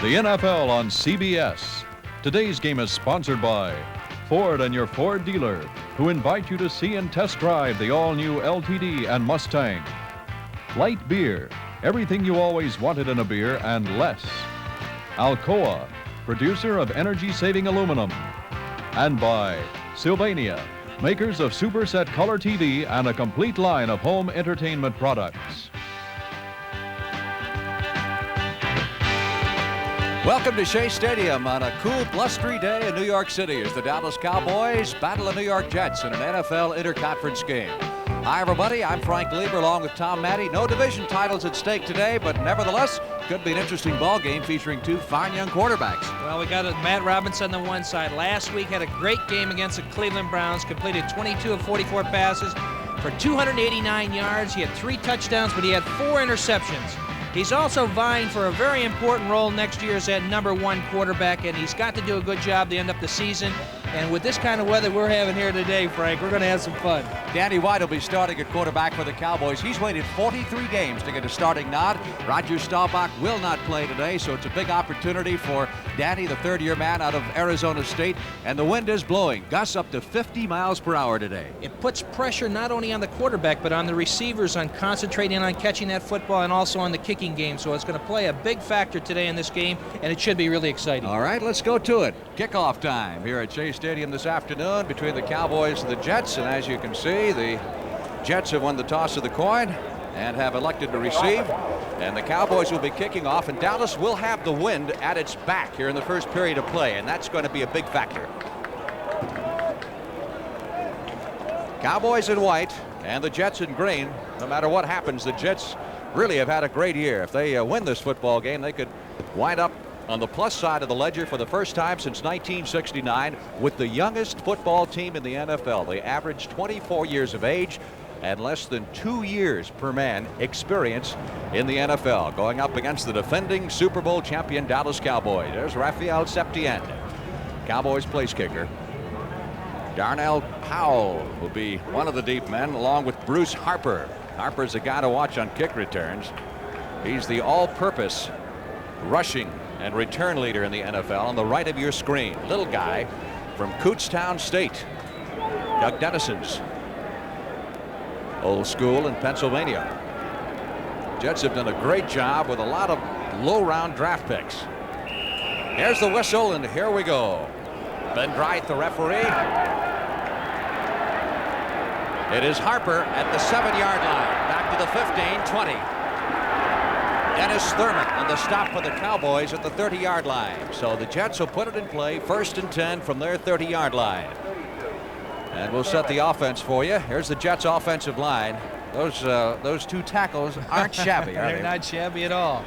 the NFL on CBS. Today's game is sponsored by Ford and your Ford dealer, who invite you to see and test drive the all-new LTD and Mustang. Light beer, everything you always wanted in a beer and less. Alcoa, producer of energy-saving aluminum. And by Sylvania, makers of Superset Color TV and a complete line of home entertainment products. Welcome to Shea Stadium on a cool, blustery day in New York City as the Dallas Cowboys battle the New York Jets in an NFL interconference game. Hi, everybody. I'm Frank Lieber along with Tom Matte. No division titles at stake today, but nevertheless, could be an interesting ball game featuring two fine young quarterbacks. Well, we got Matt Robinson on the one side. Last week had a great game against the Cleveland Browns, completed 22 of 44 passes for 289 yards. He had 3 touchdowns, but he had 4 interceptions. He's also vying for a very important role next year as that #1 quarterback, and he's got to do a good job to end up the season. And with this kind of weather we're having here today, Frank, we're going to have some fun. Danny White will be starting at quarterback for the Cowboys. He's waited 43 games to get a starting nod. Roger Staubach will not play today, so it's a big opportunity for Danny, the third-year man out of Arizona State. And the wind is blowing, gusts up to 50 miles per hour today. It puts pressure not only on the quarterback, but on the receivers on concentrating on catching that football and also on the kicking game. So it's going to play a big factor today in this game, and it should be really exciting. All right, let's go to it. Kickoff time here at Shea Stadium this afternoon between the Cowboys and the Jets. And as you can see, the Jets have won the toss of the coin and have elected to receive. And the Cowboys will be kicking off, and Dallas will have the wind at its back here in the first period of play, and that's going to be a big factor. Cowboys in white and the Jets in green. No matter what happens, the Jets really have had a great year. If they win this football game, they could wind up on the plus side of the ledger for the first time since 1969 with the youngest football team in the NFL. They average 24 years of age and less than 2 years per man experience in the NFL, going up against the defending Super Bowl champion Dallas Cowboys. There's Rafael Septien, Cowboys place kicker. Darnell Powell will be one of the deep men along with Bruce Harper. Harper's a guy to watch on kick returns. He's the all-purpose rushing and return leader in the NFL on the right of your screen. Little guy from Kutztown State, Doug Dennison's old school in Pennsylvania. Jets have done a great job with a lot of low-round draft picks. Here's the whistle, and here we go. Ben Dreith, the referee. It is Harper at the 7-yard line. Back to the 15, 20. Dennis Thurman on the stop for the Cowboys at the 30-yard line. So the Jets will put it in play, 1st and 10 from their 30-yard line. And we'll set the offense for you. Here's the Jets' offensive line. Those 2 tackles aren't shabby, are they? They're not shabby at all.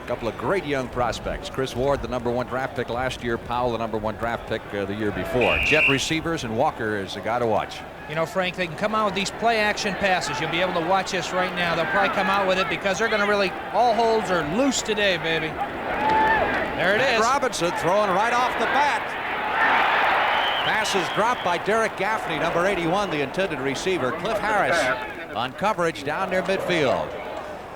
A couple of great young prospects. Chris Ward, the #1 draft pick last year. Powell, the #1 draft pick the year before. Jet receivers, and Walker is the guy to watch. You know, Frank, they can come out with these play-action passes. You'll be able to watch this right now. They'll probably come out with it because they're going to really, all holds are loose today, baby. There it is. Robinson throwing right off the bat. Pass is dropped by Derek Gaffney, number 81, the intended receiver. Cliff Harris on coverage down near midfield.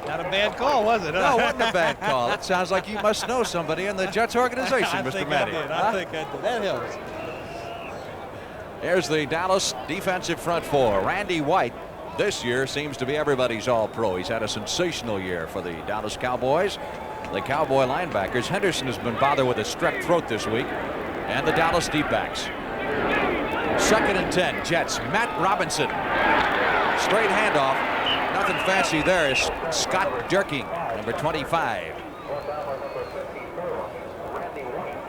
Not a bad call, was it? No, it wasn't a bad call. It sounds like you must know somebody in the Jets organization, Mr. Matte. I think I did. That helps. Here's the Dallas defensive front four. Randy White this year seems to be everybody's all-pro. He's had a sensational year for the Dallas Cowboys. The Cowboy linebackers. Henderson has been bothered with a strep throat this week. And the Dallas deep backs. 2nd and 10, Jets. Matt Robinson. Straight handoff. Nothing fancy there is Scott Durking, number 25.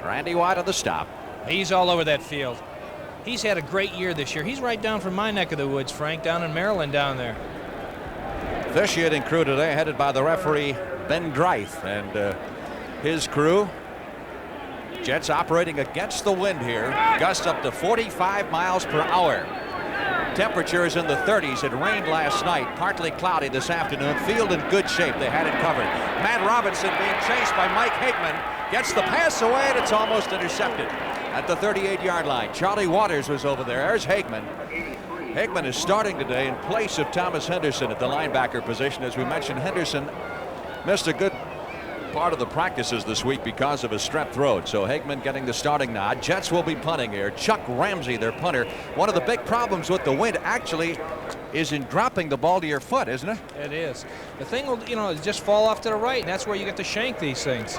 Randy White on the stop. He's all over that field. He's had a great year this year. He's right down from my neck of the woods, Frank, down in Maryland down there. Officiating crew today headed by the referee Ben Dreith and his crew. Jets operating against the wind here. Gusts up to 45 miles per hour. Temperatures in the 30s. It rained last night. Partly cloudy this afternoon. Field in good shape. They had it covered. Matt Robinson being chased by Mike Hageman. Gets the pass away, and it's almost intercepted at the 38-yard line. Charlie Waters was over there. There's Hageman. Hageman is starting today in place of Thomas Henderson at the linebacker position. As we mentioned, Henderson missed a good part of the practices this week because of his strep throat. So Hagman getting the starting nod. Jets will be punting here. Chuck Ramsey, their punter. One of the big problems with the wind actually is in dropping the ball to your foot, isn't it? It is. The thing will, just fall off to the right, and that's where you get to shank these things.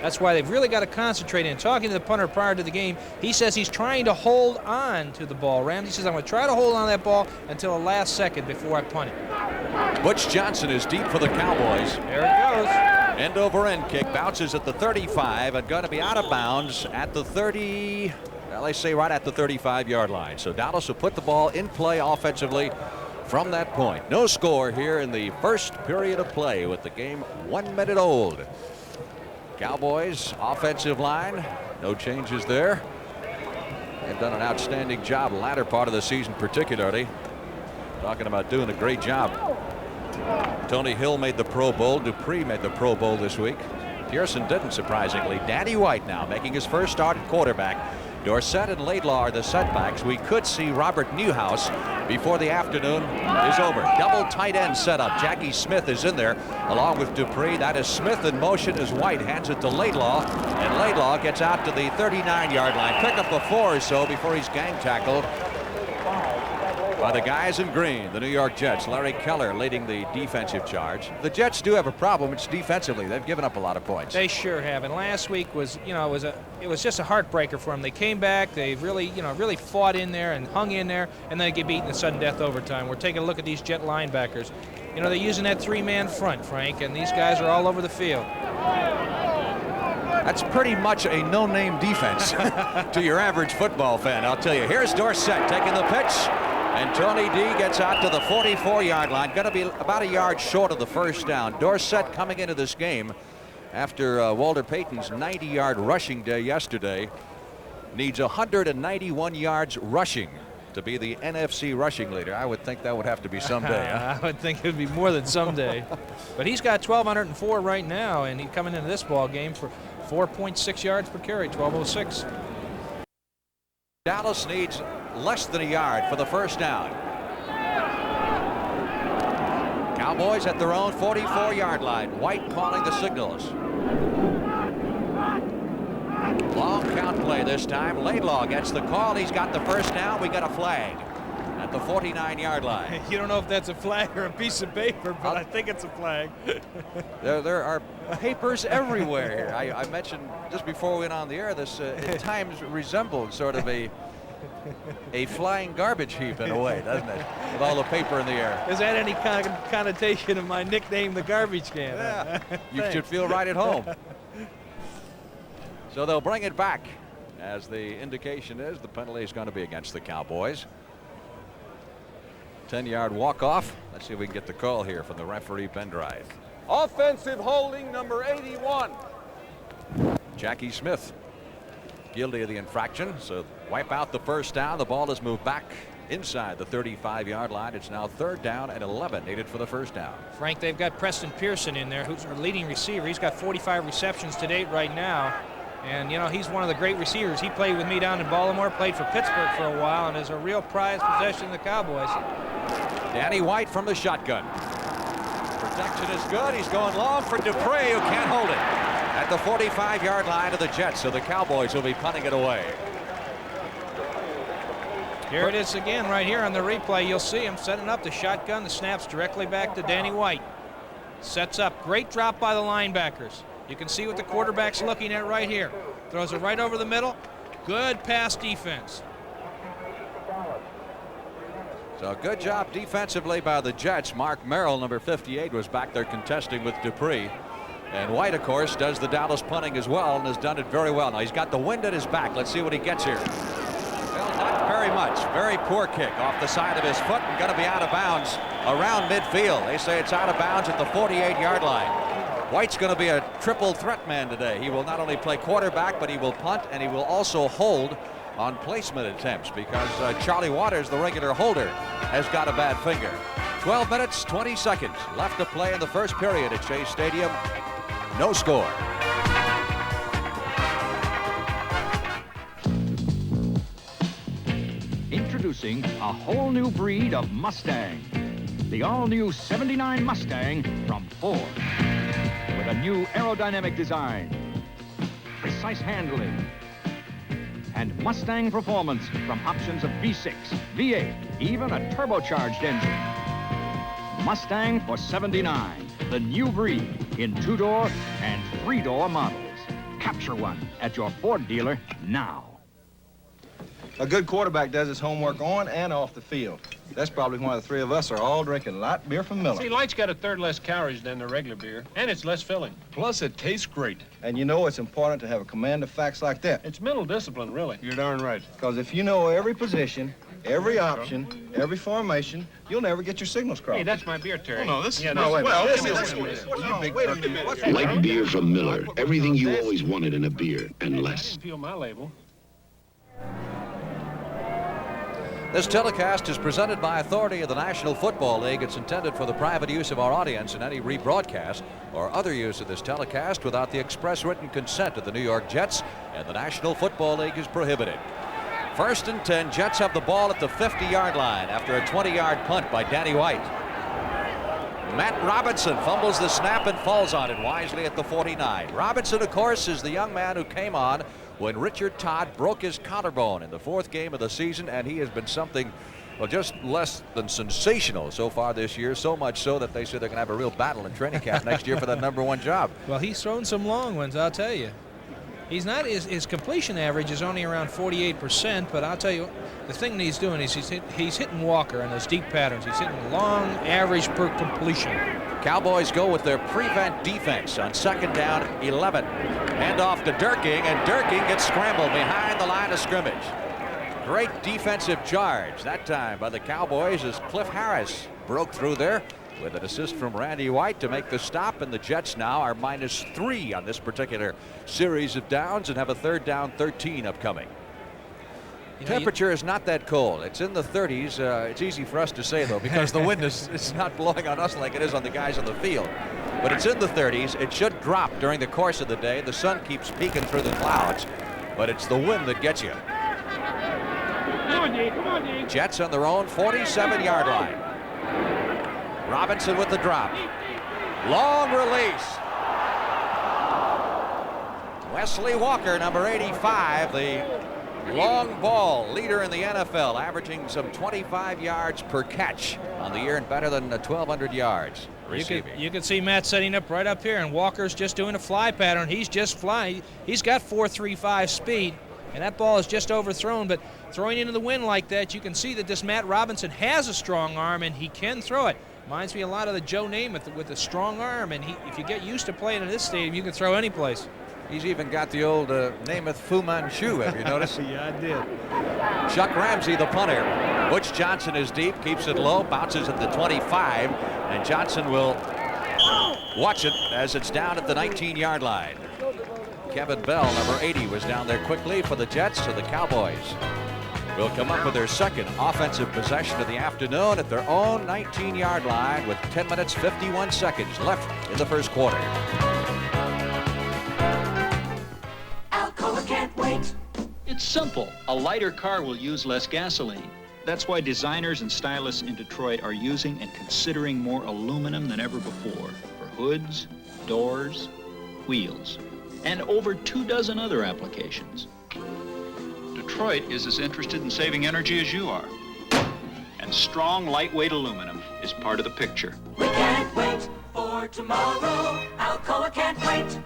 That's why they've really got to concentrate. And talking to the punter prior to the game, he says he's trying to hold on to the ball. Ramsey says, I'm going to try to hold on to that ball until the last second before I punt it. Butch Johnson is deep for the Cowboys. There it goes. End over end kick, bounces at the 35 and going to be out of bounds at the 30, well, they say right at the 35-yard line. So Dallas will put the ball in play offensively from that point. No score here in the first period of play with the game 1 minute old. Cowboys offensive line, no changes there. They've done an outstanding job latter part of the season, particularly. Talking about doing a great job. Tony Hill made the Pro Bowl. Dupree made the Pro Bowl this week. Pearson didn't, surprisingly. Danny White now making his first start at quarterback. Dorsett and Laidlaw are the setbacks. We could see Robert Newhouse before the afternoon is over. Double tight end setup. Jackie Smith is in there along with Dupree. That is Smith in motion as White hands it to Laidlaw. And Laidlaw gets out to the 39-yard line. Pick up the 4 or so before he's gang tackled by the guys in green, the New York Jets. Larry Keller leading the defensive charge. The Jets do have a problem. It's defensively. They've given up a lot of points. They sure have. And last week was, it was just a heartbreaker for them. They came back. They really, really fought in there and hung in there, and then they get beaten in sudden death overtime. We're taking a look at these Jet linebackers. They're using that 3-man front, Frank, and these guys are all over the field. That's pretty much a no-name defense to your average football fan, I'll tell you. Here's Dorsett taking the pitch. And Tony D gets out to the 44-yard line. Going to be about a yard short of the first down. Dorsett coming into this game after Walter Payton's 90-yard rushing day yesterday needs 191 yards rushing to be the NFC rushing leader. I would think that would have to be someday. Huh? I would think it would be more than someday. But he's got 1,204 right now, and he's coming into this ball game for 4.6 yards per carry, 1206. Dallas needs less than a yard for the first down. Cowboys at their own 44-yard line. White calling the signals. Long count play this time. Laidlaw gets the call. He's got the first down. We got a flag at the 49-yard line. You don't know if that's a flag or a piece of paper, but I think it's a flag. There are papers everywhere here. I mentioned just before we went on the air, this at times resembled sort of a flying garbage heap in a way, doesn't it? With all the paper in the air. Is that any connotation of my nickname, the garbage can? Yeah, you should feel right at home. So they'll bring it back. As the indication is, the penalty is going to be against the Cowboys. 10-yard walk-off. Let's see if we can get the call here from the referee, Pendrive. Offensive holding number 81. Jackie Smith guilty of the infraction, so wipe out the first down. The ball is moved back inside the 35-yard line. It's now 3rd down and 11 needed for the first down. Frank, they've got Preston Pearson in there, who's our leading receiver. He's got 45 receptions to date right now. And, he's one of the great receivers. He played with me down in Baltimore, played for Pittsburgh for a while, and is a real prized possession of the Cowboys. Danny White from the shotgun. Protection is good. He's going long for Dupree, who can't hold it at the 45-yard line of the Jets, so the Cowboys will be punting it away. Here it is again right here on the replay. You'll see him setting up the shotgun. The snap's directly back to Danny White. Sets up. Great drop by the linebackers. You can see what the quarterback's looking at right here. Throws it right over the middle. Good pass defense. So good job defensively by the Jets. Mark Merrill, number 58, was back there contesting with Dupree. And White, of course, does the Dallas punting as well and has done it very well. Now he's got the wind at his back. Let's see what he gets here. Well, not very much. Very poor kick off the side of his foot and going to be out of bounds around midfield. They say it's out of bounds at the 48-yard line. White's going to be a triple threat man today. He will not only play quarterback, but he will punt and he will also hold on placement attempts because Charlie Waters, the regular holder, has got a bad finger. 12 minutes, 20 seconds left to play in the first period at Chase Stadium. No score. Introducing a whole new breed of Mustang. The all-new '79 Mustang from Ford. With The new aerodynamic design, precise handling, and Mustang performance from options of V6, V8, even a turbocharged engine. Mustang for $79, the new breed in 2-door and 3-door models. Capture one at your Ford dealer now. A good quarterback does his homework on and off the field. That's probably why the three of us are all drinking light beer from Miller. See, light's got a third less calories than the regular beer, and it's less filling. Plus, it tastes great. And you know it's important to have a command of facts like that. It's mental discipline, really. You're darn right. Because if you know every position, every option, every formation, you'll never get your signals crossed. Hey, that's my beer, Terry. Oh, no, this yeah, is... No, wait a minute. Wait a minute. Light beer from Miller. Everything you always wanted in a beer, and I less. didn't feel my label. This telecast is presented by authority of the National Football League. It's intended for the private use of our audience, and any rebroadcast or other use of this telecast without the express written consent of the New York Jets and the National Football League is prohibited. 1st and 10, Jets have the ball at the 50-yard line after a 20-yard punt by Danny White. Matt Robinson fumbles the snap and falls on it wisely at the 49. Robinson, of course, is the young man who came on when Richard Todd broke his collarbone in the 4th game of the season, and he has been something, well, just less than sensational so far this year, so much so that they say they're going to have a real battle in training camp next year for that #1 job. Well, he's thrown some long ones, I'll tell you. He's not, his completion average is only around 48%, but I'll tell you, the thing that he's doing is he's hitting Walker in those deep patterns. He's hitting long average per completion. Cowboys go with their prevent defense on 2nd down, 11. Hand off to Durking, and Durking gets scrambled behind the line of scrimmage. Great defensive charge that time by the Cowboys as Cliff Harris broke through there with an assist from Randy White to make the stop, and the Jets now are -3 on this particular series of downs and have a 3rd down 13 upcoming. Temperature is not that cold. It's in the 30s. It's easy for us to say, though, because the wind is not blowing on us like it is on the guys on the field. But it's in the 30s. It should drop during the course of the day. The sun keeps peeking through the clouds, but it's the wind that gets you. Jets on their own 47-yard line. Robinson with the drop. Long release. Wesley Walker, number 85, the long ball leader in the NFL, averaging some 25 yards per catch on the year and better than 1,200 yards receiving. You can see Matt setting up right up here, and Walker's just doing a fly pattern. He's just flying. He's got 4.35 speed, and that ball is just overthrown. But throwing into the wind like that, you can see that this Matt Robinson has a strong arm, and he can throw it. Reminds me a lot of the Joe Namath with a strong arm, and if you get used to playing in this stadium, you can throw any place. He's even got the old Namath Fu Manchu, have you noticed? Yeah, I did. Chuck Ramsey, the punter. Butch Johnson is deep, keeps it low, bounces at the 25, and Johnson will watch it as it's down at the 19-yard line. Kevin Bell, number 80, was down there quickly for the Jets, so the Cowboys will come up with their 2nd offensive possession of the afternoon at their own 19-yard line with 10 minutes, 51 seconds left in the 1st quarter. It's simple. A lighter car will use less gasoline. That's why designers and stylists in Detroit are using and considering more aluminum than ever before for hoods, doors, wheels, and over 24 other applications. Detroit is as interested in saving energy as you are. And strong, lightweight aluminum is part of the picture. We can't wait for tomorrow. Alcoa can't wait.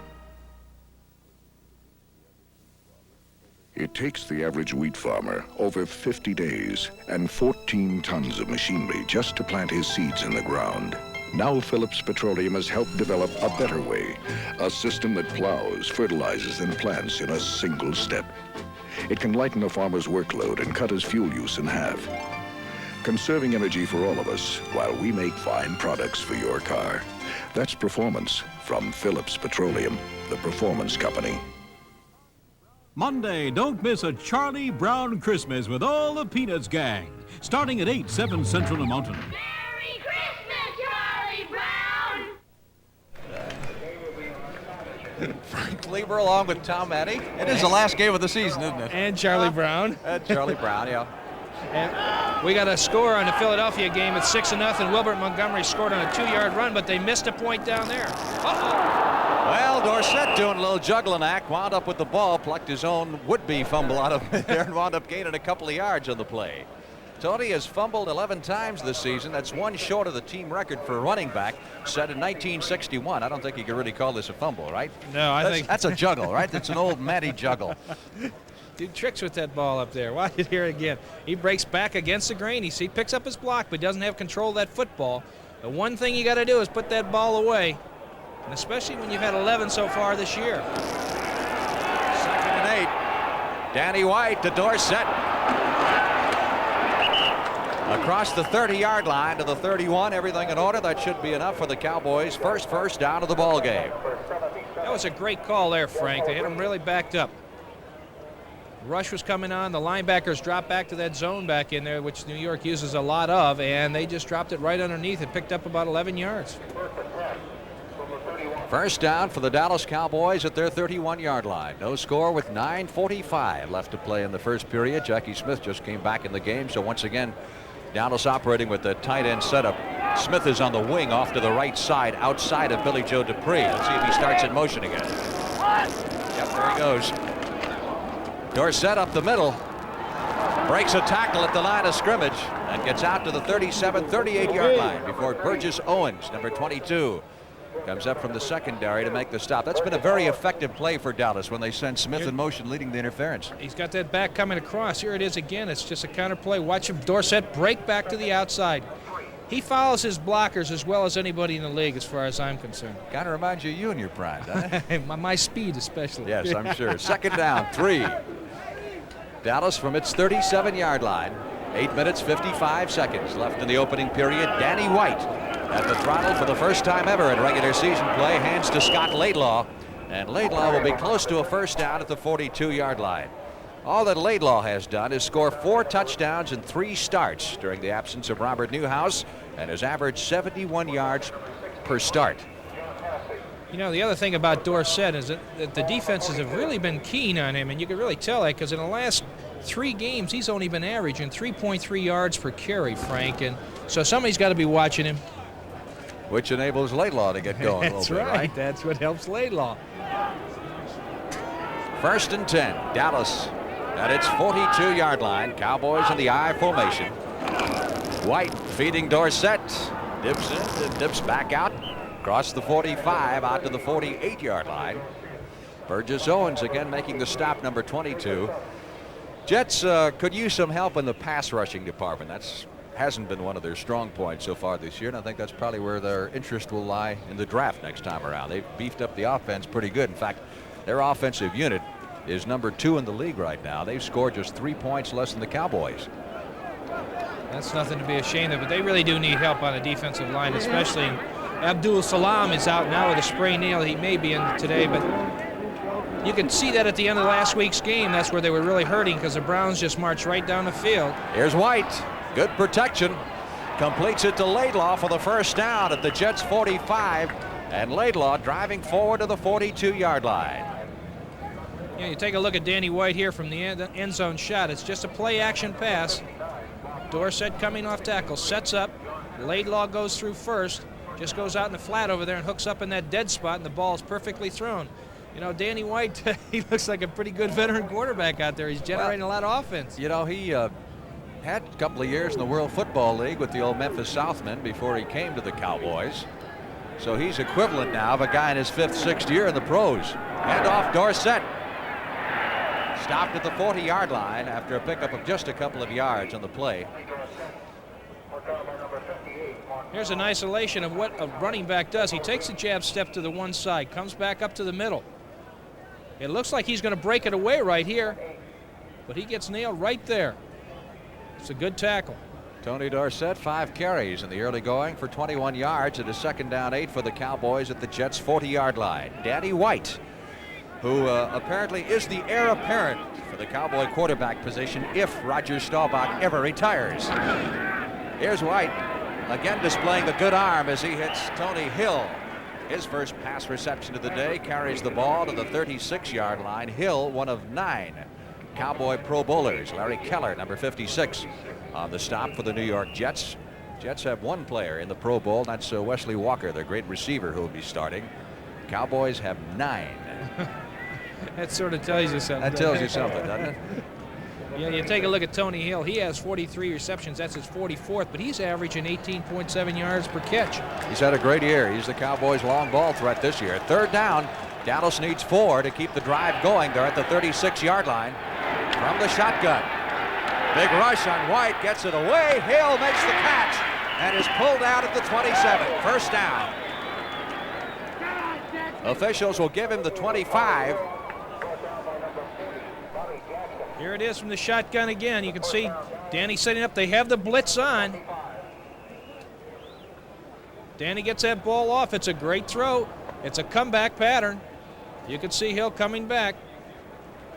It takes the average wheat farmer over 50 days and 14 tons of machinery just to plant his seeds in the ground. Now Phillips Petroleum has helped develop a better way, a system that plows, fertilizes, and plants in a single step. It can lighten a farmer's workload and cut his fuel use in half, conserving energy for all of us while we make fine products for your car. That's performance from Phillips Petroleum, the performance company. Monday, don't miss a Charlie Brown Christmas with all the Peanuts gang, starting at 8, 7 Central and Mountain. Merry Christmas, Charlie Brown! Frank Lieber along with Tom Eddy. It is the last game of the season, isn't it? And Charlie Brown. And Charlie Brown, yeah. And we got a score on the Philadelphia game at 6-0. Wilbert Montgomery scored on a 2-yard run, but they missed a point down there. Uh-oh. Dorsett doing a little juggling act, wound up with the ball, plucked his own would-be fumble out of there, and wound up gaining a couple of yards on the play. Tony has fumbled 11 times this season. That's one short of the team record for a running back set in 1961. I don't think you could really call this a fumble, right? No, I think that's a juggle, right? That's an old Matty juggle. Did tricks with that ball up there. Watch it here again. He breaks back against the grain. He picks up his block, but doesn't have control of that football. The one thing you got to do is put that ball away, and especially when you've had 11 so far this year. 2nd and 8. Danny White to Dorsett. Across the 30-yard line to the 31, everything in order. That should be enough for the Cowboys. First down of the ball game. That was a great call there, Frank. They had him really backed up. Rush was coming on. The linebackers dropped back to that zone back in there, which New York uses a lot of, and they just dropped it right underneath and picked up about 11 yards. First down for the Dallas Cowboys at their 31-yard line. No score with 9:45 left to play in the first period. Jackie Smith just came back in the game, so once again, Dallas operating with the tight end setup. Smith is on the wing off to the right side, outside of Billy Joe Dupree. Let's see if he starts in motion again. Yep, there he goes. Dorsett up the middle. Breaks a tackle at the line of scrimmage and gets out to the 37, 38-yard line before Burgess Owens, number 22, comes up from the secondary to make the stop. That's been a very effective play for Dallas when they send Smith in motion leading the interference. He's got that back coming across. Here it is again. It's just a counter play. Watch him, Dorsett, break back to the outside. He follows his blockers as well as anybody in the league as far as I'm concerned. Kind of reminds you in your prime, doesn't it? my speed especially. Yes, I'm sure. 2nd down, 3. Dallas from its 37-yard line. 8 minutes, 55 seconds left in the opening period. Danny White at the throttle for the first time ever in regular season play. Hands to Scott Laidlaw. And Laidlaw will be close to a first down at the 42-yard line. All that Laidlaw has done is score 4 touchdowns in 3 starts during the absence of Robert Newhouse and has averaged 71 yards per start. You know, the other thing about Dorsett is that the defenses have really been keen on him, and you can really tell that because in the last 3 games, he's only been averaging 3.3 yards per carry, Frank, and so somebody's got to be watching him. Which enables Laidlaw to get going a little bit, right? That's what helps Laidlaw. 1st and 10. Dallas at its 42-yard line. Cowboys in the I formation. White feeding Dorsett. Dips in and dips back out. Across the 45 out to the 48-yard line. Burgess Owens again making the stop, number 22. Jets could use some help in the pass rushing department. That's hasn't been one of their strong points so far this year, and I think that's probably where their interest will lie in the draft next time around. They've beefed up the offense pretty good. In fact, their offensive unit is number 2 in the league right now. They've scored just 3 points less than the Cowboys. That's nothing to be ashamed of, but they really do need help on the defensive line, especially Abdul Salam is out now with a sprained nail. He may be in today, but you can see that at the end of last week's game. That's where they were really hurting because the Browns just marched right down the field. Here's White. Good protection. Completes it to Laidlaw for the first down at the Jets 45. And Laidlaw driving forward to the 42-yard line. Yeah, you take a look at Danny White here from the end zone shot. It's just a play-action pass. Dorsett coming off tackle, sets up. Laidlaw goes through first. Just goes out in the flat over there and hooks up in that dead spot, and the ball is perfectly thrown. You know, Danny White, he looks like a pretty good veteran quarterback out there. He's generating a lot of offense. You know, he had a couple of years in the World Football League with the old Memphis Southmen before he came to the Cowboys. So he's equivalent now of a guy in his 5th, 6th year in the pros. Hand off Dorsett. Stopped at the 40-yard line after a pickup of just a couple of yards on the play. Here's an isolation of what a running back does. He takes a jab step to the one side, comes back up to the middle. It looks like he's going to break it away right here, but he gets nailed right there. It's a good tackle. Tony Dorsett, 5 carries in the early going for 21 yards at a 2nd down 8 for the Cowboys at the Jets 40-yard line. Danny White, who apparently is the heir apparent for the Cowboy quarterback position if Roger Staubach ever retires. Here's White again displaying the good arm as he hits Tony Hill. His first pass reception of the day, carries the ball to the 36-yard line. Hill, one of 9 Cowboy Pro Bowlers. Larry Keller, number 56, on the stop for the New York Jets. Jets have 1 player in the Pro Bowl. That's Wesley Walker, their great receiver, who will be starting. Cowboys have 9. That sort of tells you something. That tells you something, doesn't it? Yeah, you take a look at Tony Hill. He has 43 receptions. That's his 44th, but he's averaging 18.7 yards per catch. He's had a great year. He's the Cowboys' long ball threat this year. 3rd down. Dallas needs 4 to keep the drive going. They're at the 36-yard line from the shotgun. Big rush on White. Gets it away. Hill makes the catch and is pulled out at the 27. 1st down. Officials will give him the 25. Here it is from the shotgun again. You can see Danny setting up. They have the blitz on. Danny gets that ball off. It's a great throw. It's a comeback pattern. You can see Hill coming back.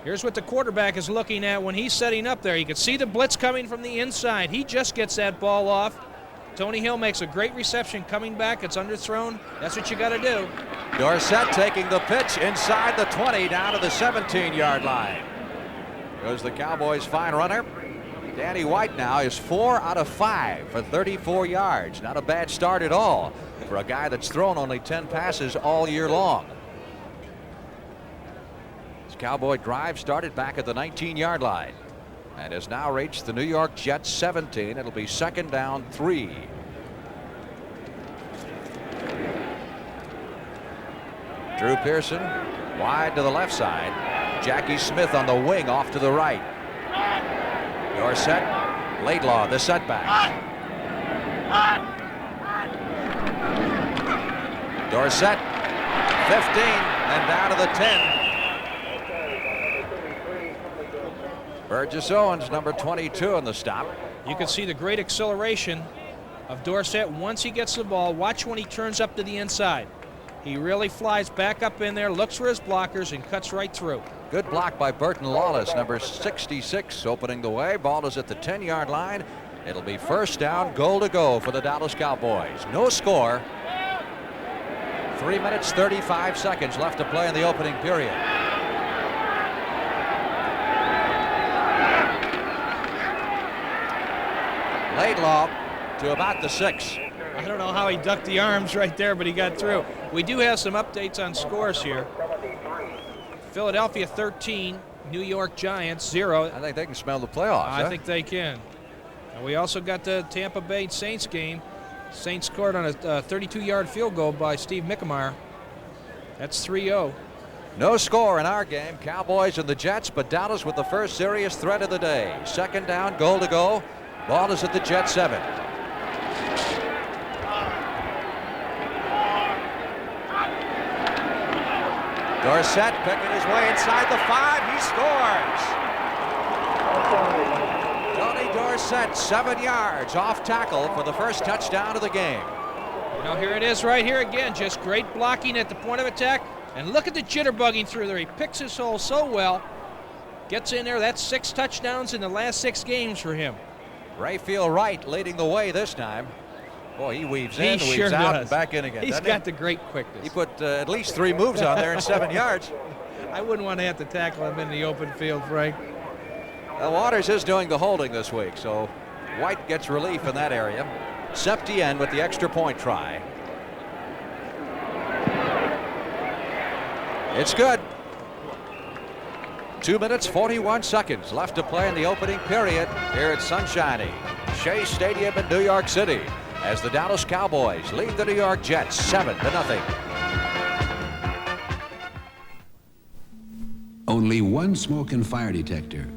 Here's what the quarterback is looking at when he's setting up there. You can see the blitz coming from the inside. He just gets that ball off. Tony Hill makes a great reception coming back. It's underthrown. That's what you got to do. Dorsett taking the pitch inside the 20 down to the 17-yard line. Goes the Cowboys' fine runner. Danny White now is 4 out of 5 for 34 yards. Not a bad start at all for a guy that's thrown only 10 passes all year long. This Cowboy drive started back at the 19-yard line and has now reached the New York Jets 17. It'll be 2nd down 3. Drew Pearson wide to the left side. Jackie Smith on the wing off to the right. Dorsett, Laidlaw, the setback. Dorsett, 15, and down to the 10. Burgess Owens, number 22 on the stop. You can see the great acceleration of Dorsett once he gets the ball. Watch when he turns up to the inside. He really flies back up in there, looks for his blockers, and cuts right through. Good block by Burton Lawless, number 66, opening the way. Ball is at the 10-yard line. It'll be 1st down, goal to go for the Dallas Cowboys. No score. 3 minutes, 35 seconds left to play in the opening period. Laidlaw to about the 6. I don't know how he ducked the arms right there, but he got through. We do have some updates on scores here. Philadelphia 13, New York Giants 0. I think they can smell the playoffs. I think they can. And we also got the Tampa Bay Saints game. Saints scored on a 32-yard field goal by Steve Mickemeyer. That's 3-0. No score in our game. Cowboys and the Jets, but Dallas with the first serious threat of the day. 2nd down, goal to go. Ball is at the Jet 7. Dorsett picking his way inside the 5. He scores. Tony Dorsett, 7 yards off tackle for the first touchdown of the game. Now here it is right here again. Just great blocking at the point of attack. And look at the jitterbugging through there. He picks his hole so well. Gets in there. That's 6 touchdowns in the last 6 games for him. Rayfield Wright leading the way this time. Boy, he weaves in, He weaves sure out, does. and back in again. He's got the great quickness. He put at least 3 moves on there in 7 yards. I wouldn't want to have to tackle him in the open field, Frank. Well, Waters is doing the holding this week, so White gets relief in that area. Septien with the extra point try. It's good. 2 minutes, 41 seconds left to play in the opening period here at Sunshiny Shea Stadium in New York City as the Dallas Cowboys lead the New York Jets 7-0. Only one smoke and fire detector.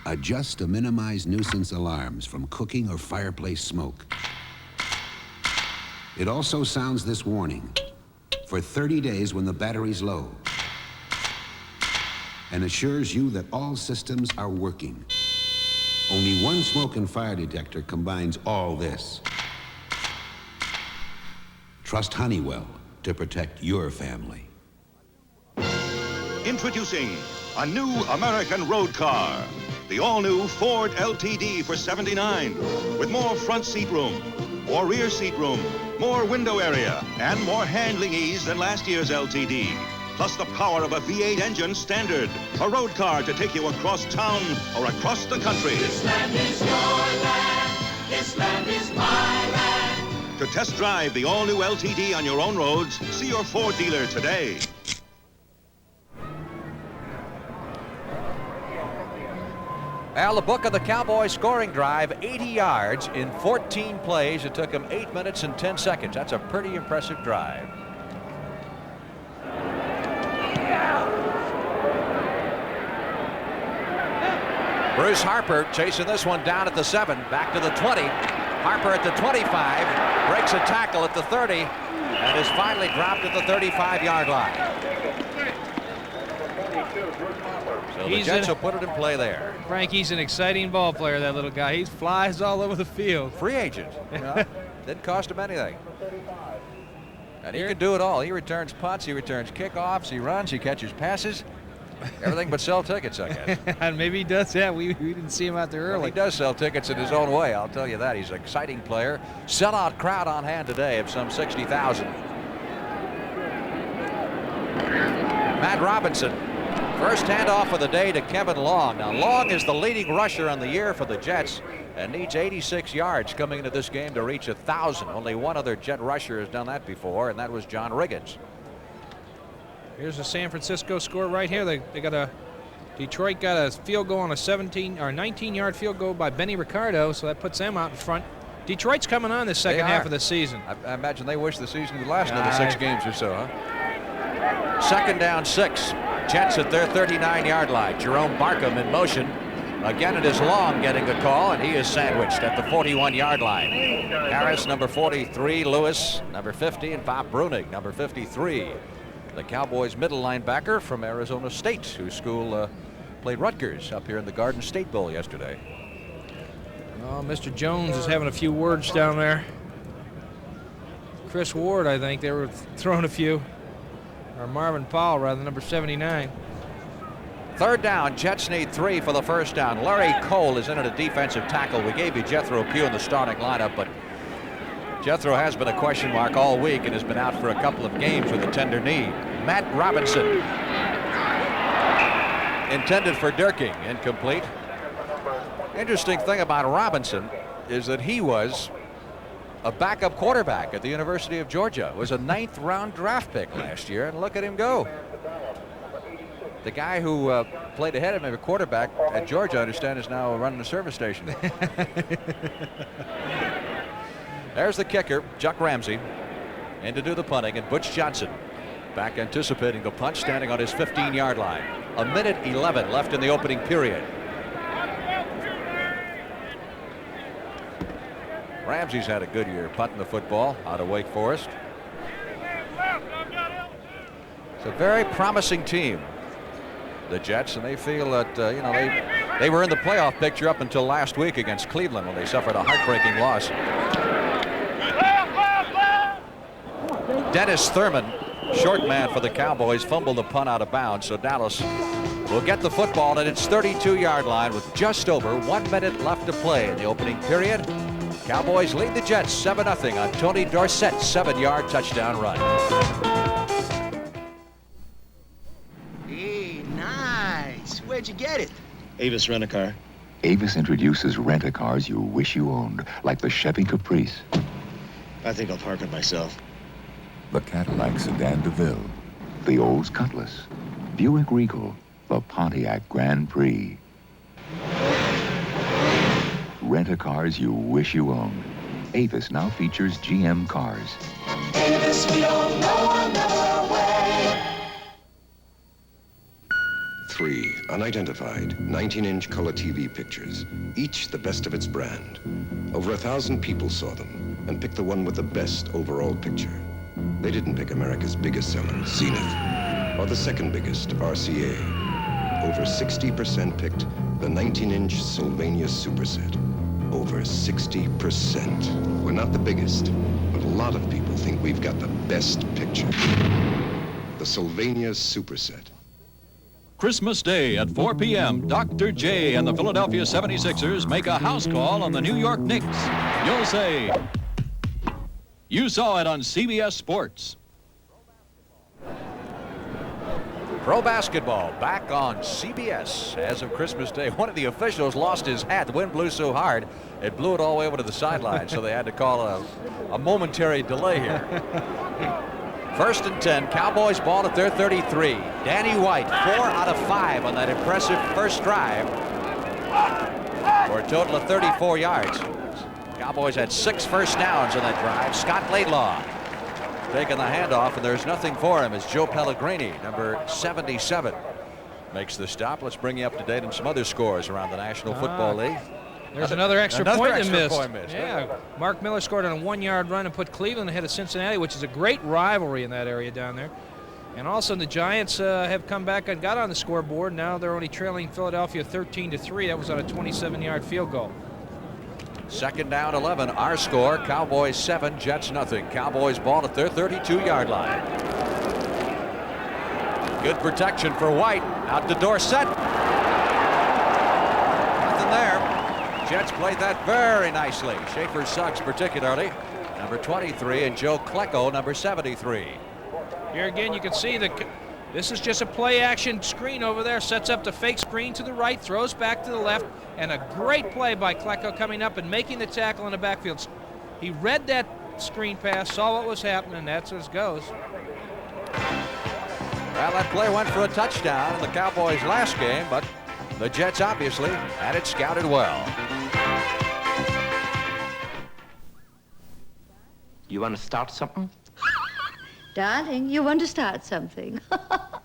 Adjust to minimize nuisance alarms from cooking or fireplace smoke. It also sounds this warning for 30 days when the battery's low and assures you that all systems are working. Only one smoke and fire detector combines all this. Trust Honeywell to protect your family. Introducing a new American road car. The all-new Ford LTD for $79, with more front seat room, more rear seat room, more window area, and more handling ease than last year's LTD. Plus the power of a V8 engine standard. A road car to take you across town or across the country. This land is your land. This land is my land. To test drive the all-new LTD on your own roads, see your Ford dealer today. Al, the book of the Cowboys scoring drive, 80 yards in 14 plays. It took them 8 minutes and 10 seconds. That's a pretty impressive drive. Bruce Harper chasing this one down at the 7, back to the 20. Harper at the 25, breaks a tackle at the 30, and is finally dropped at the 35-yard line. So the Jets will put it in play there. Frank, he's an exciting ball player, that little guy. He flies all over the field. Free agent. You know, didn't cost him anything. And he can do it all. He returns punts, he returns kickoffs, he runs, he catches passes. Everything but sell tickets, I guess. And maybe he does that. We didn't see him out there early. Well, he does sell tickets in his own way, I'll tell you that. He's an exciting player. Sellout crowd on hand today of some 60,000. Matt Robinson. First handoff of the day to Kevin Long. Now, Long is the leading rusher on the year for the Jets and needs 86 yards coming into this game to reach 1,000. Only one other Jet rusher has done that before, and that was John Riggins. Here's a San Francisco score right here. Detroit got a field goal on a 19-yard field goal by Benny Ricardo, so that puts them out in front. Detroit's coming on this second half of the season. I imagine they wish the season would last another 6 games or so, huh? Second down 6. Jets at their 39-yard line. Jerome Barkham in motion. Again, it is Long getting the call, and he is sandwiched at the 41-yard line. Harris, number 43, Lewis, number 50, and Bob Brunig, number 53. The Cowboys middle linebacker from Arizona State, whose school played Rutgers up here in the Garden State Bowl yesterday. Oh, Mr. Jones is having a few words down there. Chris Ward, I think they were throwing a few. Or Marvin Powell, rather, number 79. Third down, Jets need 3 for the first down. Larry Cole is in at a defensive tackle. We gave you Jethro Pugh in the starting lineup, but Jethro has been a question mark all week and has been out for a couple of games with a tender knee. Matt Robinson. Intended for Durking, incomplete. Interesting thing about Robinson is that he was a backup quarterback at the University of Georgia. Was a 9th round draft pick last year, and look at him go. The guy who played ahead of him, a quarterback at Georgia, I understand, is now running a service station. There's the kicker, Chuck Ramsey, in to do the punting, and Butch Johnson back anticipating the punt, standing on his 15-yard line. 1:11 left in the opening period. Ramsey's had a good year punting the football out of Wake Forest. It's a very promising team, the Jets, and they feel that they were in the playoff picture up until last week against Cleveland when they suffered a heartbreaking loss. Dennis Thurman, short man for the Cowboys, fumbled the punt out of bounds, so Dallas will get the football at its 32-yard line with just over 1 minute left to play in the opening period. Cowboys lead the Jets 7-0 on Tony Dorsett's 7-yard touchdown run. Hey, nice. Where'd you get it? Avis Rent-A-Car. Avis introduces rent-a-cars you wish you owned, like the Chevy Caprice. I think I'll park it myself. The Cadillac Sedan DeVille, the Olds Cutlass, Buick Regal, the Pontiac Grand Prix. Rent-a-cars you wish you owned. Avis now features GM cars. Avis, we don't know another way. 3 unidentified 19-inch color TV pictures, each the best of its brand. Over 1,000 people saw them and picked the one with the best overall picture. They didn't pick America's biggest seller, Zenith, or the second biggest, RCA. Over 60% picked the 19-inch Sylvania Superset. Over 60%. We're not the biggest, but a lot of people think we've got the best picture. The Sylvania Superset. Christmas Day at 4 p.m., Dr. J and the Philadelphia 76ers make a house call on the New York Knicks. You'll say, you saw it on CBS Sports. Pro basketball back on CBS as of Christmas Day. One of the officials lost his hat. The wind blew so hard it blew it all the way over to the sideline, so they had to call a momentary delay here. 1st and 10. Cowboys ball at their 33. Danny White, 4 out of 5 on that impressive first drive for a total of 34 yards. Cowboys had 6 first downs on that drive. Scott Laidlaw taking the handoff, and there's nothing for him as Joe Pellegrini, number 77, makes the stop. Let's bring you up to date on some other scores around the National Football League. There's another extra point they missed. Point yeah, Mark Miller scored on a 1-yard run and put Cleveland ahead of Cincinnati, which is a great rivalry in that area down there. And also the Giants have come back and got on the scoreboard. Now they're only trailing Philadelphia 13-3. That was on a 27-yard field goal. 2nd down, 11. Our score, Cowboys 7, Jets nothing. Cowboys ball at their 32-yard line. Good protection for White. Out to Dorsett. Nothing there. Jets played that very nicely. Schaefer Suggs particularly, number 23, and Joe Klecko, number 73. Here again, you can see this is just a play action screen over there. Sets up the fake screen to the right, throws back to the left, and a great play by Klecko coming up and making the tackle in the backfield. He read that screen pass, saw what was happening, and that's as it goes. Well, that play went for a touchdown in the Cowboys' last game, but the Jets obviously had it scouted well. You want to start something? Darling, you want to start something?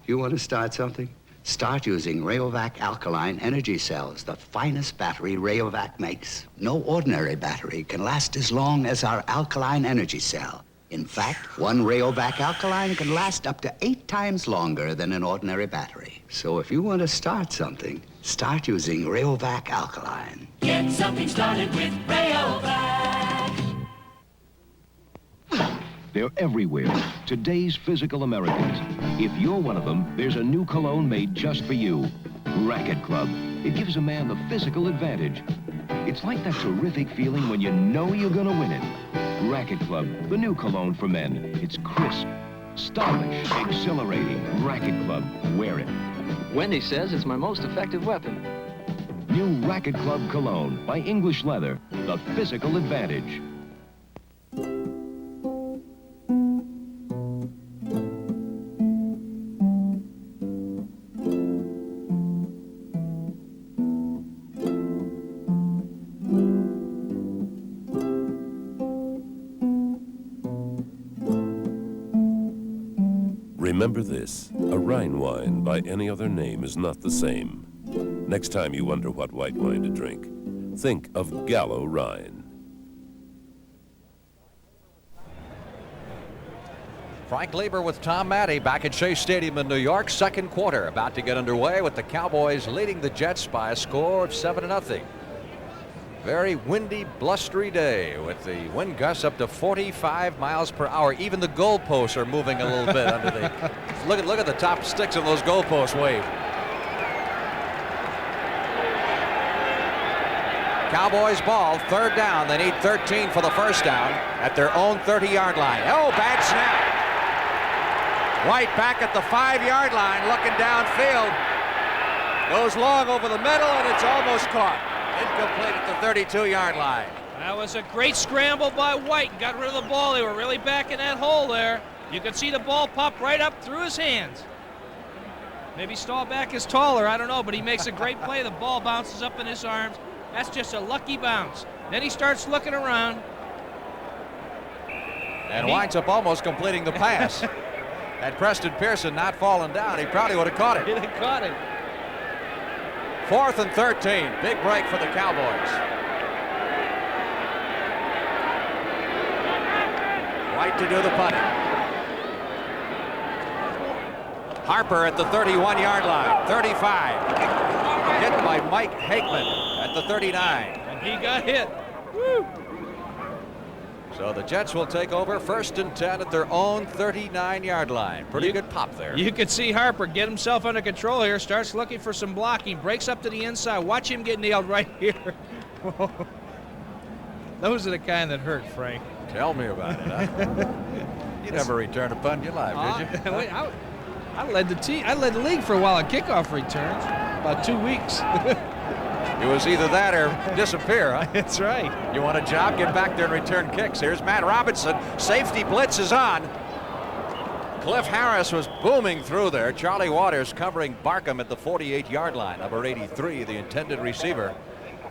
You want to start something? Start using Rayovac alkaline energy cells, the finest battery Rayovac makes. No ordinary battery can last as long as our alkaline energy cell. In fact, one Rayovac alkaline can last up to 8 times longer than an ordinary battery. So if you want to start something, start using Rayovac alkaline. Get something started with Rayovac. They're everywhere. Today's physical Americans. If you're one of them, there's a new cologne made just for you. Racket Club. It gives a man the physical advantage. It's like that terrific feeling when you know you're gonna win it. Racket Club, the new cologne for men. It's crisp, stylish, exhilarating. Racket Club. Wear it. Wendy says it's my most effective weapon. New Racket Club cologne by English Leather. The physical advantage. Remember this, a Rhine wine by any other name is not the same. Next time you wonder what white wine to drink, think of Gallo Rhine. Frank Lieber with Tom Matte back at Shea Stadium in New York. 2nd quarter about to get underway with the Cowboys leading the Jets by a score of 7-0. Very windy, blustery day with the wind gusts up to 45 miles per hour. Even the goalposts are moving a little bit under the. Look at the top sticks of those goalposts wave. Cowboys ball, 3rd down. They need 13 for the 1st down at their own 30-yard line. Oh, bad snap. White back at the 5-yard line, looking downfield. Goes long over the middle, and it's almost caught. Incomplete at the 32-yard line. That was a great scramble by White. Got rid of the ball. They were really back in that hole there. You could see the ball pop right up through his hands. Maybe Staubach is taller, I don't know, but he makes a great play. The ball bounces up in his arms. That's just a lucky bounce. Then he starts looking around. And winds up almost completing the pass. Had Preston Pearson not fallen down, he probably would have caught it. He'd have caught it. 4th and 13. Big break for the Cowboys. White to do the punting. Harper at the 31-yard line. 35. Hit by Mike Hageman at the 39. And he got hit. Woo. So the Jets will take over 1st and 10 at their own 39-yard line. Pretty good pop there. You can see Harper get himself under control here, starts looking for some blocking, breaks up to the inside. Watch him get nailed right here. Those are the kind that hurt, Frank. Tell me about it, huh? You never returned a punt in your life, did you? Wait, I led the league for a while on kickoff returns, about 2 weeks. It was either that or disappear, huh? That's right. You want a job? Get back there and return kicks. Here's Matt Robinson. Safety blitz is on. Cliff Harris was booming through there. Charlie Waters covering Barkham at the 48-yard line. Number 83, the intended receiver.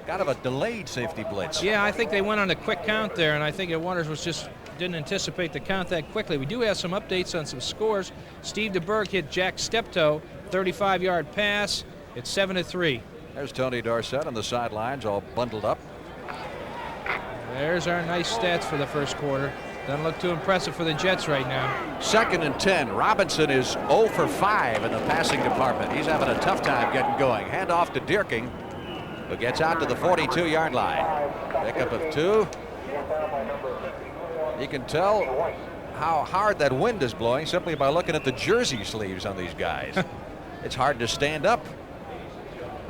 Kind of a delayed safety blitz. Yeah, I think they went on a quick count there, and I think that Waters didn't anticipate the count that quickly. We do have some updates on some scores. Steve DeBerg hit Jack Steptoe, 35-yard pass. It's 7-3. There's Tony Dorsett on the sidelines, all bundled up. There's our nice stats for the first quarter. Doesn't look too impressive for the Jets right now. 2nd and 10. Robinson is 0 for 5 in the passing department. He's having a tough time getting going. Hand off to Dierking, who gets out to the 42-yard line. Pickup of 2. You can tell how hard that wind is blowing simply by looking at the jersey sleeves on these guys. It's hard to stand up.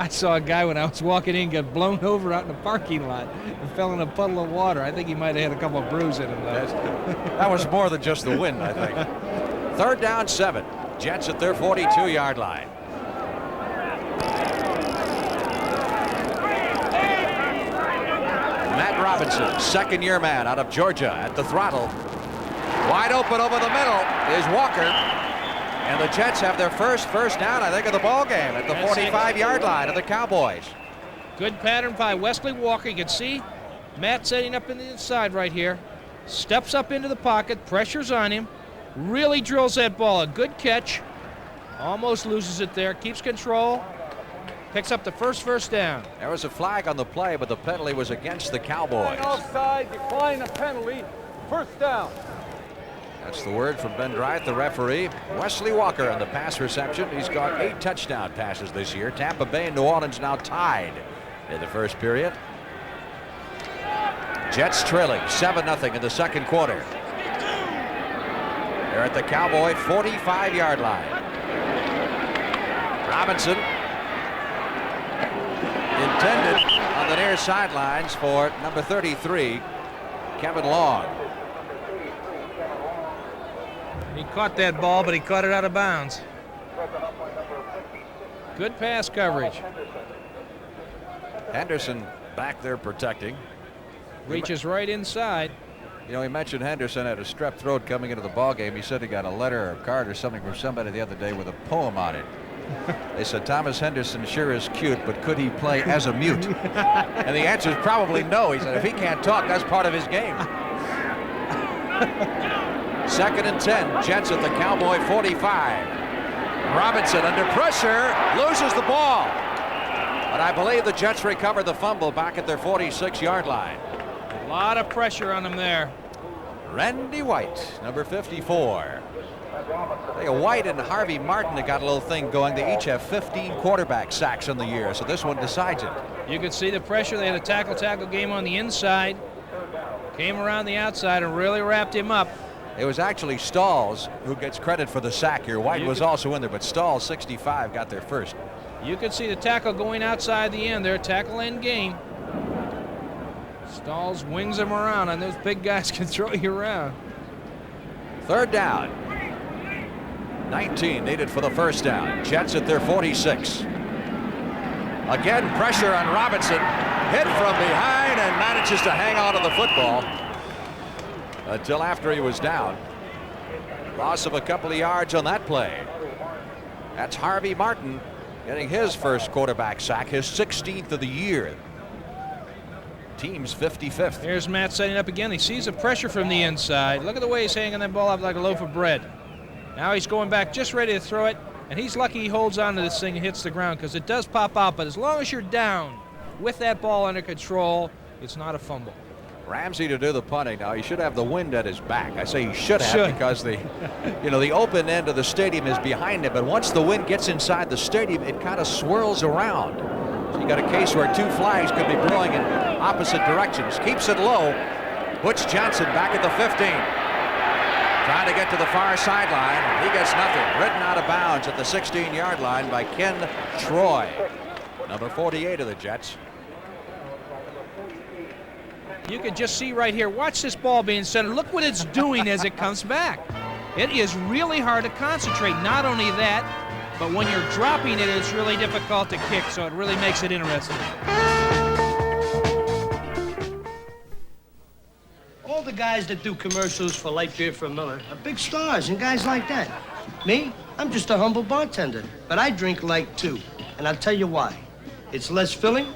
I saw a guy when I was walking in get blown over out in the parking lot and fell in a puddle of water. I think he might have had a couple of bruises in him, though. That was more than just the wind, I think. 3rd down, 7. Jets at their 42-yard line. Matt Robinson, second-year man out of Georgia at the throttle. Wide open over the middle is Walker. And the Jets have their first down, I think, of the ball game at the 45-yard line of the Cowboys. Good pattern by Wesley Walker. You can see Matt setting up in the inside right here. Steps up into the pocket, pressures on him, really drills that ball. A good catch. Almost loses it there, keeps control, picks up the first down. There was a flag on the play, but the penalty was against the Cowboys. Offside, decline a penalty, 1st down. That's the word from Ben Dryth, the referee. Wesley Walker on the pass reception. He's got 8 touchdown passes this year. Tampa Bay and New Orleans now tied in the first period. Jets trailing 7-0 in the second quarter. They're at the Cowboy 45-yard line. Robinson intended on the near sidelines for number 33, Kevin Long. He caught that ball, but he caught it out of bounds. Good pass coverage. Henderson back there protecting. Reaches right inside. You know, he mentioned Henderson had a strep throat coming into the ball game. He said he got a letter or a card or something from somebody the other day with a poem on it. They said, Thomas Henderson sure is cute, but could he play as a mute? And the answer is probably no. He said, if he can't talk, that's part of his game. 2nd and 10. Jets at the Cowboy 45. Robinson under pressure, loses the ball. But I believe the Jets recovered the fumble back at their 46-yard line. A lot of pressure on him there. Randy White, number 54. I think White and Harvey Martin have got a little thing going. They each have 15 quarterback sacks on the year, so this one decides it. You could see the pressure. They had a tackle game on the inside. Came around the outside and really wrapped him up. It was actually Stalls who gets credit for the sack here. White was also in there, but Stalls, 65, got there first. You could see the tackle going outside the end there, tackle end game. Stalls wings him around, and those big guys can throw you around. 3rd down. 19 needed for the first down. Jets at their 46. Again, pressure on Robinson. Hit from behind and manages to hang on to the football until after he was down. Loss of a couple of yards on that play. That's Harvey Martin getting his first quarterback sack, his 16th of the year. Team's 55th. Here's Matt setting up again. He sees the pressure from the inside. Look at the way he's hanging that ball up like a loaf of bread. Now he's going back just ready to throw it, and he's lucky he holds on to this thing and hits the ground because it does pop out, but as long as you're down with that ball under control, it's not a fumble. Ramsey to do the punting. Now he should have the wind at his back. I say he should have because the open end of the stadium is behind him, but once the wind gets inside the stadium, it kind of swirls around. So you got a case where 2 flags could be blowing in opposite directions. Keeps it low. Butch Johnson back at the 15. Trying to get to the far sideline. He gets nothing. Ridden out of bounds at the 16-yard line by Ken Troy, number 48 of the Jets. You can just see right here. Watch this ball being centered. Look what it's doing as it comes back. It is really hard to concentrate. Not only that, but when you're dropping it, it's really difficult to kick, so it really makes it interesting. All the guys that do commercials for light beer from Miller are big stars and guys like that. Me, I'm just a humble bartender, but I drink light too, and I'll tell you why. It's less filling,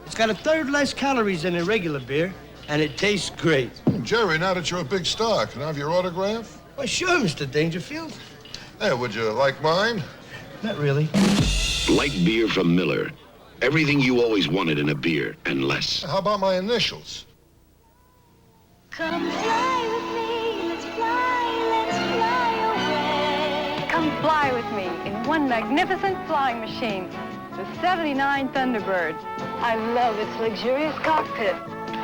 it's got a third less calories than a regular beer, and it tastes great. Jerry, now that you're a big star, can I have your autograph? Well, sure, Mr. Dangerfield. Hey, would you like mine? Not really. Light beer from Miller. Everything you always wanted in a beer, and less. How about my initials? Come fly with me, let's fly away. Come fly with me in one magnificent flying machine, the 79 Thunderbird. I love its luxurious cockpit.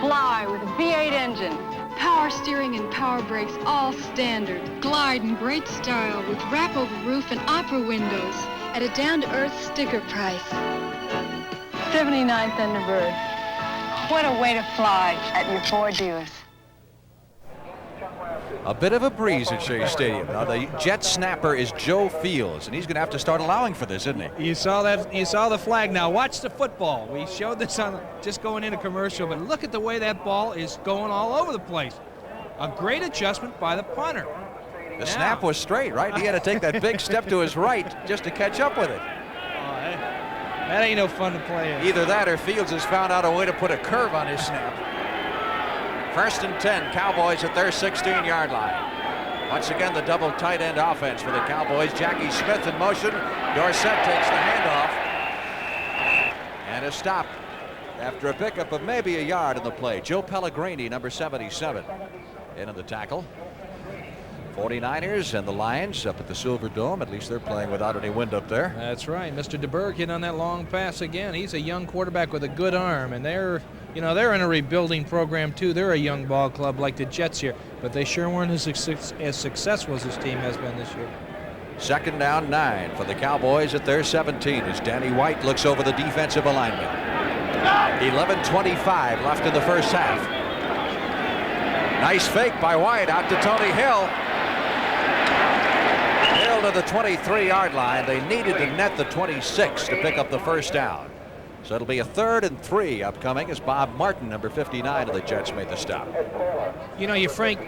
Fly with a V8 engine. Power steering and power brakes, all standard. Glide in great style with wrap-over roof and opera windows at a down-to-earth sticker price. 79 Thunderbird. What a way to fly at your Ford dealers. A bit of a breeze at Shea Stadium. Now the Jet snapper is Joe Fields, and he's going to have to start allowing for this, isn't he? You saw that. You saw the flag. Now watch the football. We showed this on just going in a commercial, but look at the way that ball is going all over the place. A great adjustment by the punter. The snap was straight, right? He had to take that big step to his right just to catch up with it. That ain't no fun to play in. Either that or Fields has found out a way to put a curve on his snap. 1st and 10, Cowboys at their 16-yard line. Once again, the double tight end offense for the Cowboys. Jackie Smith in motion. Dorsett takes the handoff. And a stop after a pickup of maybe a yard in the play. Joe Pellegrini, number 77, in on the tackle. 49ers and the Lions up at the Silver Dome. At least they're playing without any wind up there. That's right. Mr. DeBerg hit on that long pass again. He's a young quarterback with a good arm, and they're in a rebuilding program too. They're a young ball club like the Jets here, but they sure weren't as successful as this team has been this year. 2nd down 9 for the Cowboys at their 17 as Danny White looks over the defensive alignment. 11:25 left in the first half. Nice fake by White out to Tony Hill. Hill to the 23-yard line. They needed to net the 26 to pick up the first down. So it'll be a 3rd and 3 upcoming as Bob Martin, number 59 of the Jets, made the stop. You know, Frank,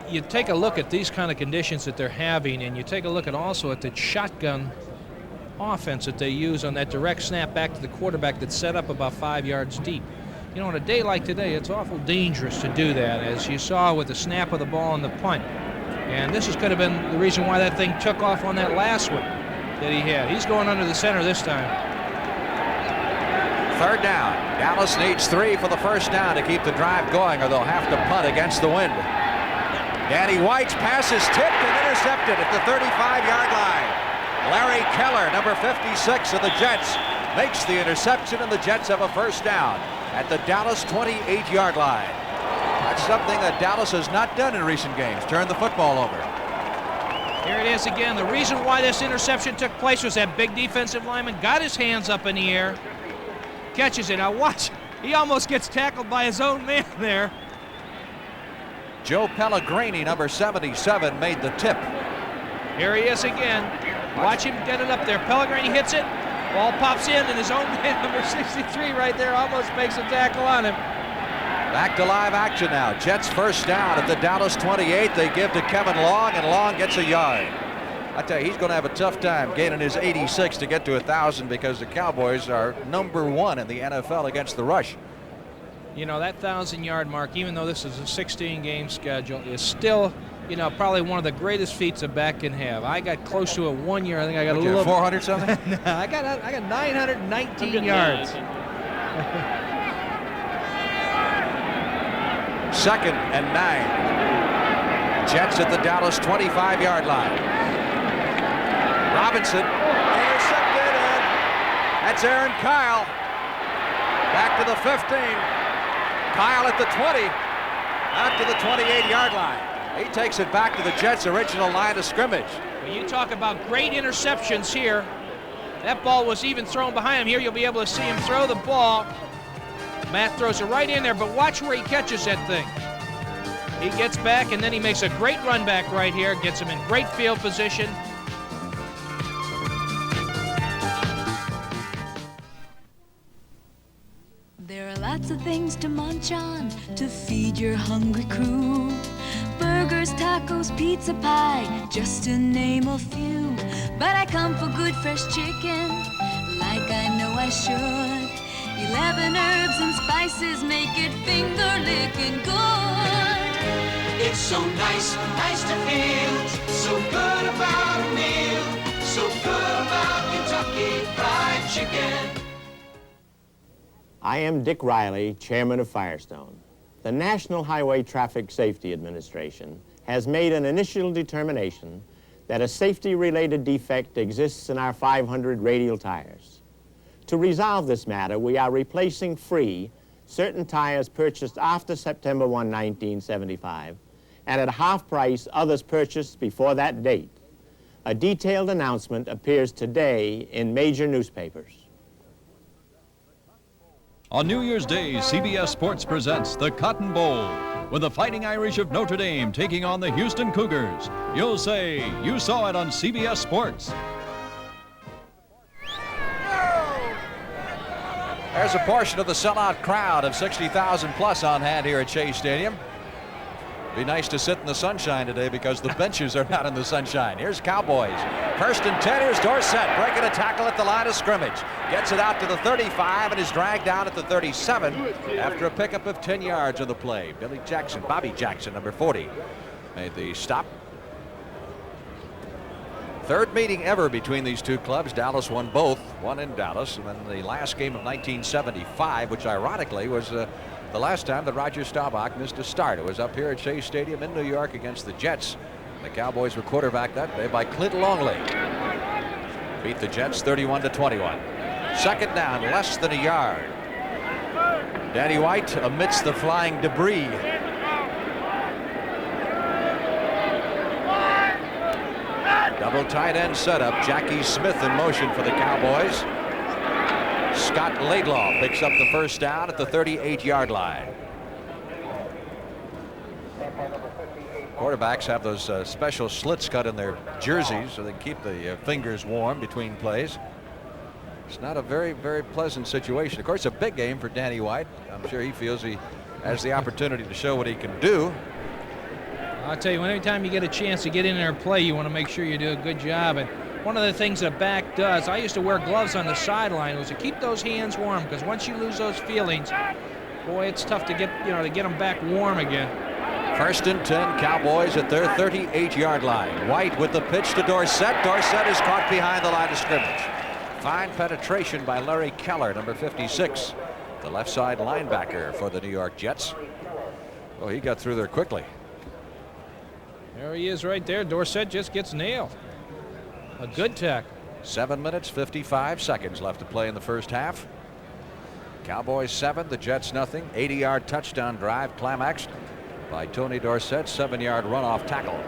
you take a look at these kind of conditions that they're having, and you take a look at also at the shotgun offense that they use on that direct snap back to the quarterback that's set up about 5 yards deep. You know, on a day like today, it's awful dangerous to do that, as you saw with the snap of the ball and the punt. And this could have been the reason why that thing took off on that last one that he had. He's going under the center this time. 3rd down. Dallas needs 3 for the first down to keep the drive going, or they'll have to punt against the wind. Danny White's pass is tipped and intercepted at the 35-yard line. Larry Keller, number 56 of the Jets, makes the interception, and the Jets have a first down at the Dallas 28-yard line. That's something that Dallas has not done in recent games, turn the football over. Here it is again. The reason why this interception took place was that big defensive lineman got his hands up in the air, catches it. Now watch, he almost gets tackled by his own man there. Joe Pellegrini, number 77, made the tip. Here he is again. Watch him get it up there. Pellegrini hits it. Ball pops in, and his own man, number 63, right there, almost makes a tackle on him. Back to live action now. Jets first down at the Dallas 28. They give to Kevin Long, and Long gets a yard. I tell you, he's going to have a tough time gaining his 86 to get to 1,000 because the Cowboys are number 1 in the NFL against the rush. You know, that 1,000-yard mark, even though this is a 16-game schedule, is still, you know, probably one of the greatest feats a back can have. I got close to it 1 year. I think I got a little 400 something. No, I got 919 yards. 2nd and 9. Jets at the Dallas 25-yard line. Robinson intercepted, and that's Aaron Kyle. Back to the 15. Kyle at the 20. Out to the 28-yard line. He takes it back to the Jets' original line of scrimmage. When you talk about great interceptions here, that ball was even thrown behind him. Here you'll be able to see him throw the ball. Matt throws it right in there, but watch where he catches that thing. He gets back, and then he makes a great run back right here, gets him in great field position. There are lots of things to munch on to feed your hungry crew. Burgers, tacos, pizza pie, just to name a few. But I come for good fresh chicken, like I know I should. 11 herbs and spices make it finger-licking good. It's so nice, nice to feel so good about a meal, so good about Kentucky Fried Chicken. I am Dick Riley, chairman of Firestone. The National Highway Traffic Safety Administration has made an initial determination that a safety-related defect exists in our 500 radial tires. To resolve this matter, we are replacing free certain tires purchased after September 1, 1975, and at half price others purchased before that date. A detailed announcement appears today in major newspapers. On New Year's Day, CBS Sports presents the Cotton Bowl, with the Fighting Irish of Notre Dame taking on the Houston Cougars. You'll say you saw it on CBS Sports. There's a portion of the sellout crowd of 60,000 plus on hand here at Shea Stadium. Be nice to sit in the sunshine today because the benches are not in the sunshine. Here's Cowboys. 1st and 10. Here's Dorsett breaking a tackle at the line of scrimmage. Gets it out to the 35 and is dragged down at the 37 after a pickup of 10 yards on the play. Bobby Jackson, number 40, made the stop. Third meeting ever between these two clubs. Dallas won both, one in Dallas, and then the last game of 1975, which ironically was the last time that Roger Staubach missed a start. It was up here at Shea Stadium in New York against the Jets. The Cowboys were quarterbacked that day by Clint Longley. Beat the Jets 31-21. Second down, less than a yard. Danny White amidst the flying debris. Double tight end setup. Jackie Smith in motion for the Cowboys. Scott Laidlaw picks up the first down at the 38-yard line. Quarterbacks have those special slits cut in their jerseys so they keep the fingers warm between plays. It's not a very, very pleasant situation. Of course, a big game for Danny White. I'm sure he feels he has the opportunity to show what he can do. I'll tell you, every time you get a chance to get in there and play, you want to make sure you do a good job. And one of the things a back does, I used to wear gloves on the sideline, was to keep those hands warm, because once you lose those feelings, boy, it's tough to get them back warm again. 1st and 10, Cowboys at their 38-yard line. White with the pitch to Dorsett. Dorsett is caught behind the line of scrimmage. Fine penetration by Larry Keller, number 56, the left side linebacker for the New York Jets. Oh, he got through there quickly. There he is right there. Dorsett just gets nailed. A good tackle. 7 minutes, 55 seconds left to play in the first half. Cowboys 7, the Jets nothing. 80-yard touchdown drive climaxed by Tony Dorsett, 7-yard runoff tackle.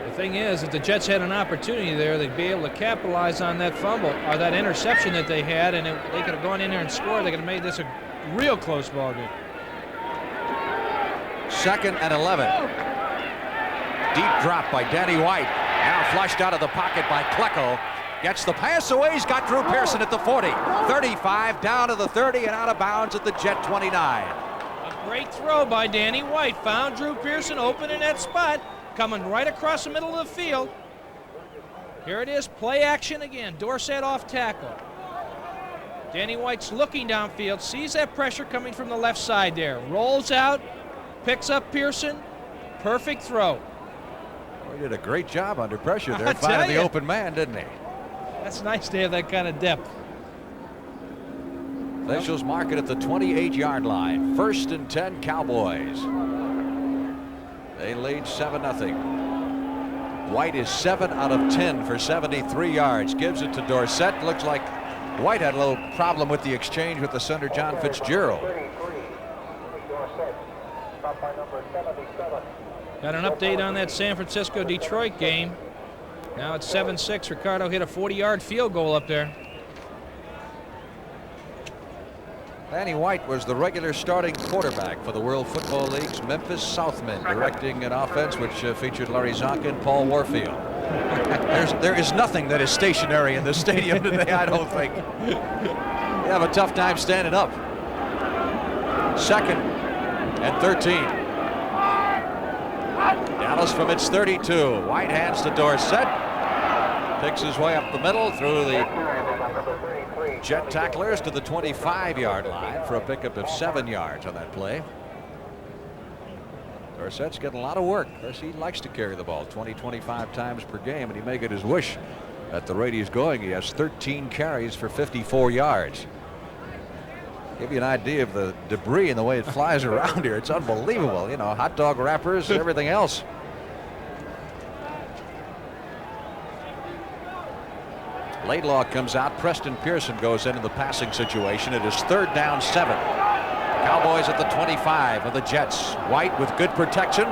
The thing is, if the Jets had an opportunity there, they'd be able to capitalize on that fumble or that interception that they had, and they could have gone in there and scored. They could have made this a real close ball game. 2nd and 11. Deep drop by Danny White. Now flushed out of the pocket by Klecko. Gets the pass away. He's got Drew Pearson at the 40. 35 down to the 30 and out of bounds at the Jet 29. A great throw by Danny White. Found Drew Pearson open in that spot. Coming right across the middle of the field. Here it is. Play action again. Dorsett off tackle. Danny White's looking downfield. Sees that pressure coming from the left side there. Rolls out. Picks up Pearson. Perfect throw. He did a great job under pressure there, finding the open man, didn't he? That's nice to have that kind of depth. Officials mark it at the 28-yard line. 1st and 10, Cowboys. They lead 7-0. White is 7 out of 10 for 73 yards. Gives it to Dorsett. Looks like White had a little problem with the exchange with the center, John Fitzgerald. Got an update on that San Francisco-Detroit game. Now it's 7-6. Ricardo hit a 40-yard field goal up there. Danny White was the regular starting quarterback for the World Football League's Memphis Southmen, directing an offense which featured Larry Zonka and Paul Warfield. There is nothing that is stationary in this stadium today, I don't think. You have a tough time standing up. 2nd and 13. Dallas from its 32. White hands to Dorsett. Picks his way up the middle through the Jet tacklers to the 25-yard line for a pickup of 7 yards on that play. Dorsett's getting a lot of work. Of course, he likes to carry the ball 20-25 times per game, and he may get his wish at the rate he's going. He has 13 carries for 54 yards. Give you an idea of the debris and the way it flies around here. It's unbelievable. You know, hot dog wrappers, everything else. Laidlaw comes out. Preston Pearson goes into the passing situation. It is 3rd down 7. Cowboys at the 25 of the Jets. White with good protection.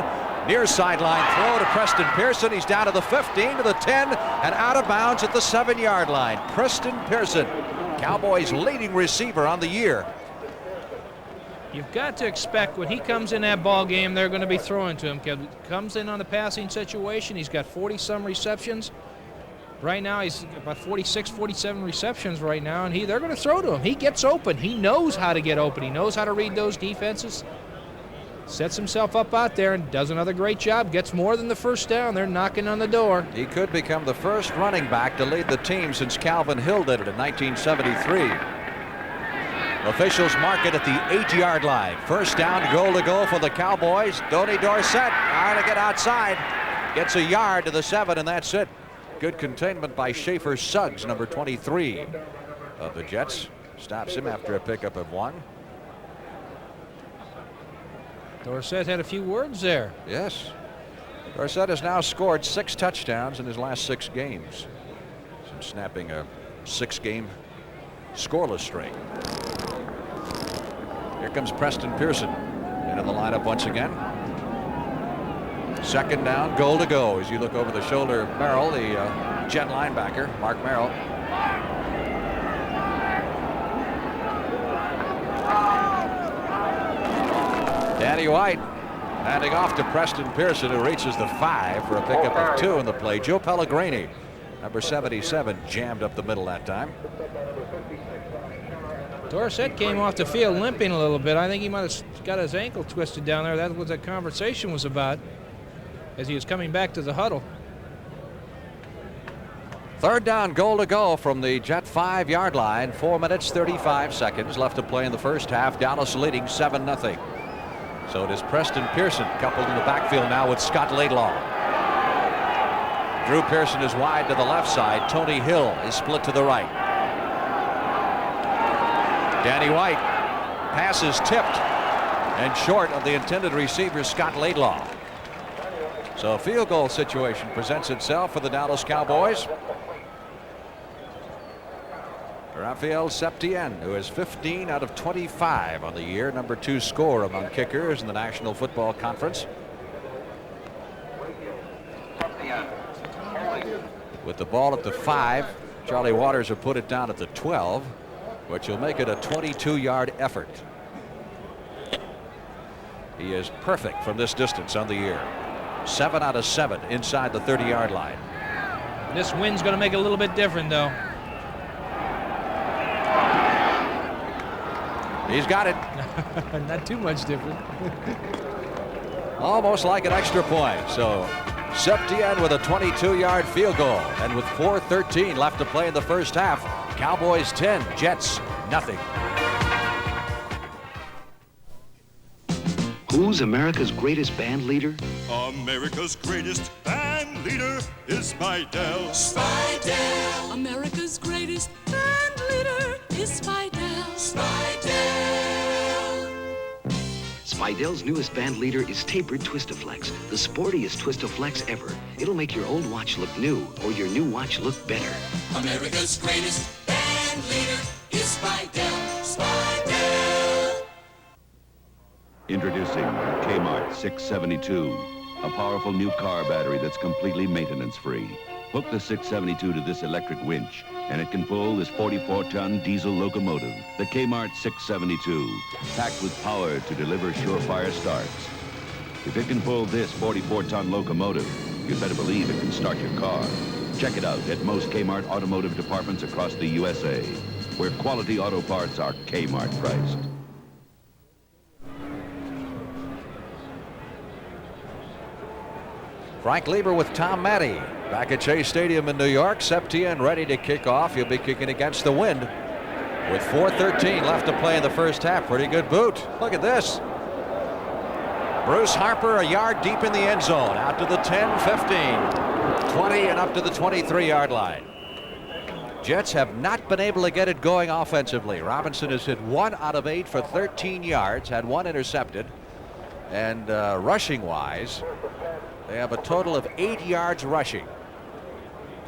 Near sideline throw to Preston Pearson. He's down to the 15, to the 10, and out of bounds at the 7-yard line. Preston Pearson, Cowboys' leading receiver on the year. You've got to expect when he comes in that ball game, they're going to be throwing to him. He comes in on the passing situation. He's got 40-some receptions. Right now, he's about 46, 47 receptions right now, and they're going to throw to him. He gets open. He knows how to get open. He knows how to read those defenses. Sets himself up out there and does another great job. Gets more than the first down. They're knocking on the door. He could become the first running back to lead the team since Calvin Hill did it in 1973. Officials mark it at the 8-yard line. First down, goal to go for the Cowboys. Donnie Dorsett trying to get outside. Gets a yard to the 7, and that's it. Good containment by Schaefer Suggs, number 23 of the Jets. Stops him after a pickup of 1. Dorsett had a few words there. Yes. Dorsett has now scored 6 touchdowns in his last 6 games, since snapping a 6-game scoreless streak. Here comes Preston Pearson into the lineup once again. 2nd down, goal to go as you look over the shoulder of Merrill, the Jet linebacker, Mark Merrill. Danny White handing off to Preston Pearson, who reaches the 5 for a pickup of 2 in the play. Joe Pellegrini, number 77, jammed up the middle that time. Dorsett came off the field limping a little bit. I think he might have got his ankle twisted down there. That's what the conversation was about as he was coming back to the huddle. 3rd down, goal to go from the Jet 5-yard line. 4 minutes, 35 seconds left to play in the first half. Dallas leading 7-0. So it is Preston Pearson coupled in the backfield now with Scott Laidlaw. Drew Pearson is wide to the left side. Tony Hill is split to the right. Danny White passes tipped and short of the intended receiver, Scott Laidlaw. So a field goal situation presents itself for the Dallas Cowboys. Rafael Septien, who is 15 out of 25 on the year, number 2 scorer among kickers in the National Football Conference. With the ball at the 5, Charlie Waters will put it down at the 12, which will make it a 22-yard effort. He is perfect from this distance on the year. 7 out of 7 inside the 30-yard line. This wind's going to make it a little bit different, though. He's got it. Not too much different. Almost like an extra point. So Septien with a 22-yard field goal. And with 4:13 left to play in the first half, Cowboys 10, Jets nothing. Who's America's greatest band leader? America's greatest band leader is Spidell. Spidell. America's greatest band leader is Spidell. Spidell. Spidell's newest band leader is tapered Twistaflex, the sportiest Twistaflex ever. It'll make your old watch look new, or your new watch look better. America's greatest band leader is Spidell. Spidell. Introducing Kmart 672, a powerful new car battery that's completely maintenance-free. Hook the 672 to this electric winch, and it can pull this 44-ton diesel locomotive, the Kmart 672, packed with power to deliver surefire starts. If it can pull this 44-ton locomotive, you'd better believe it can start your car. Check it out at most Kmart automotive departments across the USA, where quality auto parts are Kmart priced. Frank Lieber with Tom Matty back at Chase Stadium in New York. Septien ready to kick off. He'll be kicking against the wind with 4:13 left to play in the first half. Pretty good boot. Look at this. Bruce Harper a yard deep in the end zone, out to the 10, 15, 20, and up to the 23-yard line. Jets have not been able to get it going offensively. Robinson has hit 1 out of 8 for 13 yards, had 1 intercepted, and rushing-wise, they have a total of 8 yards rushing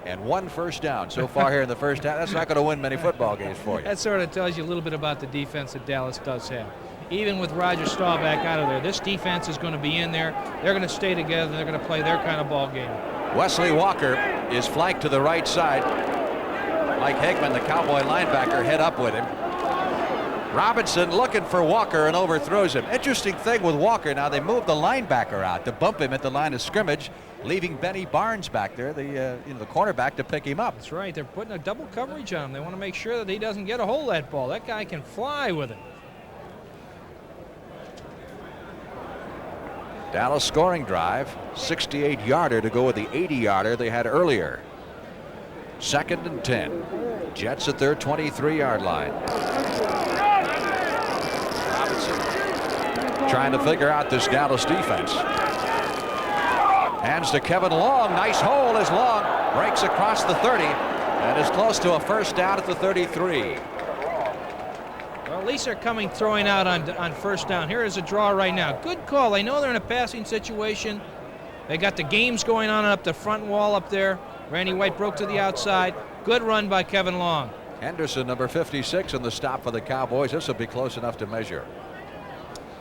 and 1 first down so far here in the first half. That's not going to win many football games for you. That sort of tells you a little bit about the defense that Dallas does have. Even with Roger Staubach out of there, this defense is going to be in there. They're going to stay together. They're going to play their kind of ball game. Wesley Walker is flanked to the right side. Mike Hegman, the Cowboy linebacker, head up with him. Robinson looking for Walker and overthrows him. Interesting thing with Walker, now they moved the linebacker out to bump him at the line of scrimmage, leaving Benny Barnes back there, the cornerback, to pick him up. That's right. They're putting a double coverage on him. They want to make sure that he doesn't get a hold of that ball. That guy can fly with it. Dallas scoring drive, 68-yarder to go with the 80-yarder they had earlier. 2nd and 10. Jets at their 23-yard line. Robinson trying to figure out this Dallas defense. Hands to Kevin Long. Nice hole as Long breaks across the 30 and is close to a first down at the 33. Well, at least they're throwing out on first down. Here is a draw right now. Good call. They know they're in a passing situation. They got the games going on up the front wall up there. Randy White broke to the outside. Good run by Kevin Long. Henderson, number 56, in the stop for the Cowboys. This will be close enough to measure.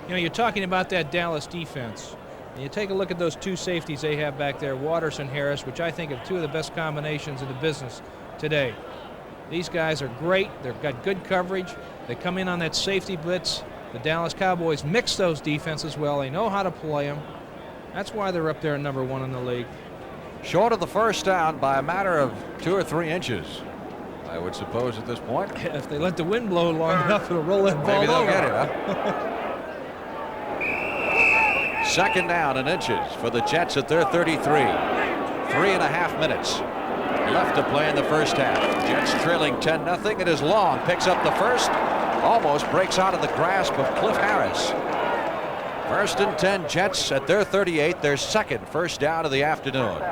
You know, you're talking about that Dallas defense. And you take a look at those 2 safeties they have back there, Waters and Harris, which I think are 2 of the best combinations in the business today. These guys are great. They've got good coverage. They come in on that safety blitz. The Dallas Cowboys mix those defenses well. They know how to play them. That's why they're up there at number 1 in the league. Short of the first down by a matter of 2 or 3 inches, I would suppose at this point. If they let the wind blow long enough, it'll roll that ball Maybe they'll over. get it, huh? 2nd down and inches for the Jets at their 33. 3.5 minutes left to play in the first half. Jets trailing 10-0. It is Long. Picks up the first. Almost breaks out of the grasp of Cliff Harris. 1st and 10, Jets at their 38. Their 2nd first down of the afternoon.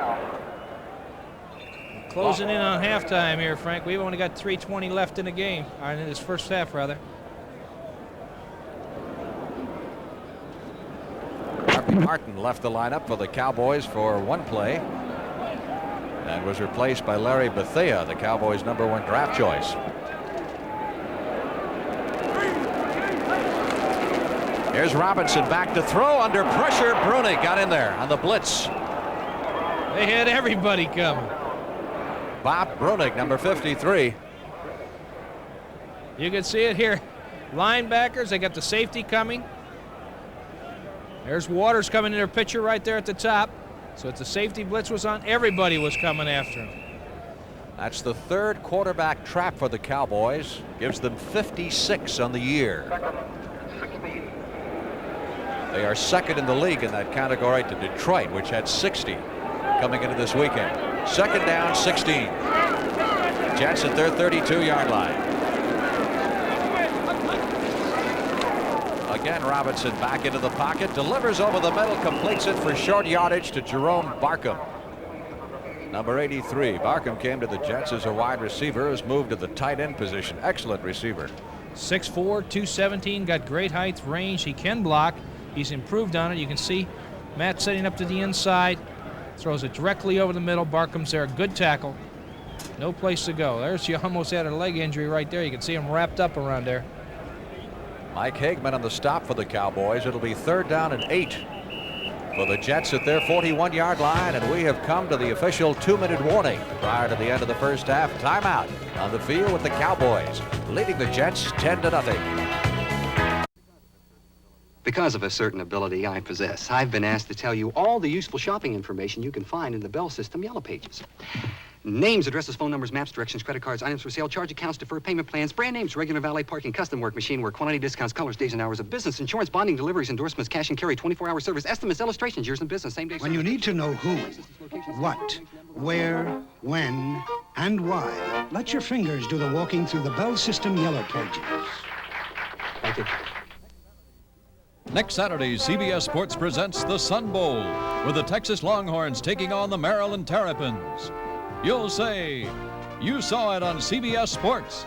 Closing in on halftime here, Frank. We've only got 3:20 left in the game, or in this first half, rather. Harvey Martin left the lineup for the Cowboys for 1 play and was replaced by Larry Bethea, the Cowboys' number 1 draft choice. Here's Robinson back to throw under pressure. Brunig got in there on the blitz. They had everybody coming. Bob Brunig, number 53. You can see it here. Linebackers, they got the safety coming. There's Waters coming in their pitcher right there at the top. So if the safety blitz was on, everybody was coming after him. That's the 3rd quarterback trap for the Cowboys. Gives them 56 on the year. They are 2nd in the league in that category to Detroit, which had 60 coming into this weekend. 2nd down, 16. Jets at their 32-yard line. Again, Robinson back into the pocket, delivers over the middle, completes it for short yardage to Jerome Barkham. Number 83. Barkham came to the Jets as a wide receiver, has moved to the tight end position. Excellent receiver. 6'4", 217, got great height, range. He can block. He's improved on it. You can see Matt setting up to the inside. Throws it directly over the middle. Barkham's there. Good tackle. No place to go. There's, she almost had a leg injury right there. You can see him wrapped up around there. Mike Hegman on the stop for the Cowboys. It'll be 3rd down and 8. for the Jets at their 41-yard line, and we have come to the official 2-minute warning prior to the end of the first half. Timeout on the field with the Cowboys leading the Jets 10-0. Because of a certain ability I possess, I've been asked to tell you all the useful shopping information you can find in the Bell System Yellow Pages. Names, addresses, phone numbers, maps, directions, credit cards, items for sale, charge accounts, deferred payment plans, brand names, regular valet parking, custom work, machine work, quantity discounts, colors, days and hours of business, insurance, bonding, deliveries, endorsements, cash and carry, 24-hour service, estimates, illustrations, years in business, same day. When you need to know who, what, where, when, and why, let your fingers do the walking through the Bell System Yellow Pages. Thank you. Next Saturday, CBS Sports presents the Sun Bowl, with the Texas Longhorns taking on the Maryland Terrapins. You'll say, you saw it on CBS Sports.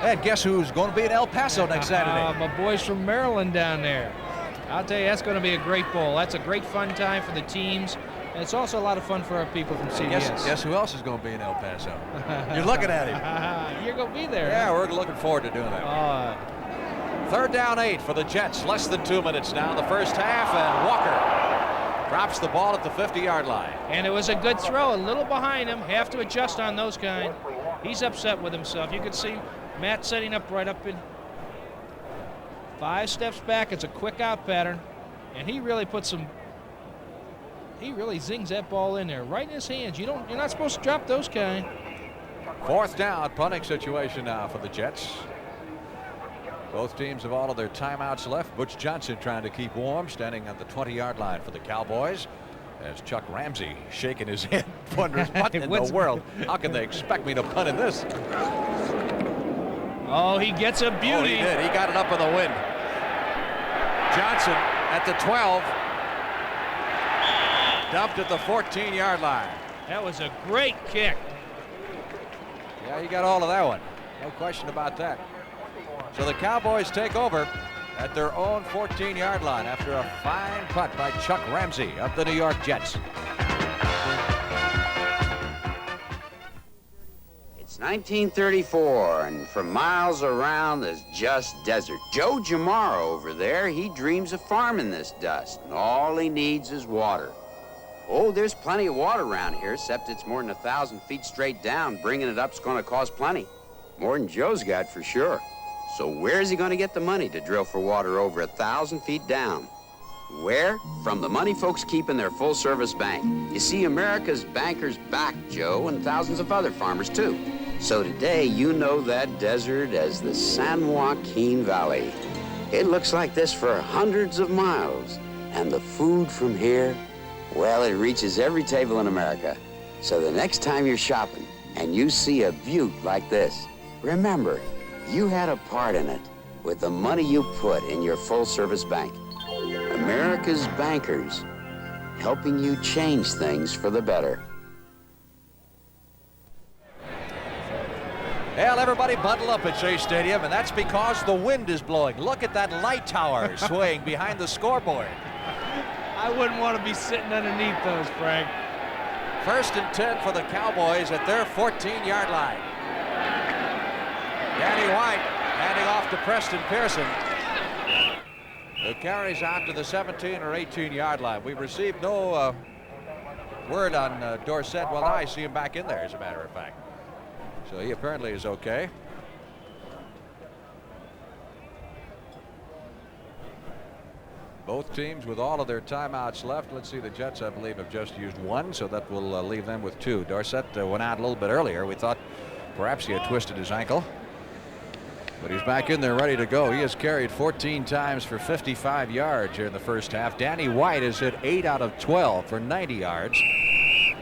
And guess who's going to be in El Paso next Saturday? My boys from Maryland down there. I'll tell you, that's going to be a great bowl. That's a great fun time for the teams. And it's also a lot of fun for our people from CBS. Guess who else is going to be in El Paso? You're looking at him. You're going to be there. Yeah, we're looking forward to doing that. 3rd down 8 for the Jets. Less than 2 minutes now in the first half, and Walker drops the ball at the 50-yard line. And it was a good throw, a little behind him. Have to adjust on those kind. He's upset with himself. You can see Matt setting up right up in 5 steps back. It's a quick out pattern, and he really puts some. He really zings that ball in there, right in his hands. You're not supposed to drop those kind. 4th down, punting situation now for the Jets. Both teams have all of their timeouts left. Butch Johnson trying to keep warm, standing on the 20-yard line for the Cowboys. As Chuck Ramsey shaking his head, wondering what in the world? How can they expect me to punt in this? Oh, he gets a beauty. Oh, he did. He got it up in the wind. Johnson at the 12. Dumped at the 14-yard line. That was a great kick. Yeah, he got all of that one. No question about that. So the Cowboys take over at their own 14-yard line after a fine punt by Chuck Ramsey of the New York Jets. It's 1934, and for miles around, there's just desert. Joe Jamara over there, he dreams of farming this dust, and all he needs is water. Oh, there's plenty of water around here, except it's more than 1,000 feet straight down. Bringing it up's going to cost plenty. More than Joe's got, for sure. So where's he going to get the money to drill for water over 1,000 feet down? Where? From the money folks keep in their full-service bank. You see, America's bankers back Joe and thousands of other farmers, too. So today, you know that desert as the San Joaquin Valley. It looks like this for hundreds of miles. And the food from here, well, it reaches every table in America. So the next time you're shopping and you see a butte like this, remember, you had a part in it with the money you put in your full-service bank. America's bankers, helping you change things for the better. Well, everybody bundle up at Shea Stadium, and that's because the wind is blowing. Look at that light tower swaying behind the scoreboard. I wouldn't want to be sitting underneath those, Frank. 1st and 10 for the Cowboys at their 14-yard line. Danny White handing off to Preston Pearson, who carries out to the 17 or 18-yard line. We've received no word on Dorsett. Well, now I see him back in there, as a matter of fact. So he apparently is okay. Both teams with all of their timeouts left. Let's see, the Jets, I believe, have just used 1, so that will leave them with 2. Dorsett went out a little bit earlier. We thought perhaps he had twisted his ankle. But he's back in there ready to go. He has carried 14 times for 55 yards here in the first half. Danny White has hit 8 out of 12 for 90 yards.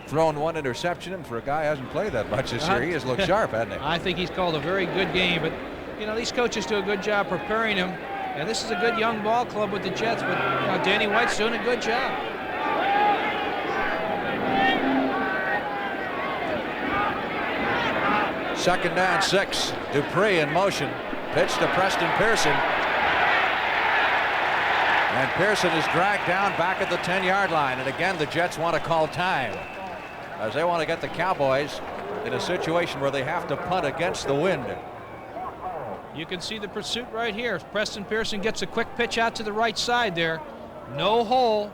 Thrown 1 interception, and for a guy who hasn't played that much this year, he has looked sharp, hasn't he? I think he's called a very good game, but you know, these coaches do a good job preparing him, and this is a good young ball club with the Jets, but you know, Danny White's doing a good job. Second down 6. Dupree in motion. Pitch to Preston Pearson. And Pearson is dragged down back at the 10-yard line. And again, the Jets want to call time, as they want to get the Cowboys in a situation where they have to punt against the wind. You can see the pursuit right here. Preston Pearson gets a quick pitch out to the right side there. No hole.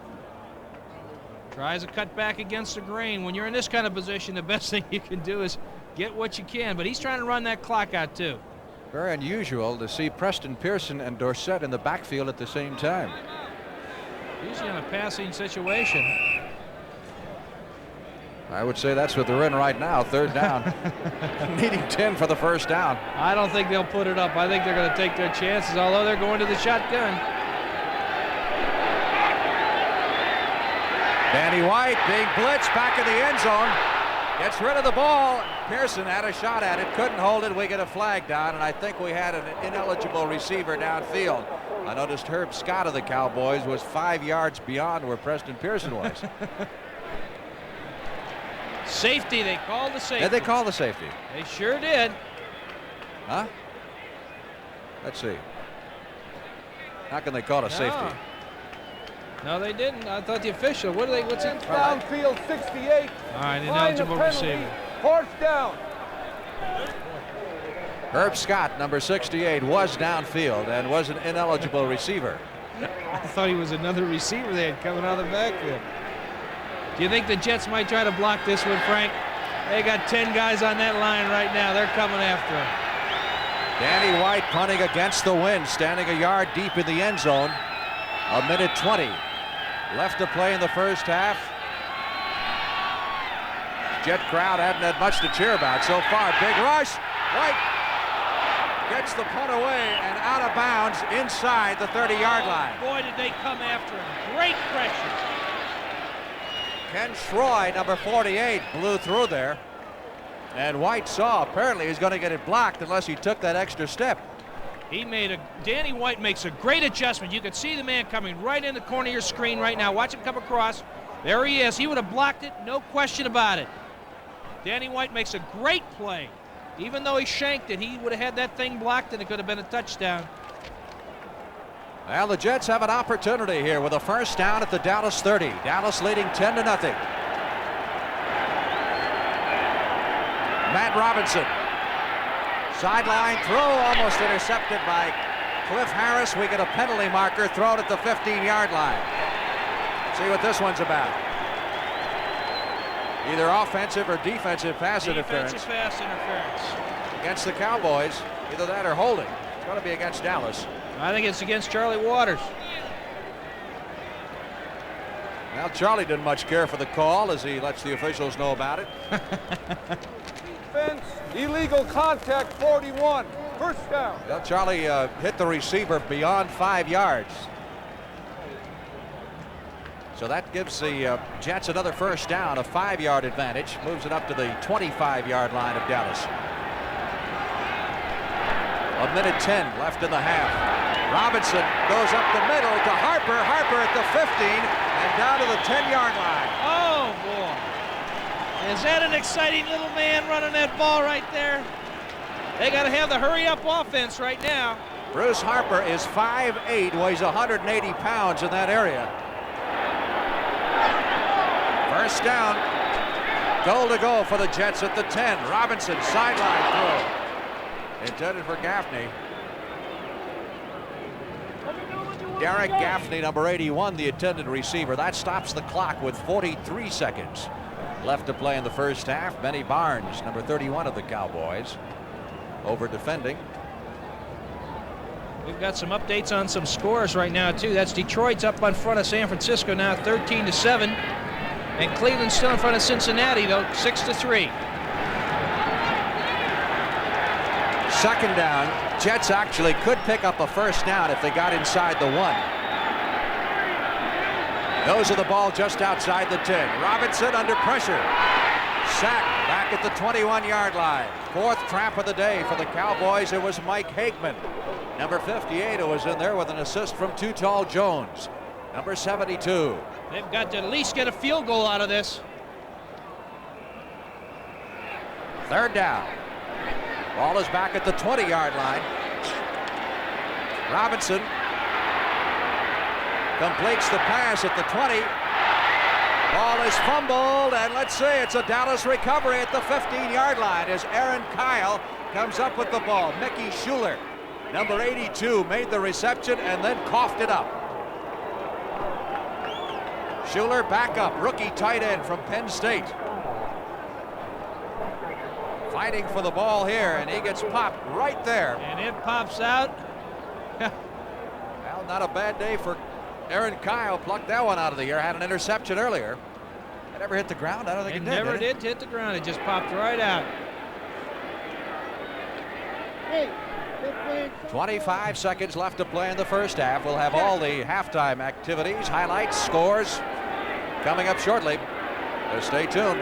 Tries to cut back against the grain. When you're in this kind of position, the best thing you can do is get what you can. But he's trying to run that clock out, too. Very unusual to see Preston Pearson and Dorsett in the backfield at the same time. Usually in a passing situation. I would say that's what they're in right now, 3rd down. Needing 10 for the first down. I don't think they'll put it up. I think they're going to take their chances, although they're going to the shotgun. Danny White being blitzed back in the end zone. Gets rid of the ball. Pearson had a shot at it, couldn't hold it. We get a flag down, and I think we had an ineligible receiver downfield. I noticed Herb Scott of the Cowboys was 5 yards beyond where Preston Pearson was. Safety, they called the safety. Did they call the safety? They sure did. Huh? Let's see. How can they call a safety? No, they didn't. I thought the official. What's it? Downfield 68. All right, ineligible receiver. 4th down. Herb Scott, number 68, was downfield and was an ineligible receiver. I thought he was another receiver they had coming out of the backfield. Do you think the Jets might try to block this one, Frank? They got 10 guys on that line right now. They're coming after him. Danny White punting against the wind, standing a yard deep in the end zone. 1:20 left to play in the first half. Jet crowd hadn't had much to cheer about so far. Big rush. White gets the punt away and out of bounds inside the 30-yard line. Boy, did they come after him. Great pressure. Ken Schroy, number 48, blew through there. And White saw apparently he's going to get it blocked unless he took that extra step. Danny White makes a great adjustment. You can see the man coming right in the corner of your screen right now. Watch him come across. There he is. He would have blocked it, no question about it. Danny White makes a great play. Even though he shanked it, he would have had that thing blocked and it could have been a touchdown. Well, the Jets have an opportunity here with a first down at the Dallas 30. Dallas leading 10-0. Matt Robinson. Sideline throw almost intercepted by Cliff Harris. We get a penalty marker thrown at the 15-yard line. See what this one's about. Either offensive or defensive pass interference. Defensive pass interference. Against the Cowboys. Either that or holding. It's going to be against Dallas. I think it's against Charlie Waters. Well, Charlie didn't much care for the call as he lets the officials know about it. Defense, illegal contact 41. First down. Well, Charlie hit the receiver beyond 5 yards. So that gives the Jets another first down, a 5-yard advantage. Moves it up to the 25-yard line of Dallas. 1:10 left in the half. Robinson goes up the middle to Harper. Harper at the 15 and down to the 10-yard line. Oh, boy. Is that an exciting little man running that ball right there? They got to have the hurry-up offense right now. Bruce Harper is 5'8", weighs 180 pounds in that area. First down. Goal to go for the Jets at the 10. Robinson sideline throw. Intended for Gaffney. Derek Gaffney, number 81, the intended receiver. That stops the clock with 43 seconds left to play in the first half. Benny Barnes, number 31 of the Cowboys, over defending. We've got some updates on some scores right now, too. That's Detroit's up in front of San Francisco now, 13-7. And Cleveland's still in front of Cincinnati, though, 6-3. Second down. Jets actually could pick up a first down if they got inside the 1. Nose of the ball just outside the 10. Robinson under pressure. Sack back at the 21-yard line. Fourth trap of the day for the Cowboys. It was Mike Hageman, number 58, who was in there with an assist from Too Tall Jones, number 72. They've got to at least get a field goal out of this. Third down. Ball is back at the 20-yard line. Robinson completes the pass at the 20. Ball is fumbled, and let's say it's a Dallas recovery at the 15-yard line as Aaron Kyle comes up with the ball. Mickey Schuler Number 82 made the reception and then coughed it up. Schuler back up, rookie tight end from Penn State. Fighting for the ball here, and he gets popped right there. And it pops out. Well, not a bad day for Aaron Kyle. Plucked that one out of the air. Had an interception earlier. It never hit the ground? I don't think it did. Never did it? hit the ground. It just popped right out. 25 seconds left to play in the first half. We'll have all the halftime activities, highlights, scores coming up shortly. So stay tuned.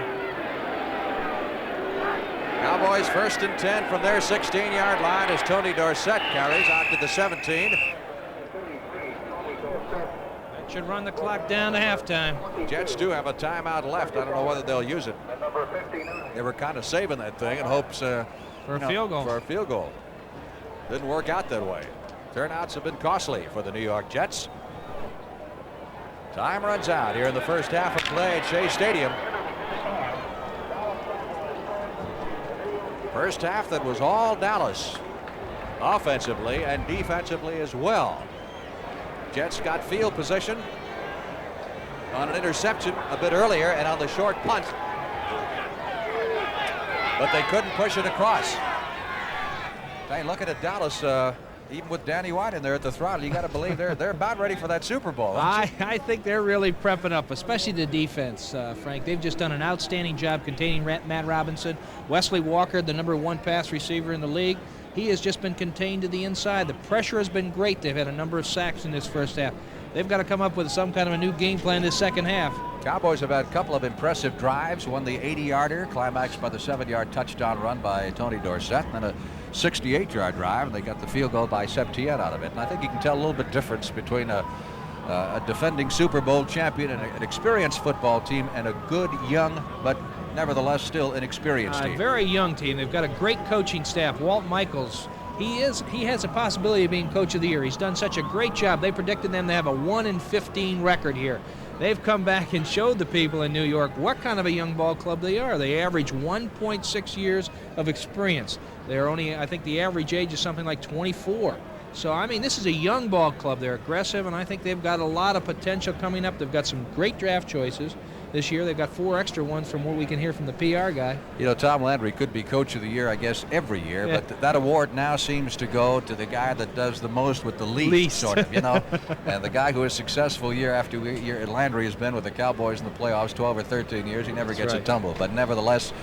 Cowboys 1st and 10 from their 16-yard line as Tony Dorsett carries out to the 17. That should run the clock down to halftime. Jets do have a timeout left. I don't know whether they'll use it. They were kind of saving that thing in hopes for a field goal. For a field goal. Didn't work out that way. Turnouts have been costly for the New York Jets. Time runs out here in the first half of play at Shea Stadium. First half that was all Dallas, offensively and defensively as well. Jets got field position on an interception a bit earlier and on the short punt, but they couldn't push it across. Hey, looking at Dallas, even with Danny White in there at the throttle, you got to believe they're about ready for that Super Bowl. I think they're really prepping up, especially the defense, Frank. They've just done an outstanding job containing Matt Robinson. Wesley Walker, the #1 pass receiver in the league, he has just been contained to the inside. The pressure has been great. They've had a number of sacks in this first half. They've got to come up with some kind of a new game plan this second half. Cowboys have had a couple of impressive drives. One the 80-yarder, climaxed by the 7-yard touchdown run by Tony Dorsett, and then a 68-yard drive, and they got the field goal by Septien out of it. And I think you can tell a little bit difference between a defending Super Bowl champion and an experienced football team and a good, young, but nevertheless still inexperienced team. A very young team. They've got a great coaching staff. Walt Michaels, he has a possibility of being coach of the year. He's done such a great job. They predicted them to have a 1-15 record here. They've come back and showed the people in New York what kind of a young ball club they are. They average 1.6 years of experience. They're only, I think the average age is something like 24. So, I mean, this is a young ball club. They're aggressive, and I think they've got a lot of potential coming up. They've got some great draft choices this year. They've got 4 extra ones from what we can hear from the PR guy. You know, Tom Landry could be coach of the year, I guess, every year, Yeah. but that award now seems to go to the guy that does the most with the least. Sort of, you know. And the guy who is successful year after year, Landry has been with the Cowboys in the playoffs 12 or 13 years. He never gets a tumble, but nevertheless,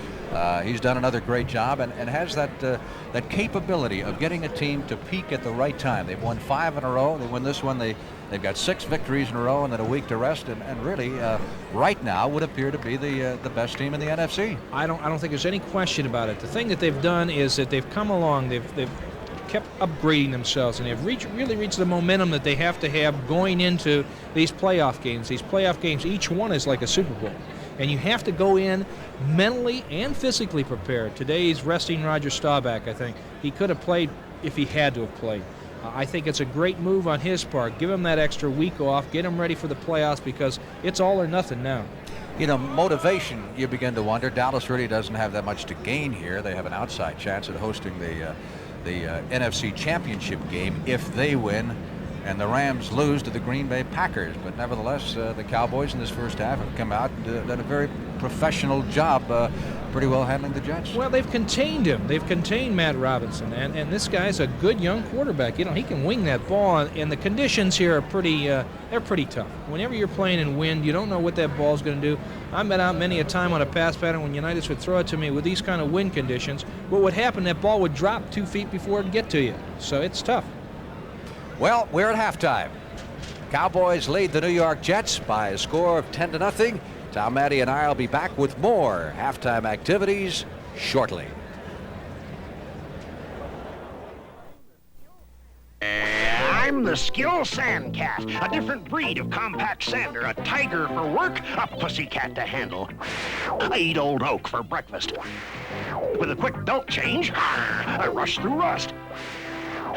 he's done another great job and has that capability of getting a team to peak at the right time. They've won 5 in a row. They win this one. They've got 6 victories in a row and then a week to rest, and really right now would appear to be the best team in the NFC. I don't think there's any question about it. The thing that they've done is that they've come along. They've kept upgrading themselves, and they've really reached the momentum that they have to have going into these playoff games. These playoff games, each one is like a Super Bowl, and you have to go in mentally and physically prepared. Today he's resting Roger Staubach. I think he could have played if he had to have played. I think it's a great move on his part. Give him that extra week off. Get him ready for the playoffs because it's all or nothing now. You know, motivation, you begin to wonder. Dallas really doesn't have that much to gain here. They have an outside chance at hosting the NFC Championship game if they win and the Rams lose to the Green Bay Packers. But nevertheless, the Cowboys in this first half have come out and done a very professional job, pretty well handling the Jets. Well, they've contained him. They've contained Matt Robinson, and this guy's a good young quarterback. You know, he can wing that ball, and the conditions here are they're pretty tough. Whenever you're playing in wind, you don't know what that ball's going to do. I've been out many a time on a pass pattern when Unitas would throw it to me with these kind of wind conditions. What would happen, that ball would drop 2 feet before it would get to you. So it's tough. Well, we're at halftime. Cowboys lead the New York Jets by a score of 10-0. Tom, Maddie, and I will be back with more halftime activities shortly. I'm the Skill Sandcat, a different breed of compact sander, a tiger for work, a pussycat to handle. I eat old oak for breakfast. With a quick belt change, I rush through rust.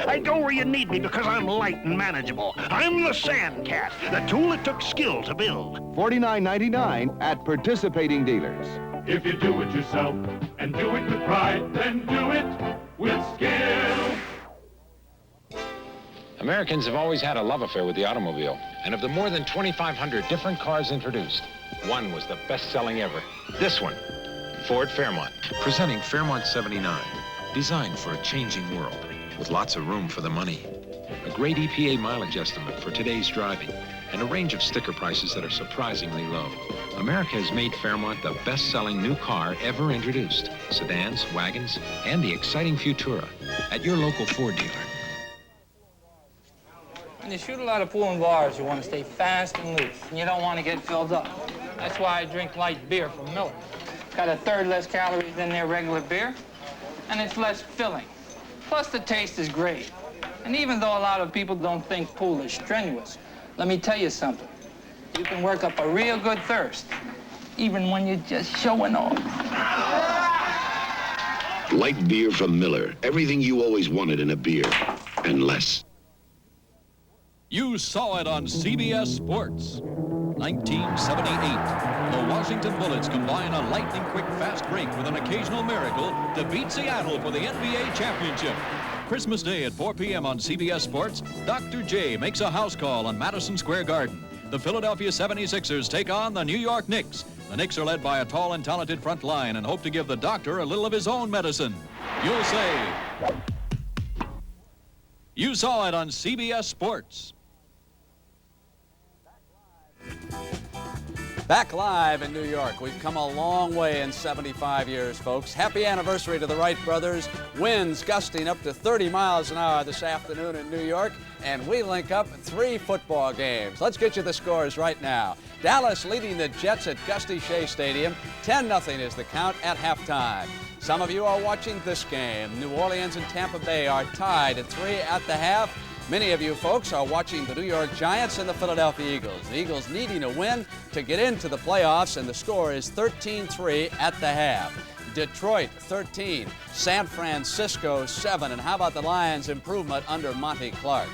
I go where you need me because I'm light and manageable. I'm the Sandcat, the tool it took skill to build. $49.99 at participating dealers. If you do it yourself and do it with pride, then do it with skill. Americans have always had a love affair with the automobile, and of the more than 2,500 different cars introduced, one was the best-selling ever. This one, Ford Fairmont. Presenting Fairmont 79, designed for a changing world, with lots of room for the money. A great EPA mileage estimate for today's driving, and a range of sticker prices that are surprisingly low. America has made Fairmont the best-selling new car ever introduced. Sedans, wagons, and the exciting Futura at your local Ford dealer. When you shoot a lot of pool and bars, you want to stay fast and loose, and you don't want to get filled up. That's why I drink light beer from Miller. It's got a third less calories than their regular beer, and it's less filling. Plus, the taste is great. And even though a lot of people don't think pool is strenuous, let me tell you something. You can work up a real good thirst, even when you're just showing off. Light beer from Miller. Everything you always wanted in a beer, and less. You saw it on CBS Sports. 1978. The Washington Bullets combine a lightning-quick fast break with an occasional miracle to beat Seattle for the NBA championship. Christmas Day at 4 p.m. on CBS Sports, Dr. J makes a house call on Madison Square Garden. The Philadelphia 76ers take on the New York Knicks. The Knicks are led by a tall and talented front line and hope to give the doctor a little of his own medicine. You'll say, you saw it on CBS Sports. Back live in New York. We've come a long way in 75 years, folks. Happy anniversary to the Wright brothers. Winds gusting up to 30 miles an hour this afternoon in New York. And we link up 3 football games. Let's get you the scores right now. Dallas leading the Jets at Gusty Shea Stadium. 10-0 is the count at halftime. Some of you are watching this game. New Orleans and Tampa Bay are tied at 3 at the half. Many of you folks are watching the New York Giants and the Philadelphia Eagles. The Eagles needing a win to get into the playoffs, and the score is 13-3 at the half. Detroit 13, San Francisco 7, and how about the Lions' improvement under Monty Clark?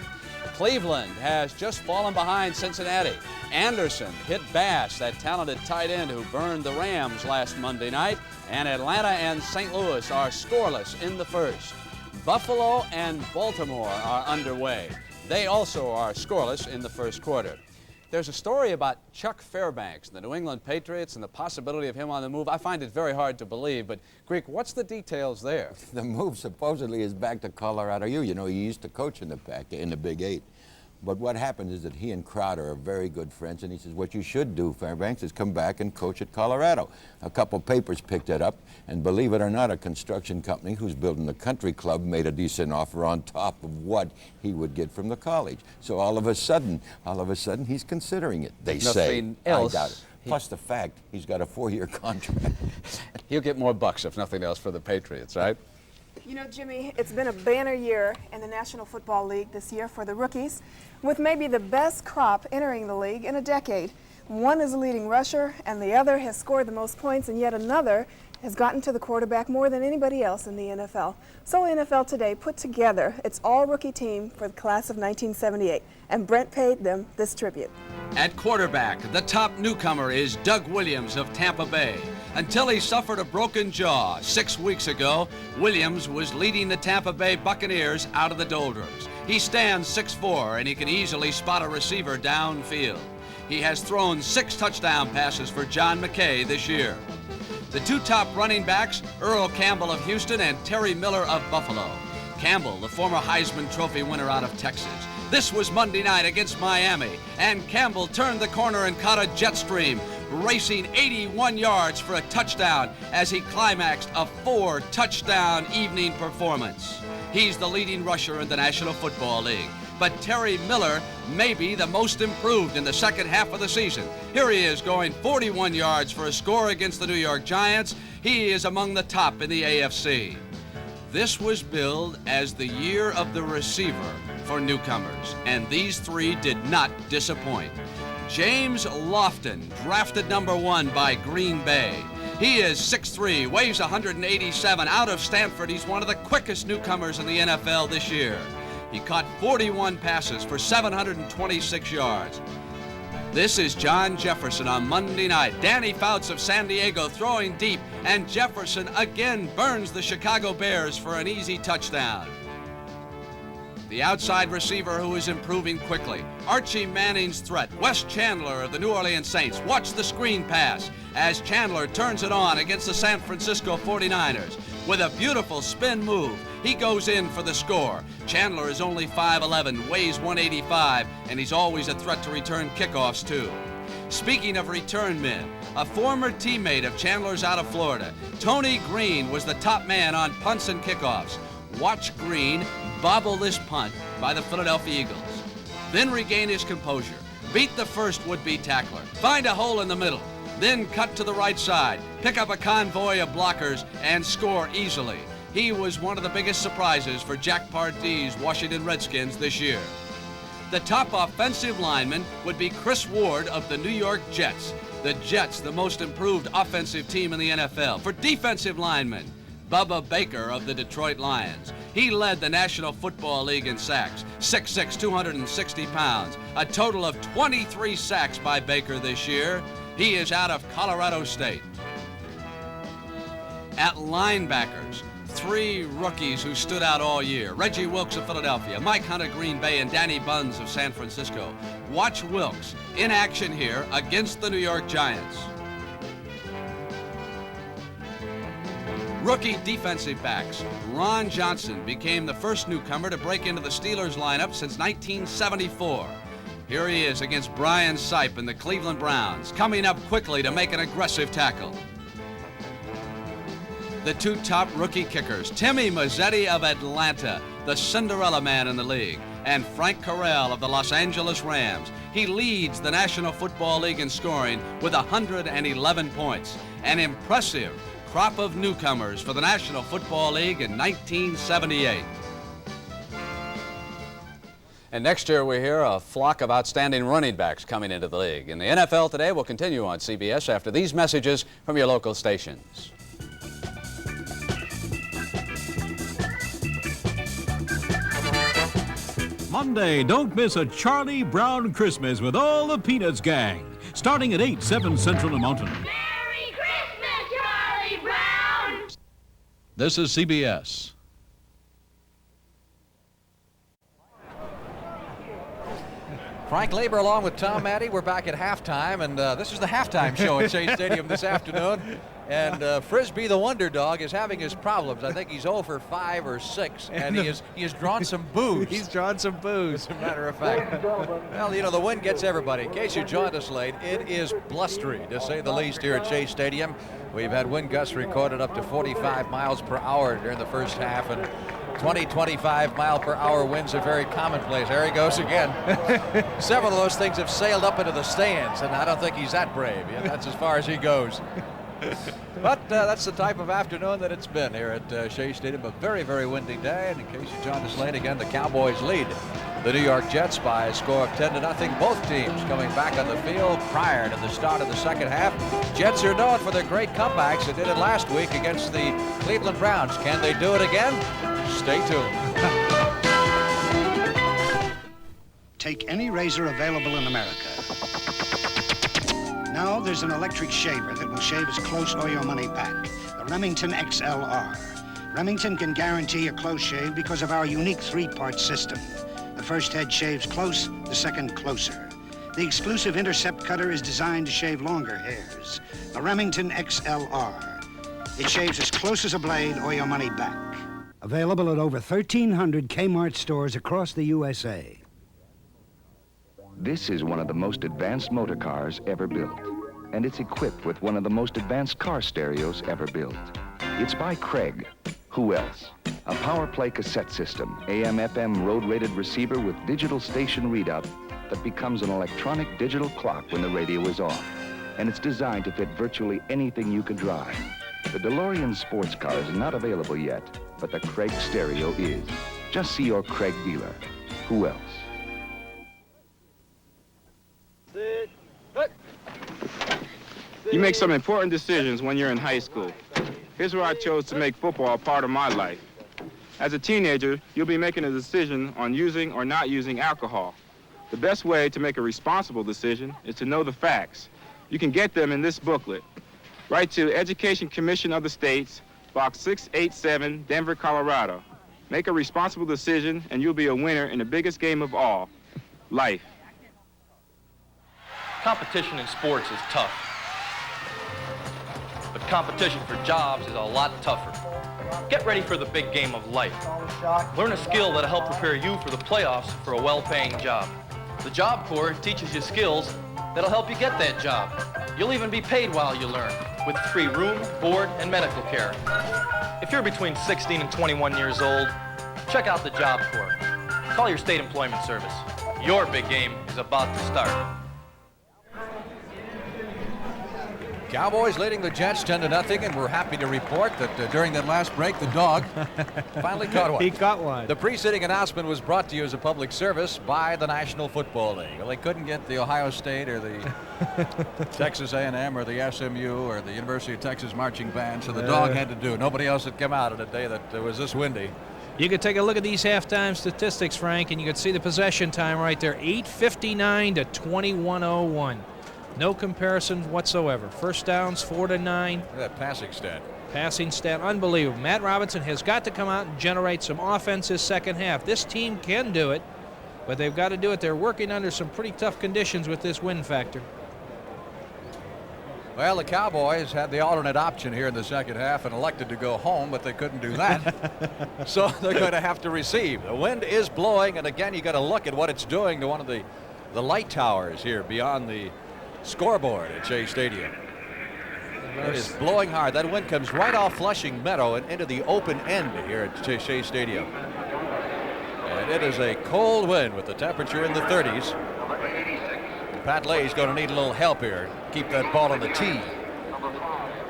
Cleveland has just fallen behind Cincinnati. Anderson hit Bass, that talented tight end who burned the Rams last Monday night, and Atlanta and St. Louis are scoreless in the first. Buffalo and Baltimore are underway. They also are scoreless in the first quarter. There's a story about Chuck Fairbanks, the New England Patriots, and the possibility of him on the move. I find it very hard to believe, but Greek, what's the details there? The move supposedly is back to Colorado U. You know, he used to coach in the Big 8. But what happens is that he and Crowder are very good friends, and he says, what you should do, Fairbanks, is come back and coach at Colorado. A couple papers picked it up, and believe it or not, a construction company who's building the country club made a decent offer on top of what he would get from the college. So all of a sudden, he's considering it, they say. Nothing else. I doubt it. Plus the fact he's got a 4-year contract. He'll get more bucks, if nothing else, for the Patriots, right? You know, Jimmy, it's been a banner year in the National Football League this year for the rookies, with maybe the best crop entering the league in a decade. One is a leading rusher, and the other has scored the most points, and yet another has gotten to the quarterback more than anybody else in the NFL. So NFL Today put together its all-rookie team for the class of 1978, and Brent paid them this tribute. At quarterback, the top newcomer is Doug Williams of Tampa Bay. Until he suffered a broken jaw 6 weeks ago, Williams was leading the Tampa Bay Buccaneers out of the doldrums. He stands 6'4", and he can easily spot a receiver downfield. He has thrown 6 touchdown passes for John McKay this year. The 2 top running backs, Earl Campbell of Houston and Terry Miller of Buffalo. Campbell, the former Heisman Trophy winner out of Texas. This was Monday night against Miami, and Campbell turned the corner and caught a jet stream, racing 81 yards for a touchdown as he climaxed a 4-touchdown evening performance. He's the leading rusher in the National Football League. But Terry Miller may be the most improved in the second half of the season. Here he is going 41 yards for a score against the New York Giants. He is among the top in the AFC. This was billed as the year of the receiver for newcomers, and these 3 did not disappoint. James Lofton, drafted number 1 by Green Bay. He is 6'3", weighs 187, out of Stanford. He's one of the quickest newcomers in the NFL this year. He caught 41 passes for 726 yards. This is John Jefferson on Monday night. Danny Fouts of San Diego throwing deep, and Jefferson again burns the Chicago Bears for an easy touchdown. the outside receiver who is improving quickly. Archie Manning's threat. Wes Chandler of the New Orleans Saints. Watch the screen pass as Chandler turns it on against the San Francisco 49ers. With a beautiful spin move, he goes in for the score. Chandler is only 5'11", weighs 185, and he's always a threat to return kickoffs too. Speaking of return men, a former teammate of Chandler's out of Florida, Tony Green, was the top man on punts and kickoffs. Watch Green bobble this punt by the Philadelphia Eagles. Then regain his composure, beat the first would-be tackler, find a hole in the middle, then cut to the right side, pick up a convoy of blockers, and score easily. He was one of the biggest surprises for Jack Pardee's Washington Redskins this year. The top offensive lineman would be Chris Ward of the New York Jets. The Jets, the most improved offensive team in the NFL. For defensive linemen, Bubba Baker of the Detroit Lions. He led the National Football League in sacks, 6'6", 260 pounds. A total of 23 sacks by Baker this year. He is out of Colorado State. At linebackers, 3 rookies who stood out all year. Reggie Wilkes of Philadelphia, Mike Hunt of Green Bay, and Danny Buns of San Francisco. Watch Wilkes in action here against the New York Giants. Rookie defensive backs. Ron Johnson became the first newcomer to break into the Steelers lineup since 1974. Here he is against Brian Sipe and the Cleveland Browns, coming up quickly to make an aggressive tackle. The 2 top rookie kickers, Timmy Mazzetti of Atlanta, the Cinderella man in the league, and Frank Carell of the Los Angeles Rams. He leads the National Football League in scoring with 111 points. An impressive crop of newcomers for the National Football League in 1978. And next year we hear a flock of outstanding running backs coming into the league. And the NFL Today will continue on CBS after these messages from your local stations. Monday, don't miss a Charlie Brown Christmas with all the Peanuts gang. Starting at 8, 7 Central and Mountain. Merry Christmas, Charlie Brown! This is CBS. Frank Labor along with Tom Maddie. We're back at halftime, and this is the halftime show at Shea Stadium this afternoon. And Frisbee, the Wonder Dog, is having his problems. I think he's 0 for 5 or 6, and he has drawn some boos. He's drawn some boos. As a matter of fact. Well, you know, the wind gets everybody. In case you joined us late, it is blustery, to say the least, here at Shea Stadium. We've had wind gusts recorded up to 45 miles per hour during the first half, and 20, 25 mile per hour winds are very commonplace. There he goes again. Several of those things have sailed up into the stands, and I don't think he's that brave. Yeah, that's as far as he goes. But that's the type of afternoon that it's been here at Shea Stadium. A very, very windy day. And in case you joined us late again, the Cowboys lead the New York Jets by a score of 10-0. Both teams coming back on the field prior to the start of the second half. Jets are known for their great comebacks. They did it last week against the Cleveland Browns. Can they do it again? Stay tuned. Take any razor available in America. Now there's an electric shaver that will shave as close or your money back. The Remington XLR. Remington can guarantee a close shave because of our unique 3-part system. The first head shaves close, the second closer. The exclusive Intercept cutter is designed to shave longer hairs. The Remington XLR. It shaves as close as a blade or your money back. Available at over 1,300 Kmart stores across the USA. This is one of the most advanced motor cars ever built, and it's equipped with one of the most advanced car stereos ever built. It's by Craig. Who else? A power play cassette system, AM/FM road-rated receiver with digital station readout that becomes an electronic digital clock when the radio is off, and it's designed to fit virtually anything you can drive. The DeLorean sports car is not available yet, but the Craig stereo is. Just see your Craig dealer. Who else? You make some important decisions when you're in high school. Here's where I chose to make football a part of my life. As a teenager, you'll be making a decision on using or not using alcohol. The best way to make a responsible decision is to know the facts. You can get them in this booklet. Write to Education Commission of the States, Box 687, Denver, Colorado. Make a responsible decision, and you'll be a winner in the biggest game of all, life. Competition in sports is tough, but competition for jobs is a lot tougher. Get ready for the big game of life. Learn a skill that'll help prepare you for the playoffs for a well-paying job. The Job Corps teaches you skills that'll help you get that job. You'll even be paid while you learn, with free room, board, and medical care. If you're between 16 and 21 years old, check out the Job Corps. Call your state employment service. Your big game is about to start. Cowboys leading the Jets 10-0, and we're happy to report that during that last break, the dog finally caught one. He caught one. The preceding announcement was brought to you as a public service by the National Football League. Well, they couldn't get the Ohio State or the Texas A&M or the SMU or the University of Texas marching band, so the dog had to do it. Nobody else had come out on a day that was this windy. You could take a look at these halftime statistics, Frank, and you could see the possession time right there, 8:59 to 21:01. No comparison whatsoever. First downs, 4-9. Look at that passing stat. Passing stat, unbelievable. Matt Robinson has got to come out and generate some offense this second half. This team can do it, but they've got to do it. They're working under some pretty tough conditions with this win factor. Well, the Cowboys had the alternate option here in the second half and elected to go home, but they couldn't do that. So they're going to have to receive. The wind is blowing, and again, you got to look at what it's doing to one of the light towers here beyond the scoreboard at Shea Stadium. It is blowing hard. That wind comes right off Flushing Meadow and into the open end here at Shea Stadium. And it is a cold wind with the temperature in the 30s. Pat Lay's going to need a little help here. Keep that ball on the tee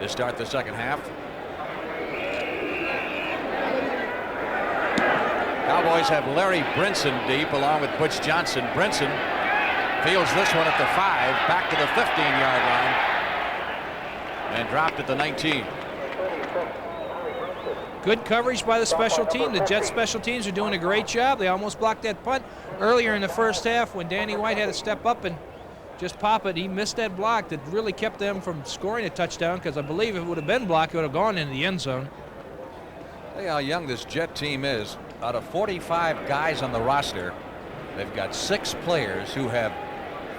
to start the second half. Cowboys have Larry Brinson deep along with Butch Johnson. Brinson fields this one at the 5, back to the 15-yard line, and dropped at the 19. Good coverage by the special team. The Jets special teams are doing a great job. They almost blocked that punt earlier in the first half when Danny White had to step up and just pop it. He missed that block that really kept them from scoring a touchdown, because I believe if it would have been blocked, it would have gone into the end zone. Hey, how young this Jet team is. Out of 45 guys on the roster, they've got 6 players who have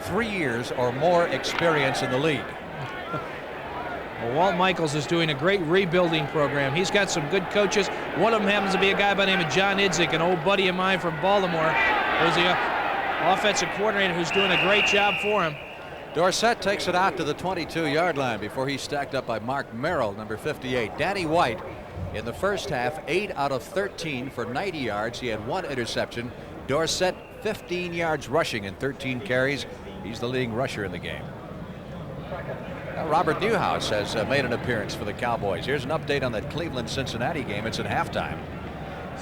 3 years or more experience in the league. Well, Walt Michaels is doing a great rebuilding program. He's got some good coaches. One of them happens to be a guy by the name of John Idzik, an old buddy of mine from Baltimore, who's the offensive coordinator, who's doing a great job for him. Dorsett takes it out to the 22-yard line before he's stacked up by Mark Merrill, number 58. Danny White, in the first half, 8 out of 13 for 90 yards. He had 1 interception. Dorsett, 15 yards rushing and 13 carries. He's the leading rusher in the game. Now, Robert Newhouse has made an appearance for the Cowboys. Here's an update on that Cleveland-Cincinnati game. It's at halftime.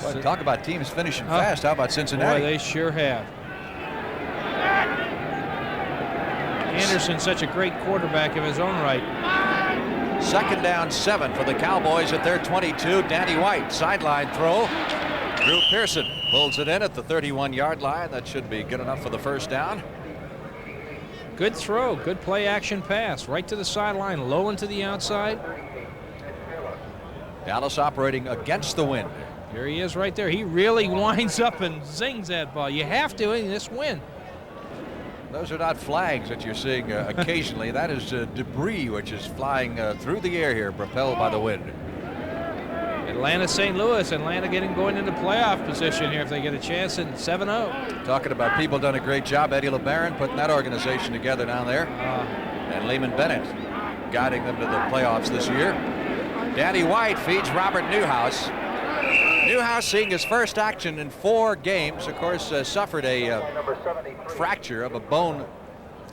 Boy, talk about teams finishing fast. How about Cincinnati? Boy, they sure have. Anderson's such a great quarterback of his own right. Second down, 7 for the Cowboys at their 22. Danny White, sideline throw. Drew Pearson pulls it in at the 31-yard line. That should be good enough for the first down. Good throw, good play action pass, right to the sideline, low into the outside. Dallas operating against the wind. Here he is right there. He really winds up and zings that ball. You have to in this wind. Those are not flags that you're seeing occasionally. That is debris which is flying through the air here, propelled by the wind. Atlanta, St. Louis. Atlanta going into playoff position here if they get a chance in 7-0. Talking about people done a great job. Eddie LeBaron putting that organization together down there. And Lehman Bennett guiding them to the playoffs this year. Danny White feeds Robert Newhouse. Newhouse seeing his first action in 4 games. Of course, suffered a fracture of a bone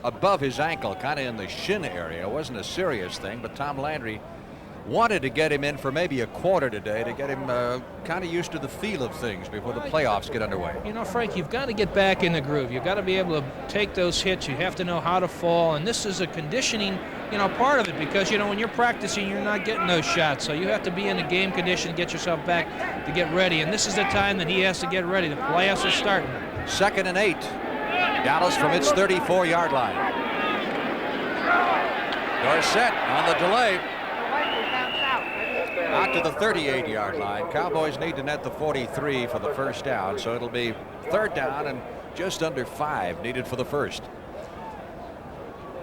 above his ankle, kind of in the shin area. It wasn't a serious thing, but Tom Landry wanted to get him in for maybe a quarter today to get him kind of used to the feel of things before the playoffs get underway. You know, Frank, you've got to get back in the groove. You've got to be able to take those hits. You have to know how to fall, and this is a conditioning, part of it, because, when you're practicing, you're not getting those shots, so you have to be in the game condition, get yourself back to get ready, and this is the time that he has to get ready. The playoffs are starting. 2nd and 8. Dallas from its 34-yard line. Dorsett on the delay. Out to the 38-yard line. Cowboys need to net the 43 for the first down, so it'll be 3rd down and just under 5 needed for the first.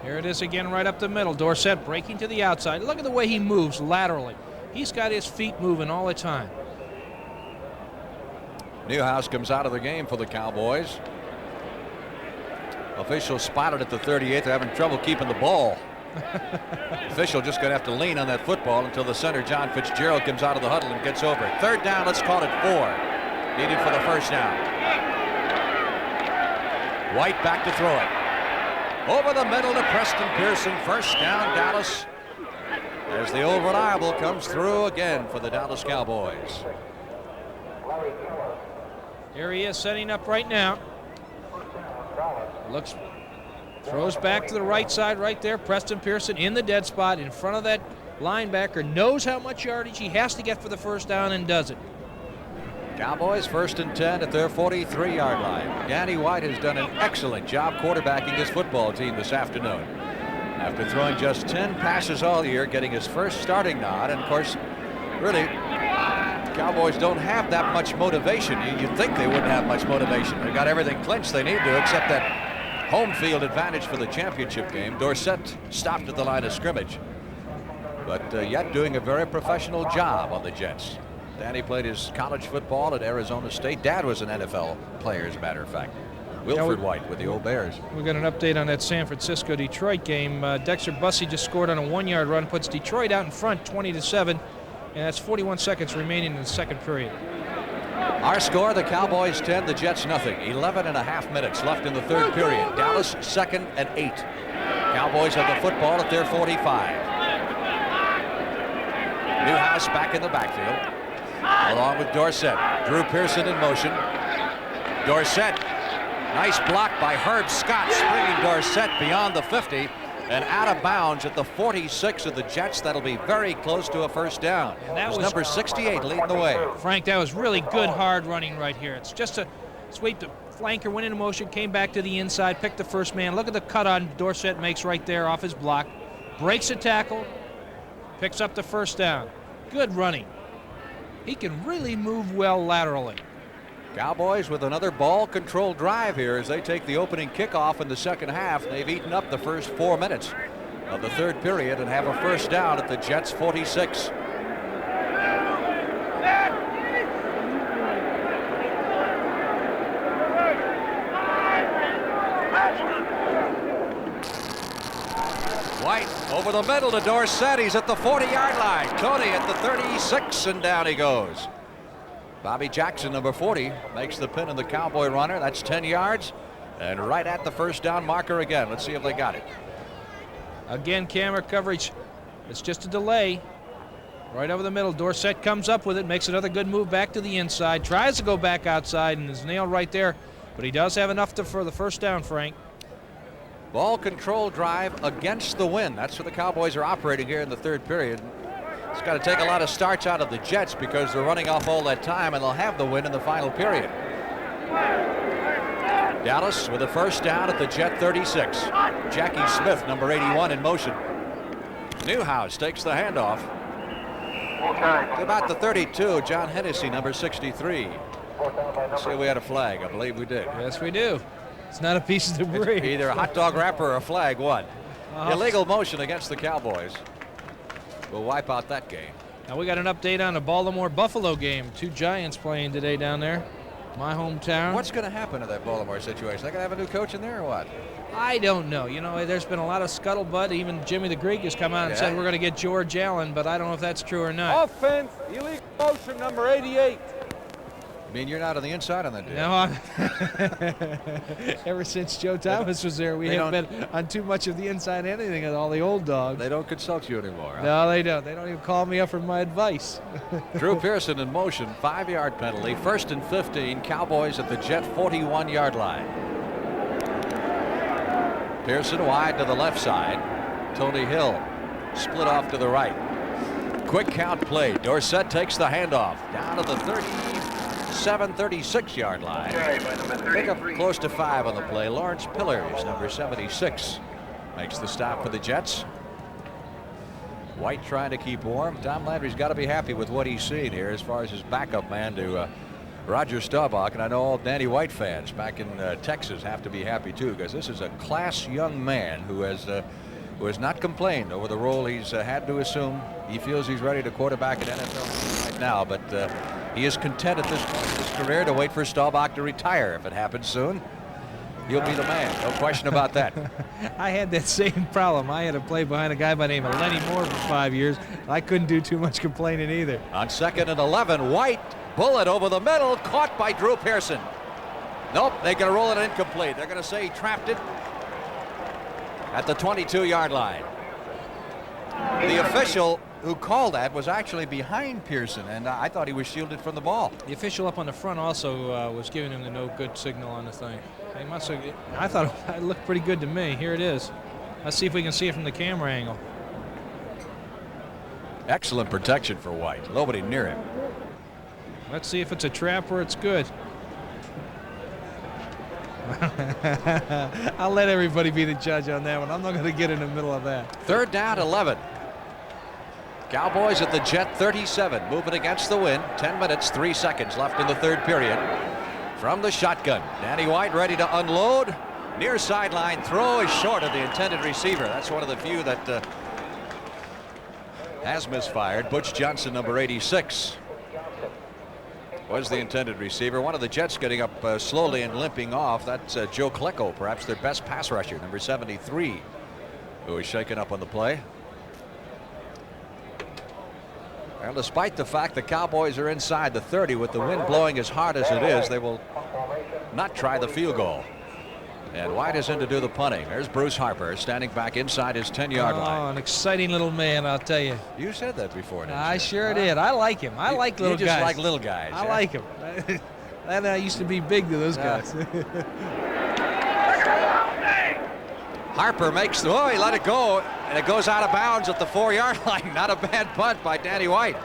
Here it is again right up the middle. Dorsett breaking to the outside. Look at the way he moves laterally. He's got his feet moving all the time. Newhouse comes out of the game for the Cowboys. Officials spotted at the 38. They're having trouble keeping the ball. Official just going to have to lean on that football until the center, John Fitzgerald, comes out of the huddle and gets over it. 3rd down, let's call it 4. Needed for the first down. White back to throw it. Over the middle to Preston Pearson. First down, Dallas. As the old reliable comes through again for the Dallas Cowboys. Here he is setting up right now. Throws back to the right side right there. Preston Pearson in the dead spot in front of that linebacker. Knows how much yardage he has to get for the first down and does it. Cowboys 1st and 10 at their 43-yard line. Danny White has done an excellent job quarterbacking his football team this afternoon. After throwing just 10 passes all year, getting his first starting nod, and of course, really, Cowboys don't have that much motivation. You'd think they wouldn't have much motivation. They've got everything clinched they need to, except that home field advantage for the championship game. Dorsett stopped at the line of scrimmage, but yet doing a very professional job on the Jets. Danny played his college football at Arizona State. Dad was an NFL player, as a matter of fact. Wilfred White with the old Bears. We got an update on that San Francisco-Detroit game. Dexter Bussey just scored on a 1-yard run, puts Detroit out in front 20-7, and that's 41 seconds remaining in the second period. Our score, the Cowboys 10, the Jets nothing. 11.5 minutes left in the third period. Dallas 2nd and 8. Cowboys have the football at their 45. Newhouse back in the backfield, along with Dorsett. Drew Pearson in motion. Dorsett, nice block by Herb Scott, springing Dorsett beyond the 50 and out of bounds at the 46 of the Jets. That'll be very close to a first down. And that was number 68 leading the way. Frank, that was really good hard running right here. It's just a sweep. The flanker went into motion, came back to the inside, picked the first man. Look at the cut on Dorsett makes right there off his block. Breaks a tackle, picks up the first down. Good running. He can really move well laterally. Cowboys with another ball control drive here as they take the opening kickoff in the second half. They've eaten up the first 4 minutes of the third period and have a first down at the Jets 46. White over the middle to Dorsett. He's at the 40-yard line. Tony at the 36, and down he goes. Bobby Jackson, number 40, makes the pin in the Cowboy runner. That's 10 yards and right at the first down marker again. Let's see if they got it. Again, camera coverage. It's just a delay. Right over the middle. Dorsett comes up with it, makes another good move back to the inside, tries to go back outside and is nailed right there, but he does have enough for the first down, Frank. Ball control drive against the wind. That's what the Cowboys are operating here in the third period. It's got to take a lot of starts out of the Jets because they're running off all that time, and they'll have the win in the final period. Dallas with a first down at the Jet 36. Jackie Smith, number 81, in motion. Newhouse takes the handoff. To about the 32, John Hennessy, number 63. Let's see, we had a flag. I believe we did. Yes, we do. It's not a piece of debris. It's either a hot dog wrapper or a flag. One. Illegal motion against the Cowboys. We'll wipe out that game. Now we got an update on the Baltimore-Buffalo game. 2 Giants playing today down there. My hometown. What's going to happen to that Baltimore situation? They going to have a new coach in there or what? I don't know. You know, there's been a lot of scuttlebutt. Even Jimmy the Greek has come out and said we're going to get George Allen, but I don't know if that's true or not. Offense, illegal motion, number 88. I mean, you're not on the inside on that deal. No, ever since Joe Thomas was there, we haven't been on too much of the inside anything of all the old dogs. They don't consult you anymore. Huh? No, they don't. They don't even call me up for my advice. Drew Pearson in motion, 5-yard penalty. 1st and 15, Cowboys at the Jet 41-yard line. Pearson wide to the left side. Tony Hill split off to the right. Quick count play. Dorsett takes the handoff down to the 36-yard line. Pick up close to 5 on the play. Lawrence Pillars, number 76, makes the stop for the Jets. White trying to keep warm. Tom Landry's got to be happy with what he's seen here as far as his backup man to Roger Staubach. And I know all Danny White fans back in Texas have to be happy too, because this is a class young man who has not complained over the role he's had to assume. He feels he's ready to quarterback at NFL right now, but he is content at this point in his career to wait for Staubach to retire. If it happens soon, he'll be the man. No question about that. I had that same problem. I had to play behind a guy by the name of Lenny Moore for 5 years. I couldn't do too much complaining either. On 2nd and 11, White, bullet over the middle, caught by Drew Pearson. Nope, they're going to roll it incomplete. They're going to say he trapped it at the 22-yard line. The official who called that was actually behind Pearson, and I thought he was shielded from the ball. The official up on the front also was giving him the no good signal on the thing. They must have, I thought it looked pretty good to me. Here it is. Let's see if we can see it from the camera angle. Excellent protection for White. Nobody near him. Let's see if it's a trap or it's good. I'll let everybody be the judge on that one. I'm not going to get in the middle of that. 3rd down, 11. Cowboys at the Jet 37, moving against the wind. 10 minutes, 3 seconds left in the 3rd period. From the shotgun, Danny White ready to unload. Near sideline throw is short of the intended receiver. That's one of the few that has misfired. Butch Johnson, number 86, was the intended receiver. One of the Jets getting up slowly and limping off. That's Joe Klecko, perhaps their best pass rusher, number 73, who is shaken up on the play. Well, despite the fact the Cowboys are inside the 30 with the wind blowing as hard as it is, they will not try the field goal. And White is in to do the punting. There's Bruce Harper standing back inside his 10-yard line. Oh, an exciting little man, I'll tell you. You said that before, didn't you? I sure did. I like him. I like little guys. You just like little guys. I like him. And I used to be big to those guys. Harper makes the, he let it go, and it goes out of bounds at the 4-yard line. Not a bad punt by Danny White.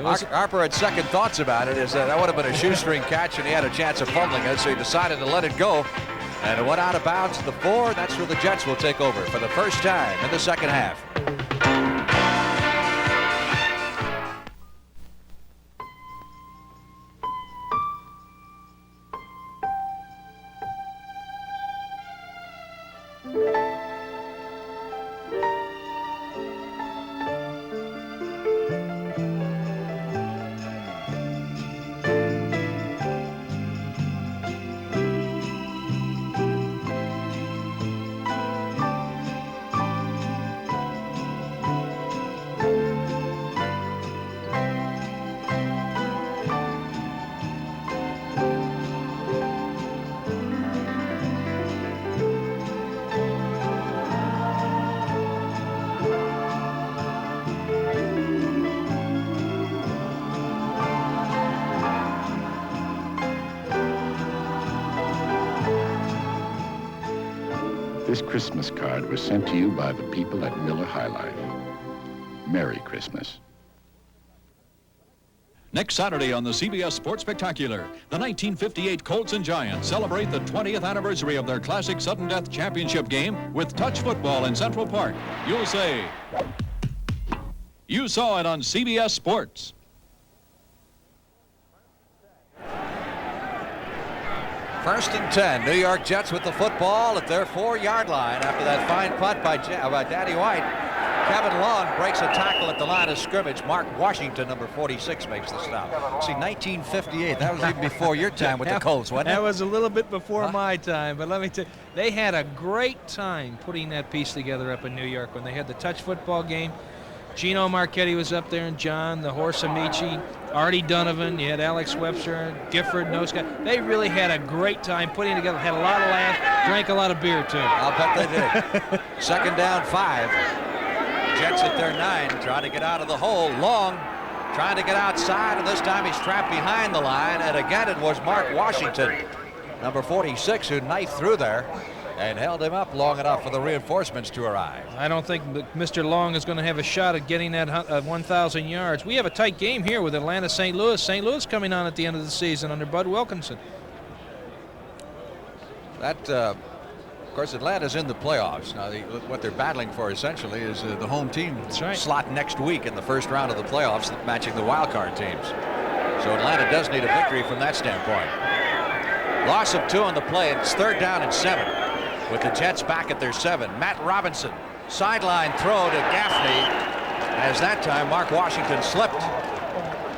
Harper had second thoughts about it. That would have been a shoestring catch, and he had a chance of fumbling it, so he decided to let it go. And it went out of bounds at the 4. That's where the Jets will take over for the first time in the second half. This Christmas card was sent to you by the people at Miller High Life. Merry Christmas. Next Saturday on the CBS Sports Spectacular, the 1958 Colts and Giants celebrate the 20th anniversary of their classic sudden death championship game with touch football in Central Park. You'll say, you saw it on CBS Sports. First and 10. New York Jets with the football at their 4-yard line after that fine punt by Danny White. Kevin Long breaks a tackle at the line of scrimmage. Mark Washington, number 46, makes the stop. See, 1958. That was even before your time with the Colts, wasn't it? That was a little bit before my time, but let me tell you, they had a great time putting that piece together up in New York when they had the touch football game. Gino Marchetti was up there, and John, the Horse Amici, Artie Donovan, you had Alex Webster, Gifford, and those guys. They really had a great time putting it together, had a lot of laughs, drank a lot of beer, too. I'll bet they did. Second down, 5. Jets at their 9, trying to get out of the hole. Long trying to get outside, and this time he's trapped behind the line, and again it was Mark Washington, number 46, who knifed through there and held him up long enough for the reinforcements to arrive. I don't think Mr. Long is going to have a shot at getting that 1,000 yards. We have a tight game here with Atlanta St. Louis. St. Louis coming on at the end of the season under Bud Wilkinson. That Of course, Atlanta's in the playoffs. Now, what they're battling for essentially is the home team slot next week in the first round of the playoffs, matching the wild card teams. So Atlanta does need a victory from that standpoint. Loss of 2 on the play. It's 3rd down and 7 with the Jets back at their 7. Matt Robinson, sideline throw to Gaffney. As that time, Mark Washington slipped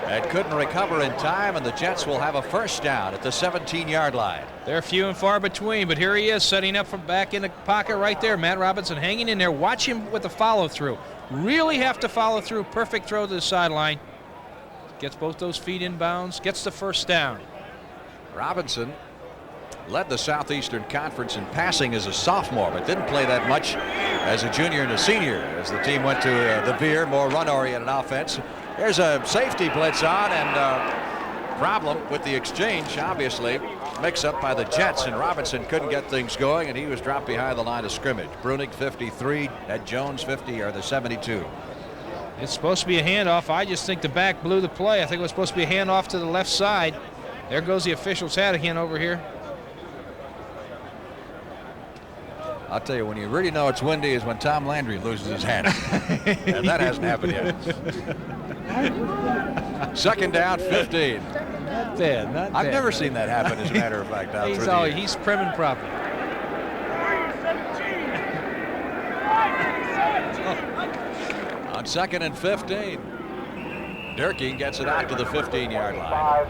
and couldn't recover in time, and the Jets will have a first down at the 17-yard line. They're few and far between, but here he is setting up from back in the pocket right there. Matt Robinson hanging in there. Watch him with the follow-through. Really have to follow through. Perfect throw to the sideline. Gets both those feet in bounds. Gets the first down. Robinson led the Southeastern Conference in passing as a sophomore, but didn't play that much as a junior and a senior as the team went to the veer, more run-oriented offense. There's a safety blitz on, and problem with the exchange, obviously. Mix-up by the Jets, and Robinson couldn't get things going, and he was dropped behind the line of scrimmage. Brunig 53, Ed Jones 50, or the 72. It's supposed to be a handoff. I just think the back blew the play. I think it was supposed to be a handoff to the left side. There goes the official's hat again over here. I'll tell you, when you really know it's windy is when Tom Landry loses his hat. And that hasn't happened yet. 2nd down, 15. Not bad, not bad. I've never seen that happen, as a matter of fact. He's prim and proper. On 2nd and 15. Durkee gets it out to the 15-yard line.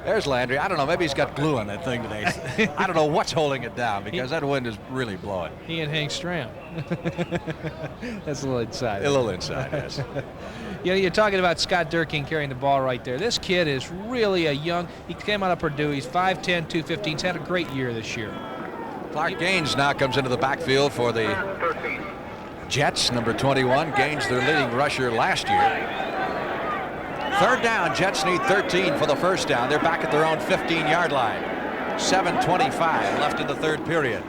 There's Landry. I don't know. Maybe he's got glue on that thing today. I don't know what's holding it down because that wind is really blowing. He and Hank Stram. That's a little inside. A little inside, yes. You know, you're talking about Scott Durkee carrying the ball right there. This kid is really a young. He came out of Purdue. He's 5'10", 215. He's had a great year this year. Clark Gaines now comes into the backfield for the Jets, number 21. Gaines, their leading rusher last year. 3rd down, Jets need 13 for the first down. They're back at their own 15-yard line. 7:25 left in the 3rd period.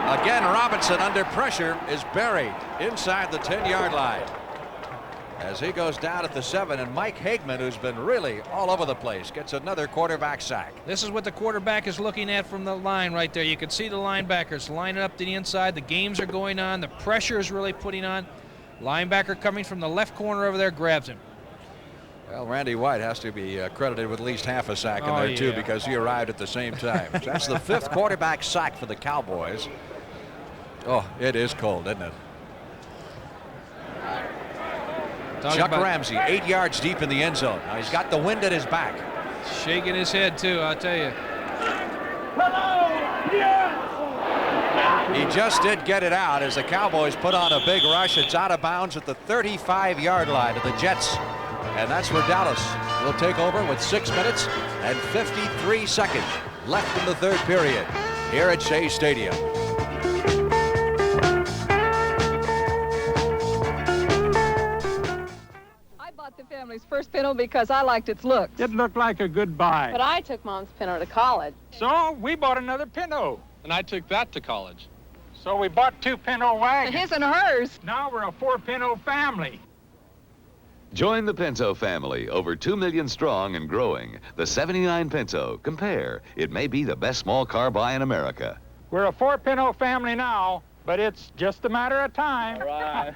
Again, Robinson under pressure is buried inside the 10-yard line as he goes down at the 7, and Mike Hagman, who's been really all over the place, gets another quarterback sack. This is what the quarterback is looking at from the line right there. You can see the linebackers lining up to the inside. The games are going on. The pressure is really putting on. Linebacker coming from the left corner over there grabs him. Well, Randy White has to be credited with at least half a sack in there, too, because he arrived at the same time. So that's the 5th quarterback sack for the Cowboys. Oh, it is cold, isn't it? Chuck Ramsey, 8 yards deep in the end zone. Now he's got the wind at his back. Shaking his head, too, I'll tell you. He just did get it out as the Cowboys put on a big rush. It's out of bounds at the 35-yard line of the Jets. And that's where Dallas will take over with 6 minutes and 53 seconds left in the 3rd period here at Shea Stadium. I bought the family's first pinto because I liked its looks. It looked like a good buy. But I took Mom's pinto to college. So we bought another pinto. And I took that to college. So we bought 2 pinto wagons. His and hers. Now we're a 4 pinto family. Join the Pinto family, over 2 million strong and growing. The 79 Pinto. Compare. It may be the best small car buy in America. We're a 4 pinto family now, but it's just a matter of time. All right.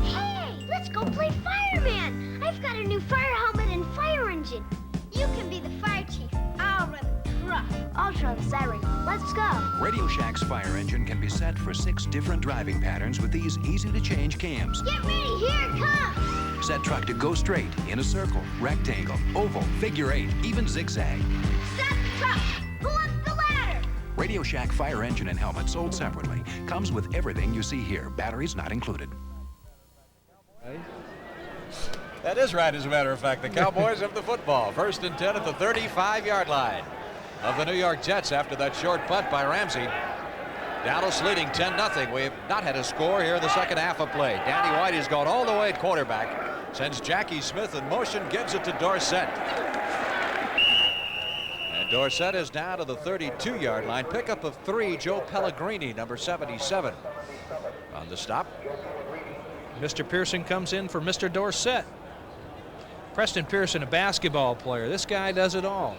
Hey, let's go play fireman. I've got a new fire helmet and fire engine. You can be the fire chief. I'll run the truck. I'll run the siren. Let's go. Radio Shack's fire engine can be set for 6 different driving patterns with these easy-to-change cams. Get ready, here it comes. Set truck to go straight, in a circle, rectangle, oval, figure 8, even zigzag. Stop the truck. Pull up the ladder. Radio Shack fire engine and helmet sold separately. Comes with everything you see here. Batteries not included. That is right, as a matter of fact. The Cowboys have the football. 1st and 10 at the 35-yard line of the New York Jets after that short punt by Ramsey. Dallas leading 10-0. We have not had a score here in the second half of play. Danny White has gone all the way at quarterback. Sends Jackie Smith in motion, gives it to Dorsett. And Dorsett is down to the 32-yard line. Pickup of 3, Joe Pellegrini, number 77, on the stop. Mr. Pearson comes in for Mr. Dorsett. Preston Pearson, a basketball player. This guy does it all.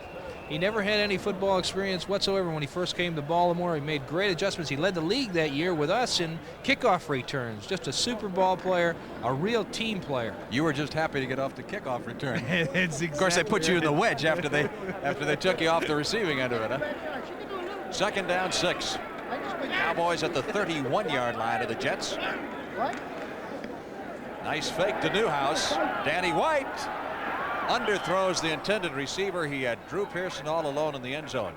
He never had any football experience whatsoever when he first came to Baltimore. He made great adjustments. He led the league that year with us in kickoff returns. Just a super ball player, a real team player. You were just happy to get off the kickoff return. Exactly. Of course, they put you in the wedge after they took you off the receiving end of it. Huh? 2nd down, 6. Cowboys at the 31-yard line of the Jets. Nice fake to Newhouse. Danny White underthrows the intended receiver. He had Drew Pearson all alone in the end zone.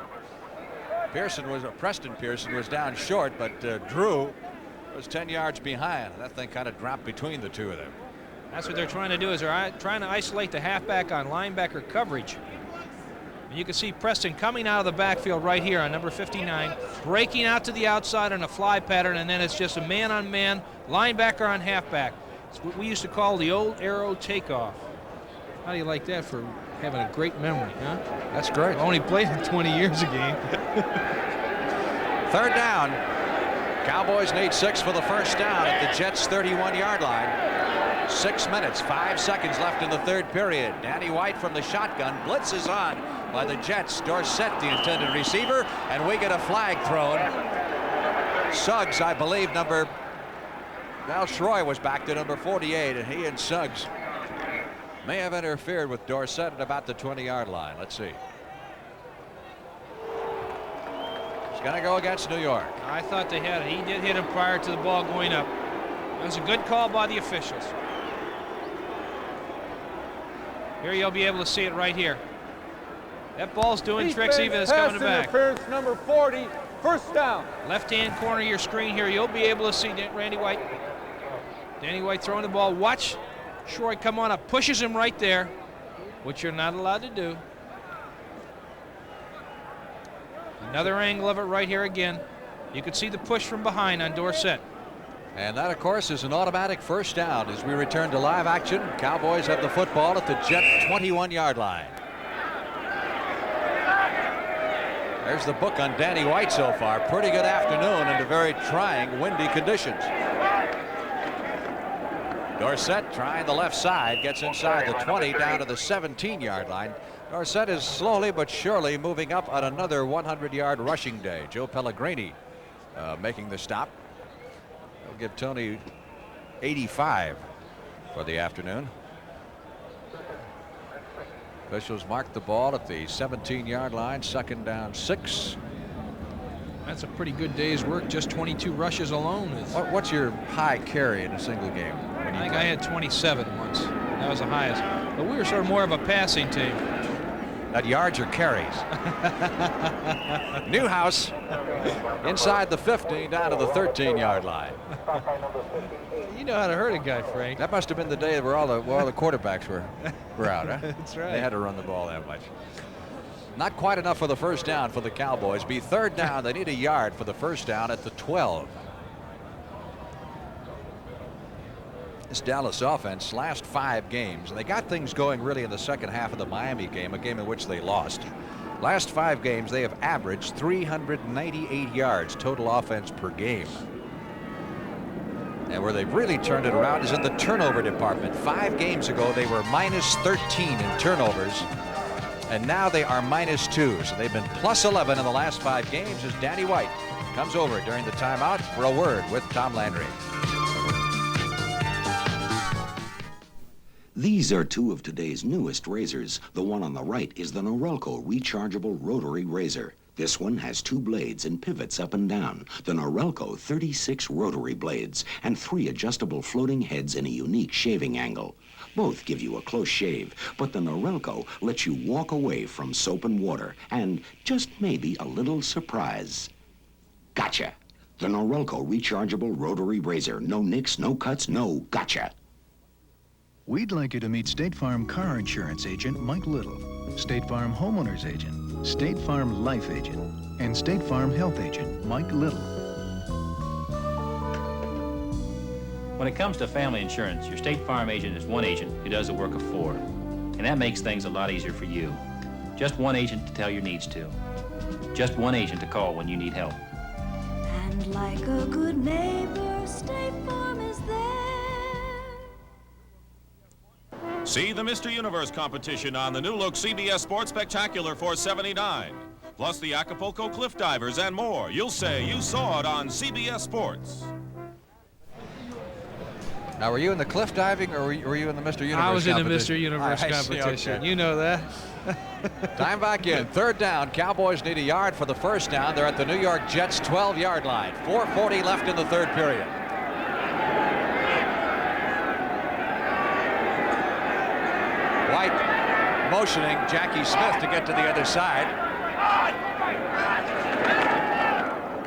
Preston Pearson was down short, but Drew was 10 yards behind. That thing kind of dropped between the two of them. That's what they're trying to do, is they're trying to isolate the halfback on linebacker coverage. And you can see Preston coming out of the backfield right here on number 59, breaking out to the outside on a fly pattern, and then it's just a man-on-man, linebacker on halfback. It's what we used to call the old arrow takeoff. How do you like that for having a great memory, huh? That's great. I only played it 20 years ago. 3rd down. Cowboys need 6 for the first down at the Jets' 31-yard line. 6 minutes, 5 seconds left in the 3rd period. Danny White from the shotgun. Blitz is on by the Jets. Dorsett, the intended receiver, and we get a flag thrown. Suggs, I believe, Val Schroy was back to number 48, and he and Suggs may have interfered with Dorsett at about the 20-yard line. Let's see. He's going to go against New York. I thought they had it. He did hit him prior to the ball going up. That was a good call by the officials. Here you'll be able to see it right here. That ball's doing tricks even as it's coming back. Interference number 40, first down. Left-hand corner of your screen here, you'll be able to see Randy White. Danny White throwing the ball. Watch Shroy come on up, pushes him right there, which you're not allowed to do. Another angle of it right here again. You can see the push from behind on Dorsett. And that, of course, is an automatic first down as we return to live action. Cowboys have the football at the Jet 21-yard line. There's the book on Danny White so far. Pretty good afternoon under very trying windy conditions. Dorsett trying the left side, gets inside the 20 down to the 17-yard line. Dorsett is slowly but surely moving up on another 100-yard rushing day. Joe Pellegrini making the stop. He'll give Tony 85 for the afternoon. Officials mark the ball at the 17-yard line, 2nd down, 6. That's a pretty good day's work. Just 22 rushes alone. What's your high carry in a single game? I think I had 27 once. That was the highest. But we were sort of more of a passing team. That yards or carries. Newhouse inside the 15 down to the 13-yard line. You know how to hurt a guy, Frank. That must have been the day where all the quarterbacks were out, huh? That's right. They had to run the ball that much. Not quite enough for the first down for the Cowboys. Be 3rd down. They need a yard for the first down at the 12. This Dallas offense, last 5 games, and they got things going really in the second half of the Miami game, a game in which they lost. Last 5 games, they have averaged 398 yards total offense per game. And where they've really turned it around is in the turnover department. 5 games ago, they were minus 13 in turnovers, and now they are minus 2. So they've been plus 11 in the last 5 games as Danny White comes over during the timeout for a word with Tom Landry. These are 2 of today's newest razors. The one on the right is the Norelco rechargeable rotary razor. This one has 2 blades and pivots up and down. The Norelco 36 rotary blades and 3 adjustable floating heads in a unique shaving angle. Both give you a close shave, but the Norelco lets you walk away from soap and water and just maybe a little surprise. Gotcha! The Norelco rechargeable rotary razor. No nicks, no cuts, no gotcha! We'd like you to meet State Farm car insurance agent Mike Little, State Farm homeowners agent, State Farm life agent, and State Farm health agent Mike Little. When it comes to family insurance, your State Farm agent is one agent who does the work of 4. And that makes things a lot easier for you. Just one agent to tell your needs to. Just one agent to call when you need help. And like a good neighbor, State Farm is there. See the Mr. Universe competition on the new look CBS Sports Spectacular for $79. Plus the Acapulco Cliff Divers and more. You'll say you saw it on CBS Sports. Now, were you in the cliff diving or were you in the Mr. Universe I was in the competition? Mr. Universe competition. Okay. You know that. Time back in. Third down. Cowboys need a yard for the first down. They're at the New York Jets 12-yard line. 4:40 left in the third period. White motioning Jackie Smith to get to the other side.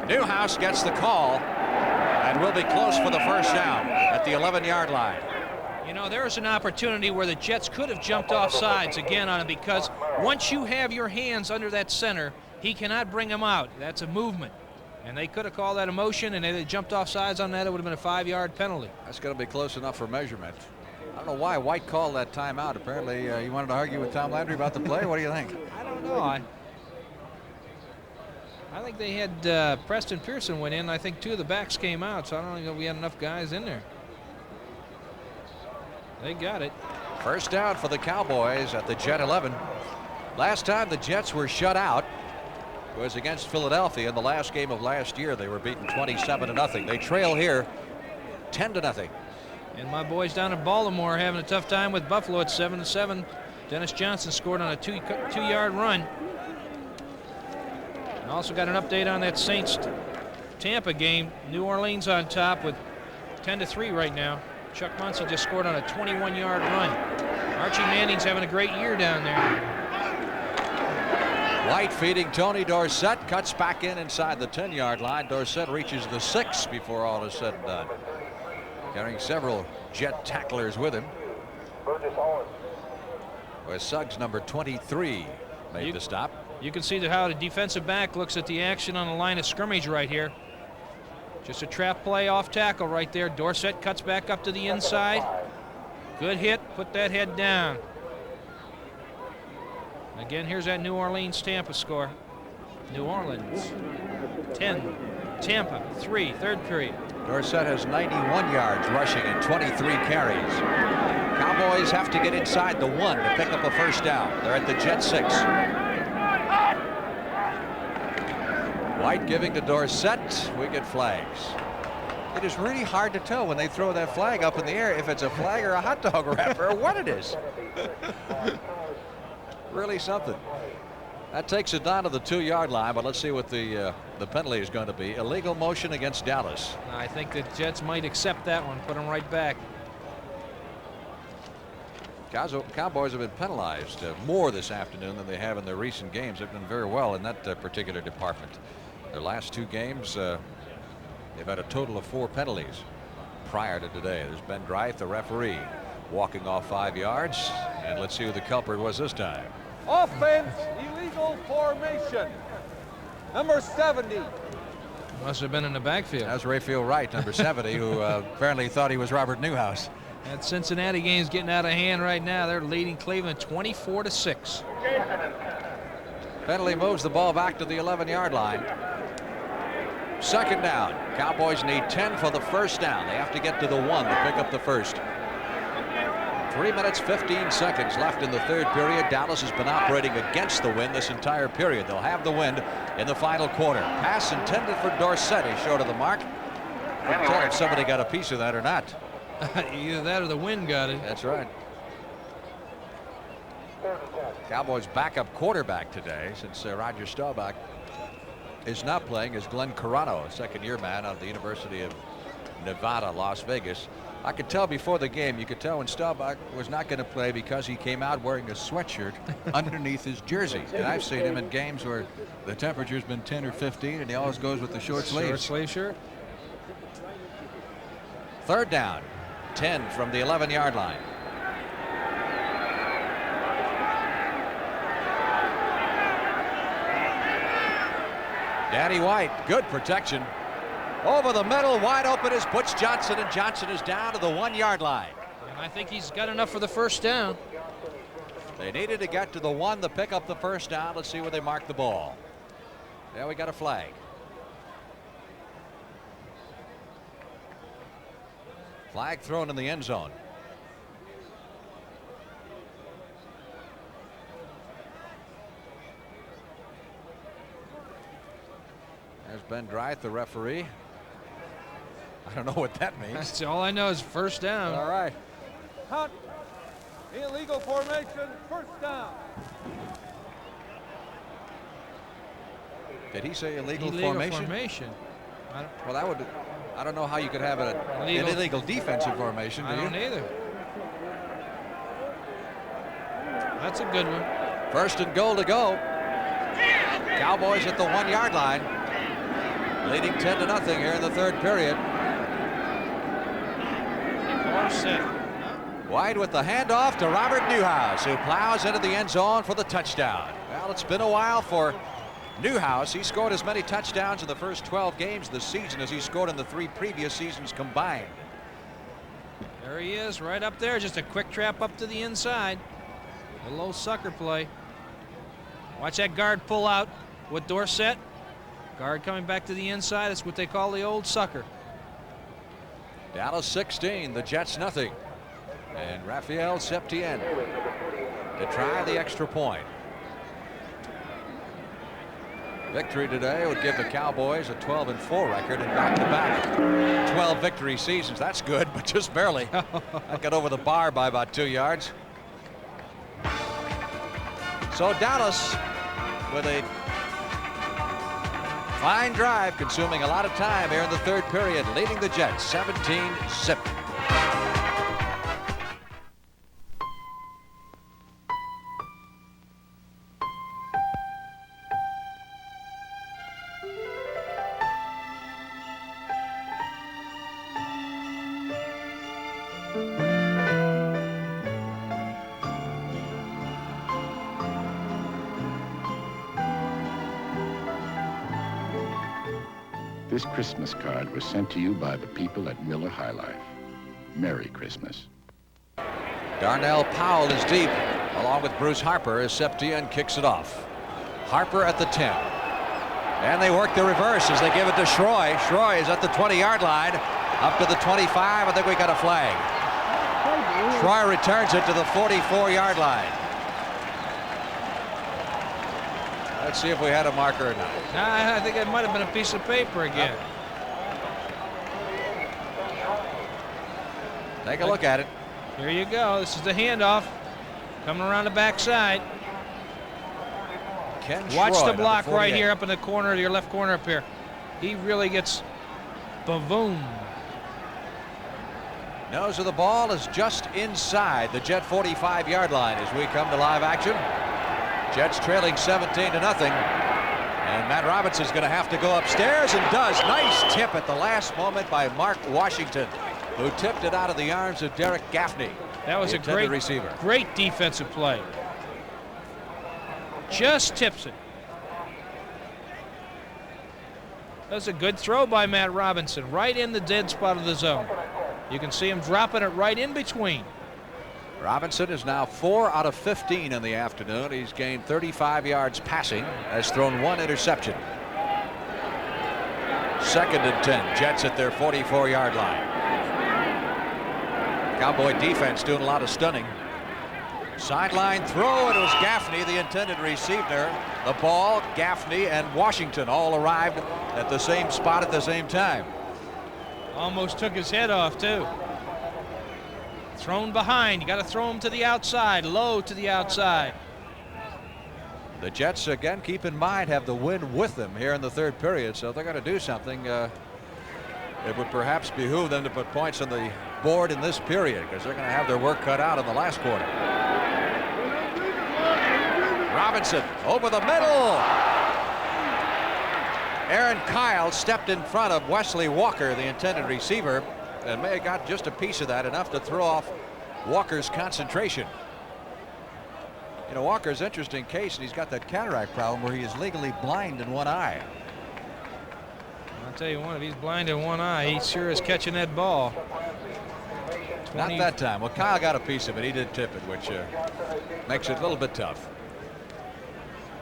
Newhouse gets the call and will be close for the first down at the 11-yard line. You know, there's an opportunity where the Jets could have jumped off sides again on it, because once you have your hands under that center, he cannot bring them out. That's a movement. And they could have called that a motion, and if they jumped off sides on that, it would have been a 5-yard penalty. That's going to be close enough for measurement. I don't know why White called that timeout. Apparently, he wanted to argue with Tom Landry about the play. What do you think? I don't know. I think they had Preston Pearson went in. I think 2 of the backs came out, so I don't know if we had enough guys in there. They got it. First down for the Cowboys at the Jet 11. Last time the Jets were shut out was against Philadelphia in the last game of last year. They were beaten 27-0. They trail here 10-0. And my boys down in Baltimore are having a tough time with Buffalo at 7-7. Dennis Johnson scored on a two-yard run. And also got an update on that Saints-Tampa game. New Orleans on top with 10-3 right now. Chuck Munson just scored on a 21-yard run. Archie Manning's having a great year down there. White feeding Tony Dorsett, cuts back inside the 10-yard line. Dorsett reaches the 6 before all is said and done. Carrying several Jet tacklers with him. Where Suggs, number 23, made the stop. You can see how the defensive back looks at the action on the line of scrimmage right here. Just a trap play off tackle right there. Dorsett cuts back up to the inside. Good hit. Put that head down. Again, here's that New Orleans Tampa score. New Orleans 10, Tampa 3, third period. Dorsett has 91 yards rushing and 23 carries. Cowboys have to get inside the 1 to pick up a first down. They're at the Jet 6. White giving to Dorsett. We get flags. It is really hard to tell when they throw that flag up in the air if it's a flag or a hot dog wrapper or what it is. Really something. That takes it down to the 2-yard line, but let's see what the penalty is going to be. Illegal motion against Dallas. I think the Jets might accept that one, put them right back. Cowboys have been penalized more this afternoon than they have in their recent games. They've done very well in that particular department. Their last 2 games, they've had a total of 4 penalties prior to today. There's Ben Greith, the referee, walking off 5 yards. And let's see who the culprit was this time. Offense, illegal formation. Number 70. Must have been in the backfield. That's Rayfield Wright, number 70, who apparently thought he was Robert Newhouse. That Cincinnati game's getting out of hand right now. They're leading Cleveland 24-6. Penalty moves the ball back to the 11-yard line. Second down. Cowboys need 10 for the first down. They have to get to the 1 to pick up the first. 3 minutes, 15 seconds left in the third period. Dallas has been operating against the wind this entire period. They'll have the wind in the final quarter. Pass intended for Dorsett is short of the mark. Couldn't tell if somebody got a piece of that or not. Either that or the wind got it. That's right. Cowboys backup quarterback today, since Roger Staubach is not playing, is Glenn Carano, a second-year man out of the University of Nevada, Las Vegas. I could tell before the game, you could tell when Staubach was not going to play because he came out wearing a sweatshirt underneath his jersey. And I've seen him in games where the temperature's been 10 or 15, and he always goes with the short sleeves. Short sleeve shirt. Third down, 10 from the 11-yard line. Danny White, good protection. Over the middle, wide open is Butch Johnson, and Johnson is down to the 1-yard line. And I think he's got enough for the first down. They needed to get to the 1 to pick up the first down. Let's see where they mark the ball. There we got a flag. Flag thrown in the end zone. Ben Greith, the referee. I don't know what that means. That's all I know is first down. All right. Hunt. Illegal formation. First down. Did he say illegal formation? Well, that would. I don't know how you could have an illegal defensive formation. I don't either. That's a good one. First and goal to go. Cowboys at the 1-yard line, leading 10-0 here in the third period. Wide with the handoff to Robert Newhouse, who plows into the end zone for the touchdown. Well, it's been a while for Newhouse. He scored as many touchdowns in the first 12 games this season as he scored in the 3 previous seasons combined. There he is, right up there. Just a quick trap up to the inside. A little sucker play. Watch that guard pull out with Dorsett. Guard coming back to the inside. That's what they call the old sucker. Dallas 16, the Jets nothing. And Raphael Septien to try the extra point. Victory today would give the Cowboys a 12-4 record in back-to-back 12 victory seasons. That's good, but just barely. That got over the bar by about 2 yards. So Dallas with a fine drive, consuming a lot of time here in the third period, leading the Jets 17-zip. This Christmas card was sent to you by the people at Miller High Life. Merry Christmas. Darnell Powell is deep, along with Bruce Harper, as Septien kicks it off. Harper at the 10. And they work the reverse as they give it to Schroy. Schroy is at the 20-yard line, up to the 25. I think we got a flag. Schroy returns it to the 44-yard line. Let's see if we had a marker or not. I think it might have been a piece of paper again. Take a look at it. Here you go. This is the handoff. Coming around the backside. Watch the block right here up in the corner, your left corner up here. He really gets boom. Nose of the ball is just inside the Jet 45-yard line as we come to live action. Jets trailing 17-0. And Matt Robinson's going to have to go upstairs and does. Nice tip at the last moment by Mark Washington, who tipped it out of the arms of Derek Gaffney. That was a great receiver. Great defensive play. Just tips it. That was a good throw by Matt Robinson, right in the dead spot of the zone. You can see him dropping it right in between. Robinson is now 4 out of 15 in the afternoon. He's gained 35 yards passing, has thrown 1 interception. 2nd and 10, Jets at their 44-yard line. Cowboy defense doing a lot of stunning. Sideline throw, and it was Gaffney, the intended receiver. The ball, Gaffney, and Washington all arrived at the same spot at the same time. Almost took his head off, too. Thrown behind. You got to throw him to the outside, low to the outside. The Jets, again, keep in mind, have the win with them here in the third period, so they're going to do something. It would perhaps behoove them to put points on the board in this period because they're going to have their work cut out in the last quarter. Robinson over the middle. Aaron Kyle stepped in front of Wesley Walker, the intended receiver, and may have got just a piece of that, enough to throw off Walker's concentration. You know, Walker's an interesting case, and he's got that cataract problem where he is legally blind in one eye. I'll tell you what, if he's blind in one eye, he sure is catching that ball. Not that time. Well, Kyle got a piece of it. He did tip it, which makes it a little bit tough.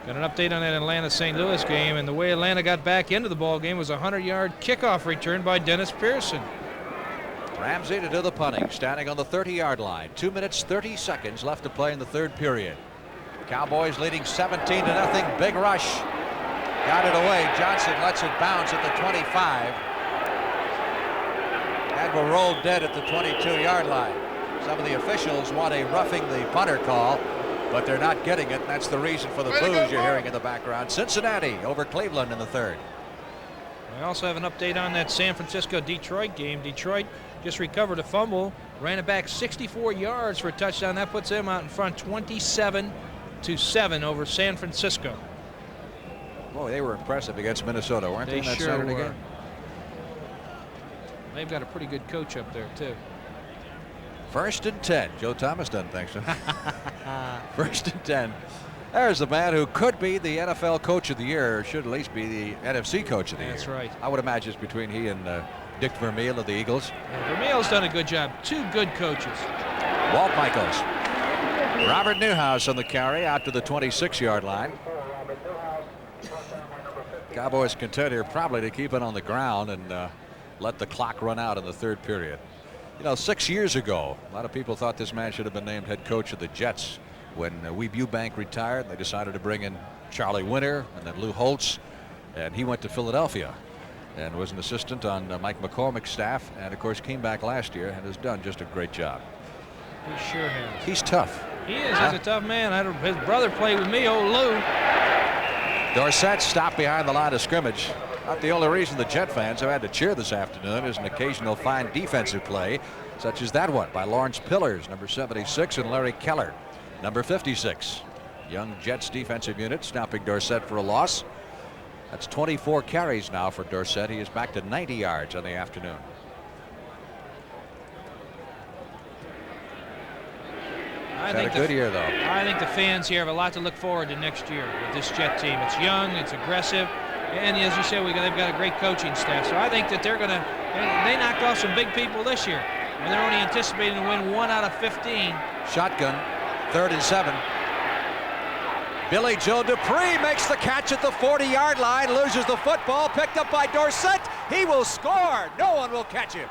Got an update on that Atlanta-St. Louis game, and the way Atlanta got back into the ball game was a 100-yard kickoff return by Dennis Pearson. Ramsey to do the punting, standing on the 30-yard line. 2 minutes, 30 seconds left to play in the third period. Cowboys leading 17-0. Big rush. Got it away. Johnson lets it bounce at the 25. And will roll dead at the 22-yard line. Some of the officials want a roughing the punter call, but they're not getting it. That's the reason for the boos you're hearing in the background. Cincinnati over Cleveland in the third. We also have an update on that San Francisco-Detroit game. Detroit just recovered a fumble, ran it back 64 yards for a touchdown. That puts them out in front 27-7 over San Francisco. Boy, they were impressive against Minnesota, weren't they? They That sure Saturday were. game? They've got a pretty good coach up there, too. 1st and 10. Joe Thomas doesn't think so. 1st and 10. There's the man who could be the NFL Coach of the Year, or should at least be the NFC Coach of the Year. That's right. I would imagine it's between he and Dick Vermeil of the Eagles. Vermeil's done a good job. 2 good coaches. Walt Michaels. Robert Newhouse on the carry out to the 26-yard line. Cowboys content here probably to keep it on the ground and let the clock run out in the third period. You know, 6 years ago, a lot of people thought this man should have been named head coach of the Jets. When Weeb Ewbank retired, they decided to bring in Charlie Winter and then Lou Holtz, and he went to Philadelphia and was an assistant on Mike McCormick's staff, and of course came back last year and has done just a great job. He sure has. He's tough. He is. He's a tough man. His brother played with me, old Lou. Dorsett stopped behind the line of scrimmage. Not the only reason the Jet fans have had to cheer this afternoon is an occasional fine defensive play, such as that one by Lawrence Pillars, number 76, and Larry Keller, number 56. Young Jets defensive unit stopping Dorsett for a loss. That's 24 carries now for Dorsett. He is back to 90 yards on the afternoon. Had a good year, though. I think the fans here have a lot to look forward to next year with this Jet team. It's young, it's aggressive, and as you said, they've got a great coaching staff. So I think that they're going to. They knocked off some big people this year, and they're only anticipating to win 1 out of 15. Shotgun, 3rd and 7. Billy Joe Dupree makes the catch at the 40-yard line, loses the football, picked up by Dorsett. He will score. No one will catch him.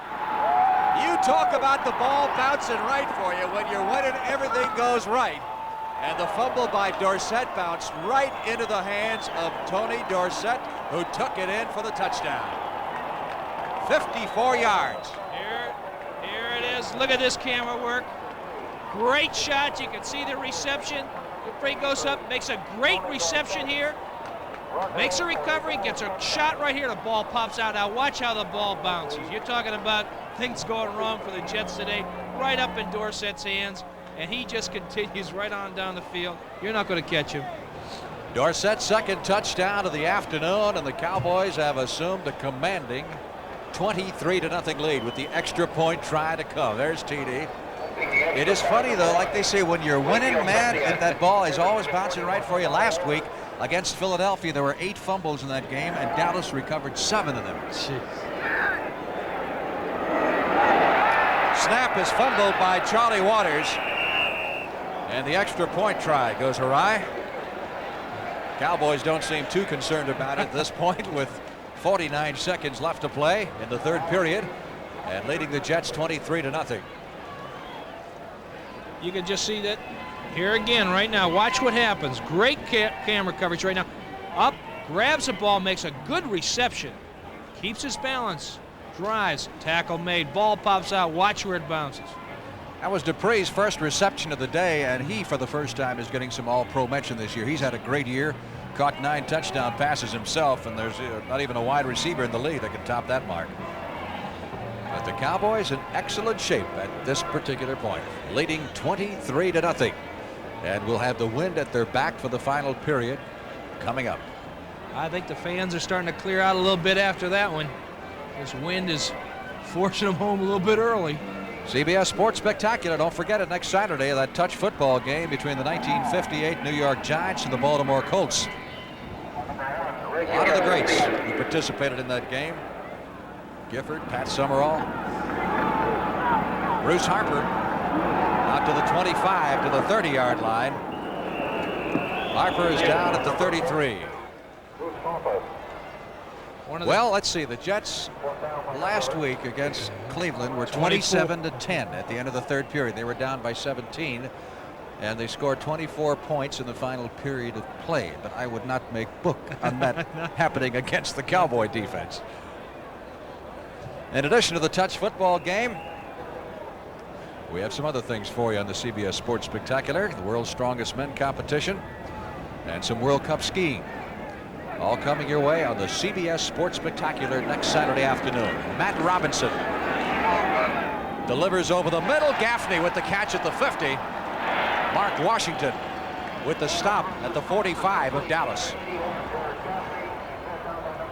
You talk about the ball bouncing right for you. When you're winning, everything goes right. And the fumble by Dorsett bounced right into the hands of Tony Dorsett, who took it in for the touchdown. 54 yards. Here it is. Look at this camera work. Great shot. You can see the reception. Dupree goes up, makes a great reception here. Makes a recovery, gets a shot right here. The ball pops out. Now watch how the ball bounces. You're talking about things going wrong for the Jets today. Right up in Dorsett's hands. And he just continues right on down the field. You're not going to catch him. Dorsett's second touchdown of the afternoon, and the Cowboys have assumed a commanding 23-0 lead with the extra point try to come. There's TD. It is funny, though, like they say, when you're winning, man, that ball is always bouncing right for you. Last week against Philadelphia, there were 8 fumbles in that game, and Dallas recovered 7 of them. Jeez. Snap is fumbled by Charlie Waters, and the extra point try goes awry. Cowboys don't seem too concerned about it at this point, with 49 seconds left to play in the third period, and leading the Jets 23-0. You can just see that here again right now. Watch what happens. Great camera coverage right now. Up, grabs the ball, makes a good reception, keeps his balance, drives, tackle made, ball pops out. Watch where it bounces. That was Dupree's first reception of the day, and he, for the first time, is getting some All-Pro mention this year. He's had a great year, caught 9 touchdown passes himself, and there's not even a wide receiver in the league that can top that mark. But the Cowboys in excellent shape at this particular point, leading 23-0, and will have the wind at their back for the final period coming up. I think the fans are starting to clear out a little bit after that one. This wind is forcing them home a little bit early. CBS Sports Spectacular. Don't forget it, next Saturday, that touch football game between the 1958 New York Giants and the Baltimore Colts. A lot of the greats who participated in that game. Gifford, Pat Summerall, Bruce Harper, out to the 25, to the 30-yard line. Harper is down at the 33. Well, let's see. The Jets last week against Cleveland were 27-10 at the end of the third period. They were down by 17. and they scored 24 points in the final period of play. But I would not make book on that happening against the Cowboy defense. In addition to the touch football game, we have some other things for you on the CBS Sports Spectacular. The world's strongest men competition and some World Cup skiing. All coming your way on the CBS Sports Spectacular next Saturday afternoon. Matt Robinson delivers over the middle. Gaffney with the catch at the 50. Mark Washington with the stop at the 45 of Dallas.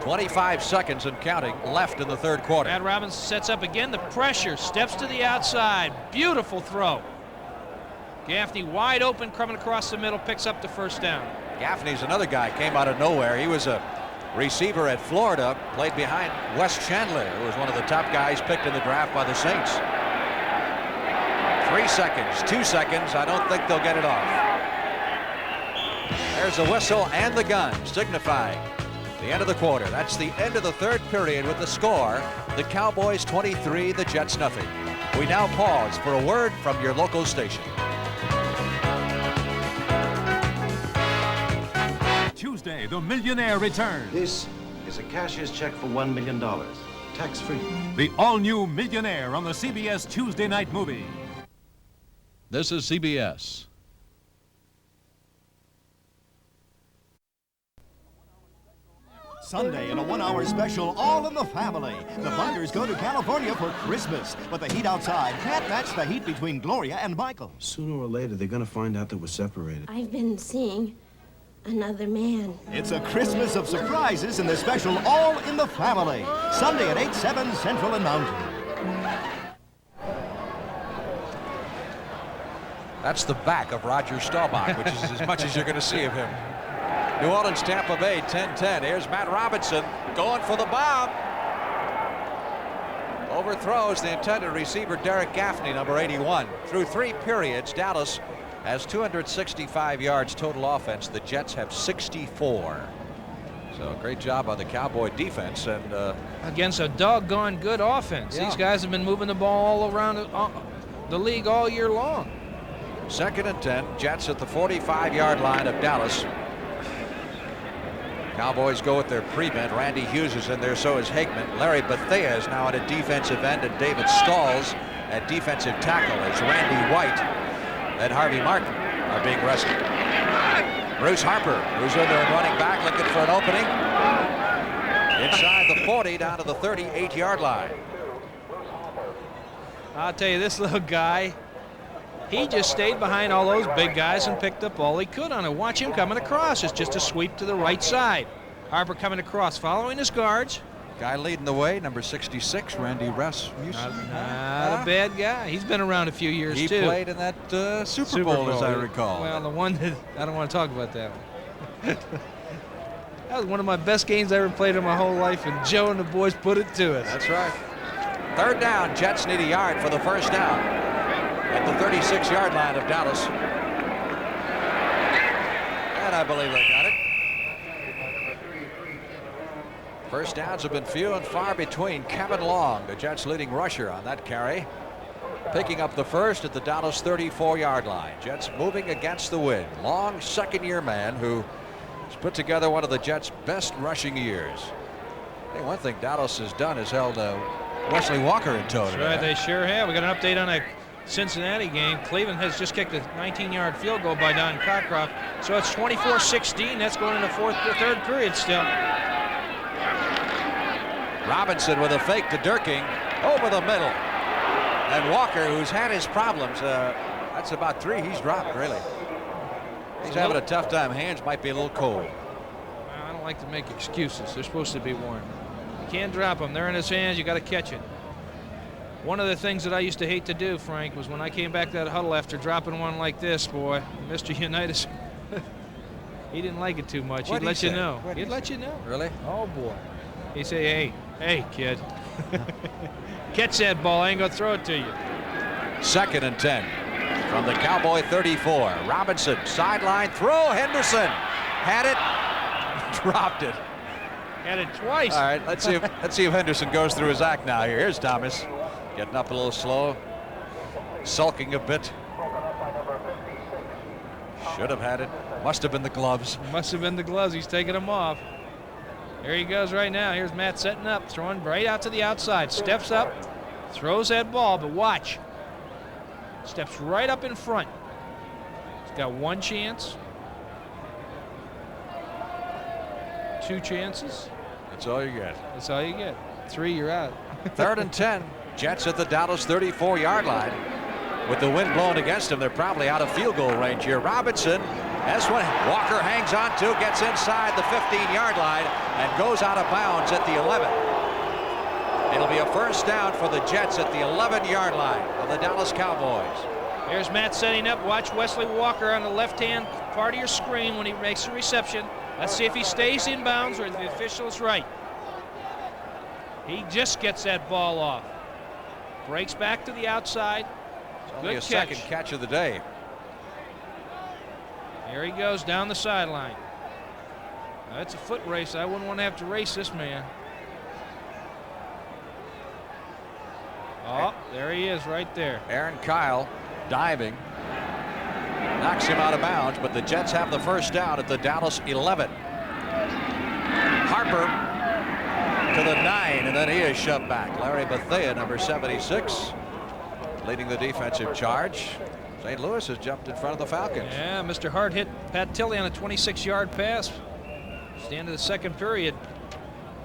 25 seconds and counting left in the third quarter. Matt Robinson sets up again. The pressure, steps to the outside. Beautiful throw. Gaffney wide open, coming across the middle, picks up the first down. Gaffney's another guy, came out of nowhere. He was a receiver at Florida, played behind Wes Chandler, who was one of the top guys picked in the draft by the Saints. 3 seconds, 2 seconds. I don't think they'll get it off. There's the whistle and the gun signifying the end of the quarter. That's the end of the third period with the score. The Cowboys 23, the Jets nothing. We now pause for a word from your local station. Tuesday, the millionaire returns. This is a cashier's check for $1 million, tax-free. The all-new Millionaire on the CBS Tuesday night movie. This is CBS. Sunday in a one-hour special, All in the Family. The Bonders go to California for Christmas, but the heat outside can't match the heat between Gloria and Michael. Sooner or later, they're gonna find out that we're separated. I've been seeing another man. It's a Christmas of surprises in the special All in the Family. Sunday at 8/7 Central and Mountain. That's the back of Roger Staubach, which is as much as you're going to see of him. New Orleans, Tampa Bay, 10-10. Here's Matt Robinson going for the bomb. Overthrows the intended receiver, Derek Gaffney, number 81. Through 3 periods, Dallas has 265 yards total offense. The Jets have 64. So great job on the Cowboy defense. And against a doggone good offense. Yeah. These guys have been moving the ball all around the league all year long. 2nd and 10. Jets at the 45-yard line of Dallas. Cowboys go with their prevent. Randy Hughes is in there, so is Hageman. Larry Bethea is now at a defensive end, and David Stalls at defensive tackle as Randy White and Harvey Martin are being rescued. Bruce Harper, who's in there running back, looking for an opening. Inside the 40, down to the 38-yard line. I'll tell you, this little guy, he just stayed behind all those big guys and picked up all he could on it. Watch him coming across. It's just a sweep to the right side. Harper coming across, following his guards. Guy leading the way, number 66, Randy Rasmussen. Not a bad guy. He's been around a few years, too. He played in that Super Bowl, as I recall. Well, the one that, I don't want to talk about that one. That was one of my best games I ever played in my whole life, and Joe and the boys put it to us. That's right. 3rd down, Jets need a yard for the first down at the 36-yard line of Dallas. And I believe they got it. First downs have been few and far between. Kevin Long, the Jets' leading rusher on that carry, picking up the first at the Dallas 34-yard line. Jets moving against the wind. Long, 2nd-year man who has put together one of the Jets' best rushing years. Hey, one thing Dallas has done is held Wesley Walker in tow. That's right, they sure have. We got an update on a Cincinnati game. Cleveland has just kicked a 19-yard field goal by Don Cockcroft. So it's 24-16. That's going into the 3rd period still. Robinson with a fake to Durking over the middle. And Walker, who's had his problems, that's about 3 he's dropped, really. He's having a tough time. Hands might be a little cold. Well, I don't like to make excuses. They're supposed to be warm. You can't drop them. They're in his hands. You got to catch it. One of the things that I used to hate to do, Frank, was when I came back to that huddle after dropping one like this, boy, Mr. Unitas, he didn't like it too much. He'd let you know. He'd let you know. Really? Oh, boy. He'd say, hey, kid, catch that ball. I ain't going to throw it to you. 2nd and 10 from the Cowboy 34. Robinson, sideline throw. Henderson had it, dropped it. Had it twice. All right, let's see if Henderson goes through his act now here. Here's Thomas, getting up a little slow, sulking a bit. Should have had it. Must have been the gloves. Must have been the gloves. He's taking them off. Here he goes right now. Here's Matt setting up, throwing right out to the outside. Steps up, throws that ball, but watch. Steps right up in front. He's got one chance. Two chances. That's all you get. That's all you get. Three, you're out. 3rd and 10. Jets at the Dallas 34-yard line. With the wind blowing against them, they're probably out of field goal range here. Robinson, that's what Walker hangs on to, gets inside the 15-yard line and goes out of bounds at the 11. It'll be a first down for the Jets at the 11-yard line of the Dallas Cowboys. Here's Matt setting up. Watch Wesley Walker on the left-hand part of your screen when he makes the reception. Let's see if he stays in bounds or the official is right. He just gets that ball off. Breaks back to the outside. Only a second catch of the day. Here he goes down the sideline. That's a foot race. I wouldn't want to have to race this man. Oh, there he is right there. Aaron Kyle diving. Knocks him out of bounds, but the Jets have the first down at the Dallas 11. Harper to the 9, and then he is shoved back. Larry Bethea, number 76, leading the defensive charge. St. Louis has jumped in front of the Falcons. Yeah, Mr. Hart hit Pat Tilley on a 26-yard pass. It's the end of the second period.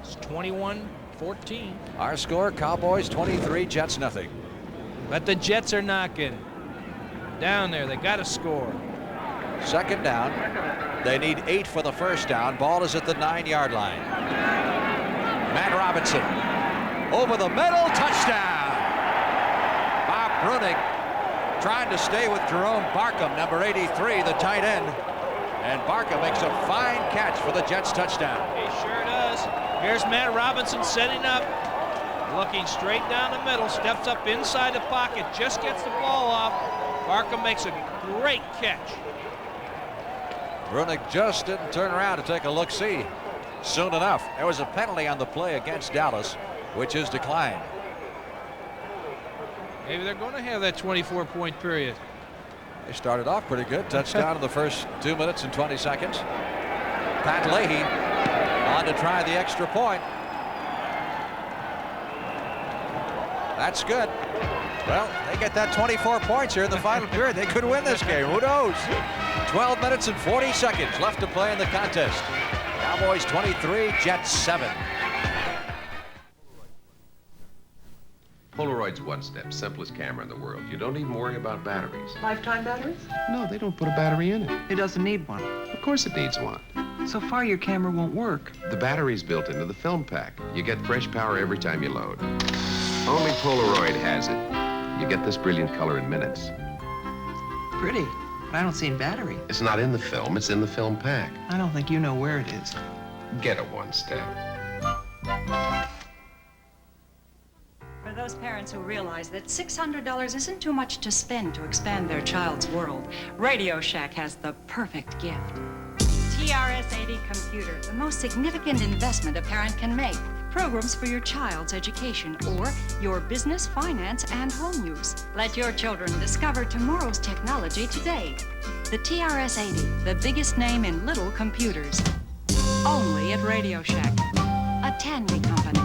It's 21-14. Our score, Cowboys 23, Jets nothing. But the Jets are knocking. Down there, they got to score. Second down. They need 8 for the first down. Ball is at the 9-yard line. Matt Robinson over the middle, touchdown. Bob Brunig trying to stay with Jerome Barkham, number 83, the tight end. And Barkham makes a fine catch for the Jets touchdown. He sure does. Here's Matt Robinson setting up, looking straight down the middle, steps up inside the pocket, just gets the ball off. Barkham makes a great catch. Brunig just didn't turn around to take a look-see soon enough. There was a penalty on the play against Dallas, which is declined. Maybe they're going to have that 24-point period. They started off pretty good. Touchdown in the first 2 minutes and 20 seconds. Pat Leahy on to try the extra point. That's good. Well, they get that 24 points here in the final period. They could win this game. Who knows? 12 minutes and 40 seconds left to play in the contest. Cowboys 23, Jets 7. Polaroid's one step, simplest camera in the world. You don't even worry about batteries. Lifetime batteries? No, they don't put a battery in it. It doesn't need one. Of course it needs one. So far, your camera won't work. The battery's built into the film pack. You get fresh power every time you load. Only Polaroid has it. You get this brilliant color in minutes. Pretty, but I don't see a battery. It's not in the film, it's in the film pack. I don't think you know where it is. Get a one step. For those parents who realize that $600 isn't too much to spend to expand their child's world, Radio Shack has the perfect gift. TRS-80 computer, the most significant investment a parent can make. Programs for your child's education or your business, finance, and home use. Let your children discover tomorrow's technology today. The TRS-80, the biggest name in little computers. Only at Radio Shack, a Tandy company.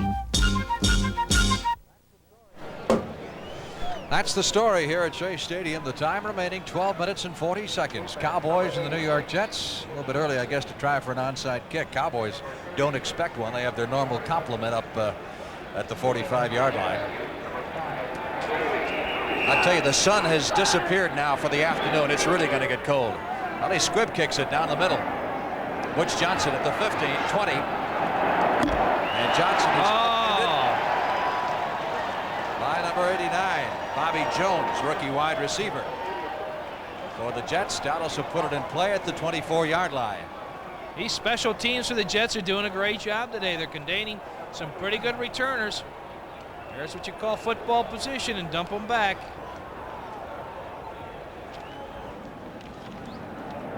That's the story here at Shea Stadium. The time remaining 12 minutes and 40 seconds. Cowboys and the New York Jets. A little bit early, I guess, to try for an onside kick. Cowboys don't expect one. They have their normal complement up at the 45-yard line. I tell you, the sun has disappeared now for the afternoon. It's really going to get cold. Well, he squib kicks it down the middle. Butch Johnson at the 15, 20. And Johnson is by number 89. Bobby Jones, rookie wide receiver. For the Jets, Dallas will put it in play at the 24-yard line. These special teams for the Jets are doing a great job today. They're containing some pretty good returners. There's what you call football position and dump them back.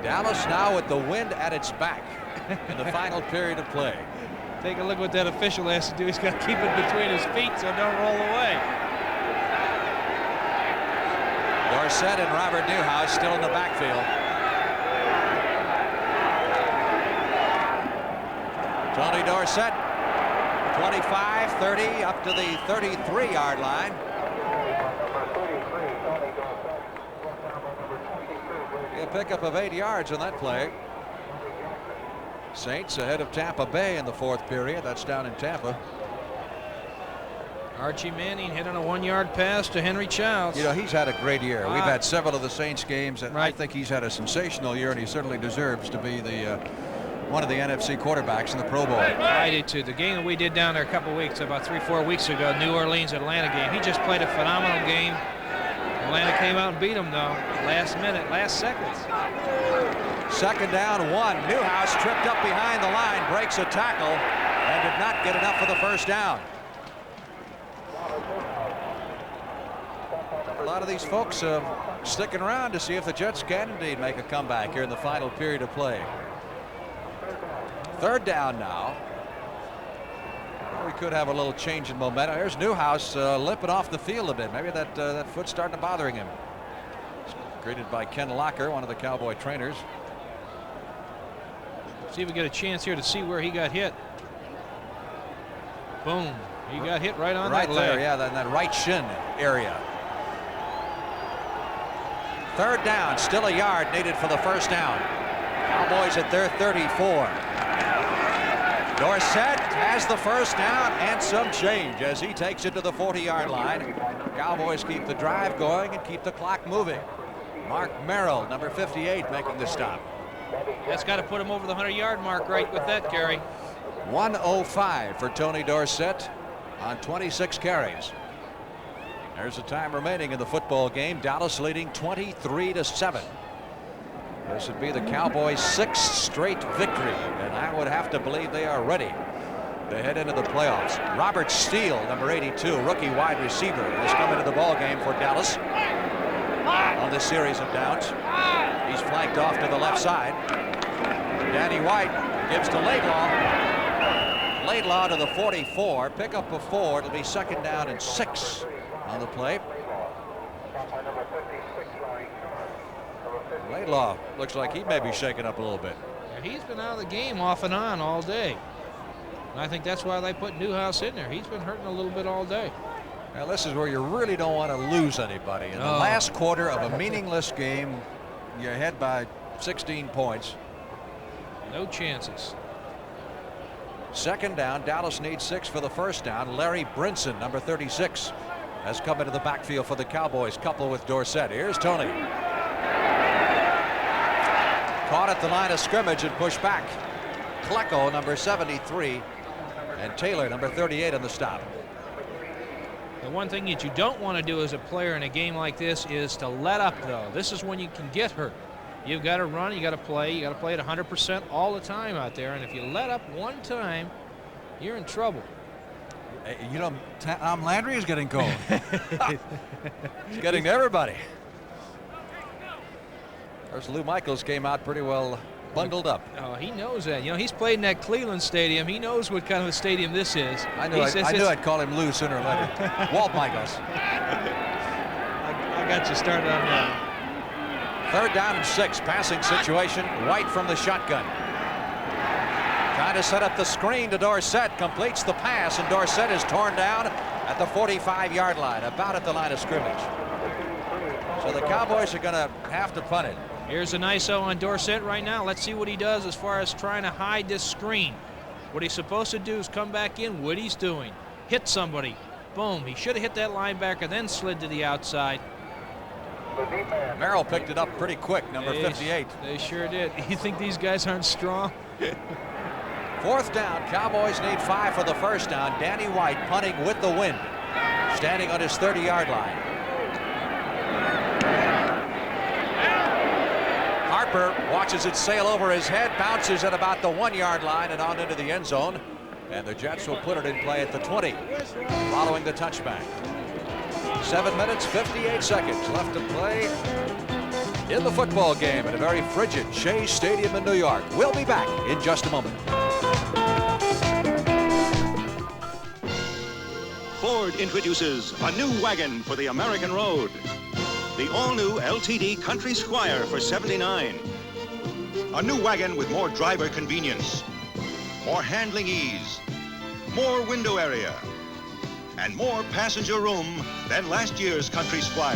Dallas now with the wind at its back in the final period of play. Take a look what that official has to do. He's got to keep it between his feet so it don't roll away. Dorsett and Robert Newhouse still in the backfield. Tony Dorsett, 25, 30, up to the 33-yard line. A pickup of 8 yards on that play. Saints ahead of Tampa Bay in the fourth period. That's down in Tampa. Archie Manning hit on a 1-yard pass to Henry Childs. You know, he's had a great year. We've had several of the Saints games, and I think he's had a sensational year, and he certainly deserves to be the one of the NFC quarterbacks in the Pro Bowl. I do too. The game that we did down there a couple weeks, about 3-4 weeks ago, New Orleans-Atlanta game, he just played a phenomenal game. Atlanta came out and beat him, though, last minute, last seconds. Second down, 1. Newhouse tripped up behind the line, breaks a tackle, and did not get enough for the first down. A lot of these folks sticking around to see if the Jets can indeed make a comeback here in the final period of play. Third down now. We could have a little change in momentum. Here's Newhouse limping off the field a bit. Maybe that foot's starting to bothering him. Greeted by Ken Locker, one of the Cowboy trainers. See if we get a chance here to see where he got hit. Boom. He got hit right on that leg. There, yeah, that right shin area. Third down, still a yard needed for the first down. Cowboys at their 34. Dorsett has the first down and some change as he takes it to the 40-yard line. Cowboys keep the drive going and keep the clock moving. Mark Merrill, number 58, making the stop. That's got to put him over the 100-yard mark right with that carry. 1:05 for Tony Dorsett on 26 carries. There's the time remaining in the football game. Dallas leading 23-7. This would be the Cowboys' 6th straight victory, and I would have to believe they are ready to head into the playoffs. Robert Steele, number 82, rookie wide receiver, has come into the ball game for Dallas on this series of downs. He's flanked off to the left side. Danny White gives to Laidlaw. Laidlaw to the 44. Pick up a 4. It'll be second down and 6 on the play. Laidlaw looks like he may be shaken up a little bit. Yeah, he's been out of the game off and on all day. And I think that's why they put Newhouse in there. He's been hurting a little bit all day. Now this is where you really don't want to lose anybody. In the last quarter of a meaningless game, you're ahead by 16 points. No chances. Second down, Dallas needs 6 for the first down. Larry Brinson, number 36, has come into the backfield for the Cowboys, coupled with Dorsett. Here's Tony. Caught at the line of scrimmage and pushed back. Klecko, number 73, and Taylor, number 38, on the stop. The one thing that you don't want to do as a player in a game like this is to let up, though. This is when you can get hurt. You've got to run, you got to play at 100% all the time out there, and if you let up one time, you're in trouble. You know, Tom Landry is getting cold. He's getting to everybody. There's Lou Michaels came out pretty well bundled up. Oh, he knows that. You know, he's played in that Cleveland stadium. He knows what kind of a stadium this is. I knew I'd call him Lou sooner or later. Walt Michaels. I got you started on that. Third down and 6, passing situation. White from the shotgun. Trying to set up the screen to Dorsett. Completes the pass, and Dorsett is torn down at the 45-yard line, about at the line of scrimmage. So the Cowboys are going to have to punt it. Here's an ISO on Dorsett right now. Let's see what he does as far as trying to hide this screen. What he's supposed to do is come back in. What he's doing. Hit somebody. Boom. He should have hit that linebacker, then slid to the outside. Merrill picked it up pretty quick, number 58. They sure did. You think these guys aren't strong? Fourth down. Cowboys need 5 for the first down. Danny White punting with the wind, standing on his 30-yard line. Harper watches it sail over his head, bounces at about the 1-yard line and on into the end zone. And the Jets will put it in play at the 20 following the touchback. 7 minutes, 58 seconds left to play in the football game at a very frigid Shea Stadium in New York. We'll be back in just a moment. Ford introduces a new wagon for the American road. The all-new LTD Country Squire for $79. A new wagon with more driver convenience. more handling ease, more window area, and more passenger room than last year's Country Squire.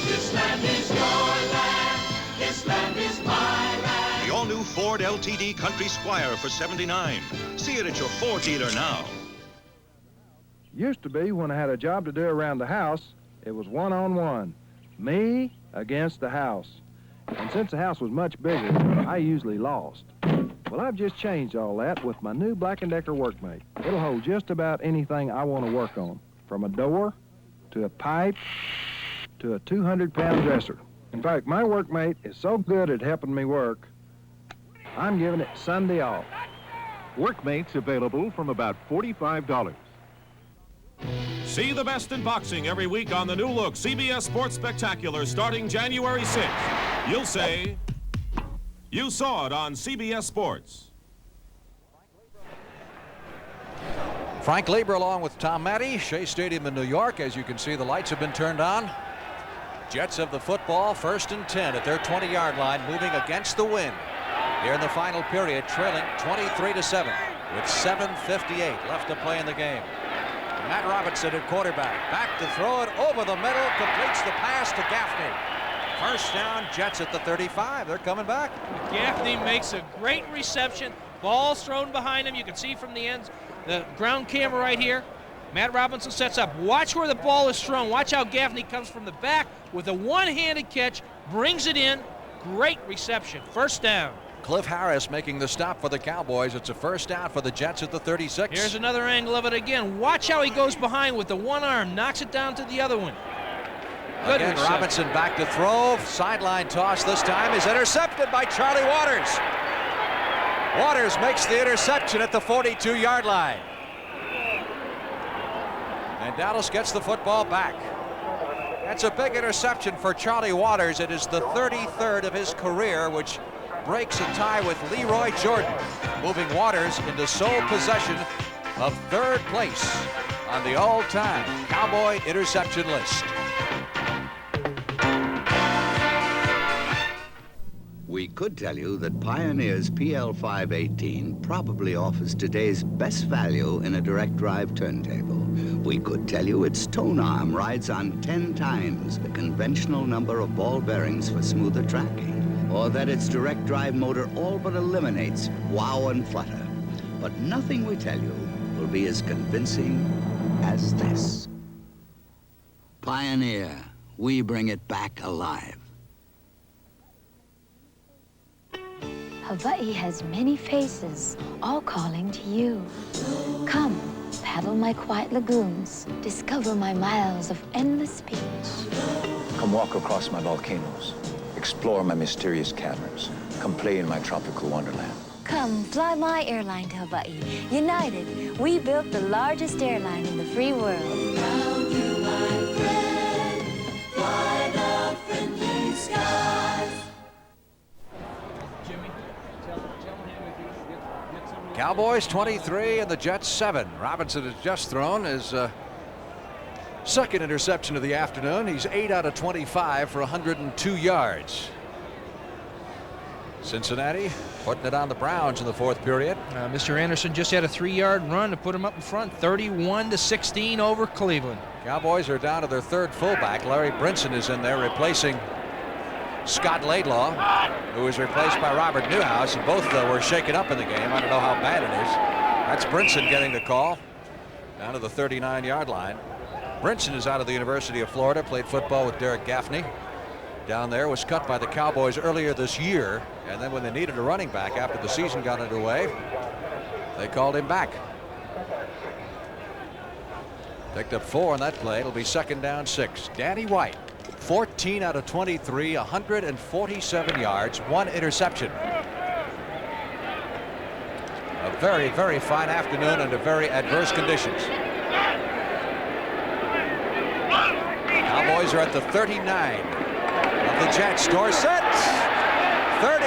This land is your land. This land is my land. The all-new Ford LTD Country Squire for $79. See it at your Ford dealer now. Used to be when I had a job to do around the house, it was one-on-one. Me against the house. And since the house was much bigger, I usually lost. Well, I've just changed all that with my new Black & Decker Workmate. It'll hold just about anything I want to work on, from a door to a pipe to a 200-pound dresser. In fact, my Workmate is so good at helping me work, I'm giving it Sunday off. Workmate's available from about $45. See the best in boxing every week on the new look CBS Sports Spectacular starting January 6th. You'll say you saw it on CBS Sports. Frank Lieber along with Tom Matty, Shea Stadium in New York. As you can see, the lights have been turned on. Jets have the football, 1st and 10 at their 20-yard line, moving against the wind. Here in the final period, trailing 23-7 with 7:58 left to play in the game. Matt Robinson at quarterback, back to throw it over the middle, completes the pass to Gaffney. First down, Jets at the 35. They're coming back. Gaffney makes a great reception. Ball's thrown behind him. You can see from the ends, the ground camera right here. Matt Robinson sets up. Watch where the ball is thrown. Watch how Gaffney comes from the back with a one-handed catch, brings it in. Great reception. First down. Cliff Harris making the stop for the Cowboys. It's a first down for the Jets at the 36. Here's another angle of it again. Watch how he goes behind with the one arm, knocks it down to the other one. Good Again, reception. Robinson back to throw. Sideline toss this time is intercepted by Charlie Waters. Waters makes the interception at the 42-yard line. And Dallas gets the football back. That's a big interception for Charlie Waters. It is the 33rd of his career, which breaks a tie with Leroy Jordan, moving Waters into sole possession of 3rd place on the all-time Cowboy interception list. We could tell you that Pioneer's PL518 probably offers today's best value in a direct drive turntable. We could tell you its tone arm rides on 10 times the conventional number of ball bearings for smoother tracking, or that its direct drive motor all but eliminates wow and flutter. But nothing we tell you will be as convincing as this. Pioneer, we bring it back alive. Hawaii has many faces, all calling to you. Come, paddle my quiet lagoons, discover my miles of endless beach. Come walk across my volcanoes, explore my mysterious caverns, come play in my tropical wonderland. Come, fly my airline to Hawaii. United, we built the largest airline in the free world. Round you, my friend, fly the friendly skies. Cowboys 23 and the Jets 7. Robinson has just thrown his second interception of the afternoon. He's 8 out of 25 for 102 yards. Cincinnati putting it on the Browns in the 4th period. Mr. Anderson just had a 3-yard run to put him up in front, 31-16 over Cleveland. Cowboys are down to their 3rd fullback. Larry Brinson is in there replacing Scott Laidlaw, who was replaced by Robert Newhouse, and both were shaken up in the game. I don't know how bad it is. That's Brinson getting the call down to the 39-yard line. Brinson is out of the University of Florida, played football with Derek Gaffney down there, was cut by the Cowboys earlier this year, and then when they needed a running back after the season got underway, they called him back. Picked up 4 on that play. It'll be 2nd down 6. Danny White, 14 out of 23, 147 yards, 1 interception. A very, very fine afternoon under very adverse conditions. Cowboys are at the 39 of the Jets. Dorsett, 30,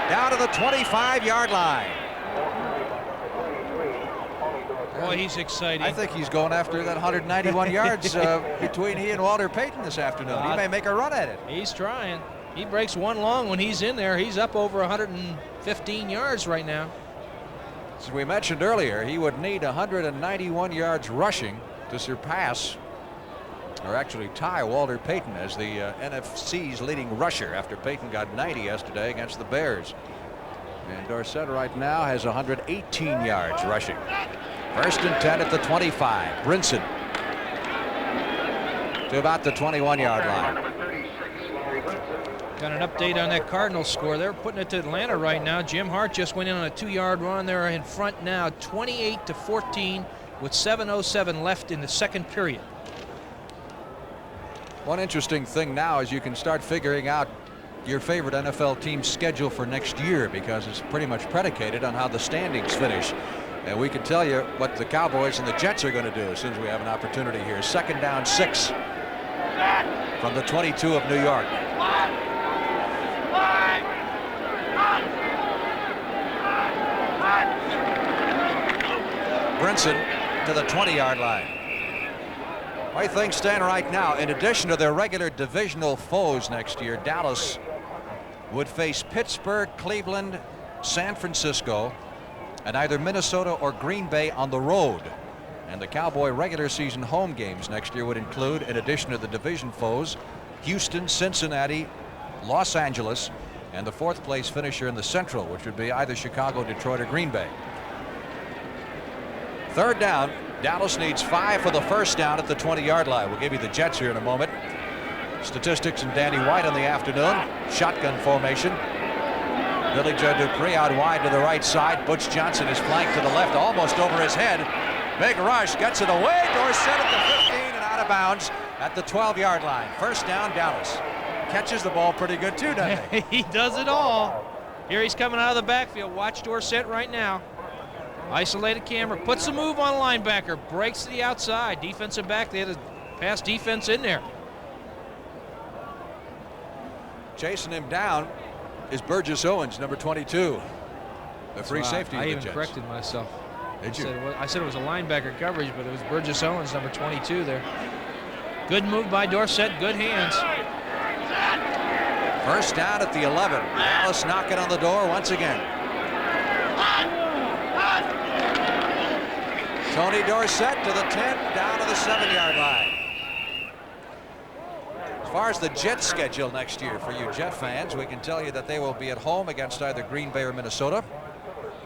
down to the 25-yard line. Boy, he's exciting. I think he's going after that 191 yards between he and Walter Payton this afternoon. He may make a run at it. He's trying. He breaks one long when he's in there. He's up over 115 yards right now. As we mentioned earlier, he would need 191 yards rushing to surpass, or actually tie, Walter Payton as the NFC's leading rusher after Payton got 90 yesterday against the Bears. And Dorsett right now has 118 yards rushing. 1st and 10 at the 25. Brinson to about the 21-yard line. Got an update on that Cardinals score. They're putting it to Atlanta right now. Jim Hart just went in on a 2-yard run. They're in front now, 28-14, with 7:07 left in the second period. One interesting thing now is you can start figuring out your favorite NFL team's schedule for next year, because it's pretty much predicated on how the standings finish. And we can tell you what the Cowboys and the Jets are going to do as soon as we have an opportunity here. 2nd down 6 from the 22 of New York. Brinson to the 20-yard line. I think stand right now, in addition to their regular divisional foes next year, Dallas would face Pittsburgh, Cleveland, San Francisco, and either Minnesota or Green Bay on the road. And the Cowboy regular season home games next year would include, in addition to the division foes, Houston, Cincinnati, Los Angeles, and the 4th place finisher in the Central, which would be either Chicago, Detroit, or Green Bay. 3rd down. Dallas needs 5 for the 1st down at the 20-yard line. We'll give you the Jets here in a moment. Statistics from Danny White on the afternoon. Shotgun formation. Billy Joe Dupree out wide to the right side. Butch Johnson is flanked to the left, almost over his head. Big rush, gets it away. Dorsett at the 15 and out of bounds at the 12-yard line. 1st down, Dallas. Catches the ball pretty good too, doesn't he? He does it all. Here he's coming out of the backfield. Watch Dorsett right now. Isolated camera, puts a move on a linebacker, breaks to the outside. Defensive back, they had a pass defense in there. Chasing him down is Burgess Owens, number 22. The free safety of the Jets. I even corrected myself. Did you? I said it was a linebacker coverage, but it was Burgess Owens, number 22 there. Good move by Dorsett, good hands. 1st down at the 11. Dallas knocking on the door once again. Tony Dorsett to the 10, down to the 7-yard line. As far as the Jets schedule next year for you Jet fans, we can tell you that they will be at home against either Green Bay or Minnesota.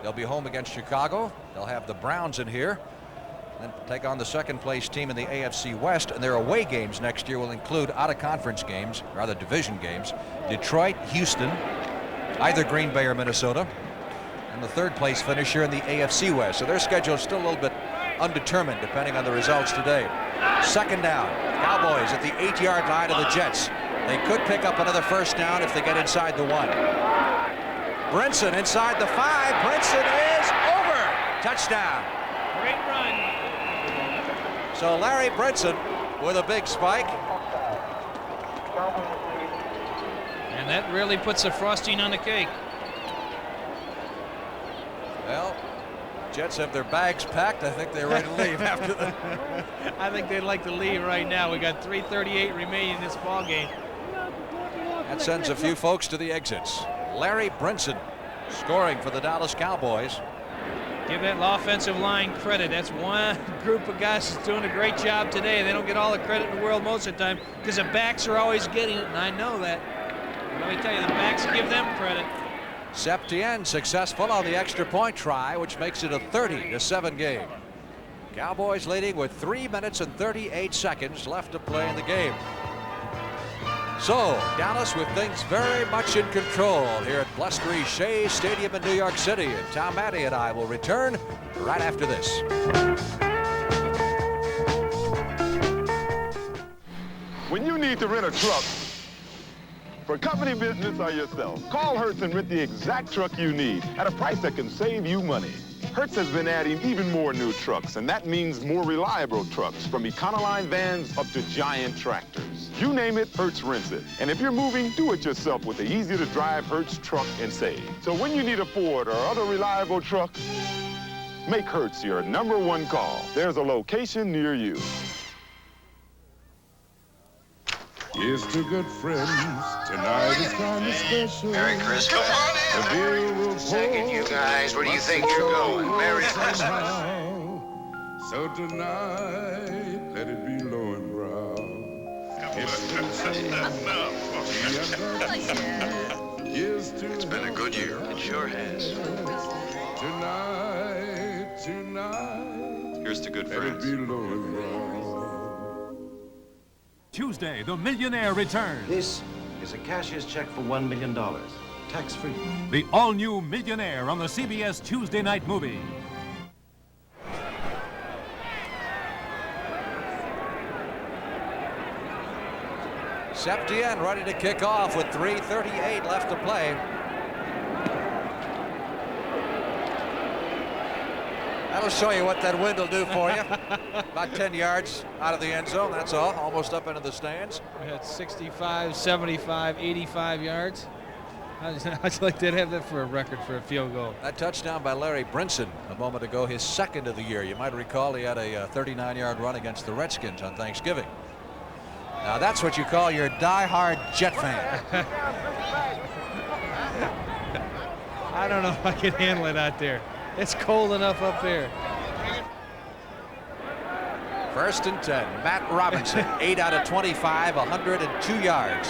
They'll be home against Chicago. They'll have the Browns in here. Then take on the 2nd place team in the AFC West, and their away games next year will include out-of-conference games, or rather division games, Detroit, Houston, either Green Bay or Minnesota, and the 3rd place finisher in the AFC West. So their schedule is still a little bit undetermined depending on the results today. 2nd down. Cowboys at the 8-yard line of the Jets. They could pick up another 1st down if they get inside the 1. Brinson inside the 5. Brinson is over. Touchdown. Great run. So Larry Brinson with a big spike. And that really puts the frosting on the cake. Well, Jets have their bags packed. I think they're ready to leave after the. I think they'd like to leave right now. We got 3:38 remaining in this ball game. That sends a few folks to the exits. Larry Brinson scoring for the Dallas Cowboys. Give that offensive line credit. That's one group of guys that's doing a great job today. They don't get all the credit in the world most of the time because the backs are always getting it, and I know that. But let me tell you, the backs give them credit. Septien successful on the extra point try, which makes it a 30-7 game. Cowboys leading with 3 minutes and 38 seconds left to play in the game. So Dallas with things very much in control here at blustery Shea Stadium in New York City. And Tom Matte and I will return right after this. When you need to rent a truck for company business or yourself, call Hertz and rent the exact truck you need at a price that can save you money. Hertz has been adding even more new trucks, and that means more reliable trucks, from Econoline vans up to giant tractors. You name it, Hertz rents it. And if you're moving, do it yourself with the easy-to-drive Hertz truck and save. So when you need a Ford or other reliable truck, make Hertz your #1 call. There's a location near you. Here's to good friends. Tonight is kind of special. Merry Christmas. The beer will second, you guys. Where do you think you're going? Merry Christmas. So tonight, let it be low and brown. It's been a good year. It sure has. Tonight. Here's to good Let it friends. be low and brown. Tuesday, the millionaire returns. This is a cashier's check for $1 million. Tax-free. The all-new Millionaire on the CBS Tuesday night movie. Septien ready to kick off with 3:38 left to play. That'll show you what that wind will do for you. About 10 yards out of the end zone, that's all. Almost up into the stands. We had 65, 75, 85 yards. I'd like to have that for a record for a field goal. That touchdown by Larry Brinson a moment ago, his second of the year. You might recall he had a 39-yard run against the Redskins on Thanksgiving. Now that's what you call your die-hard Jet fan. I don't know if I can handle it out there. It's cold enough up there. 1st and 10. Matt Robinson, 8 out of 25, 102 yards.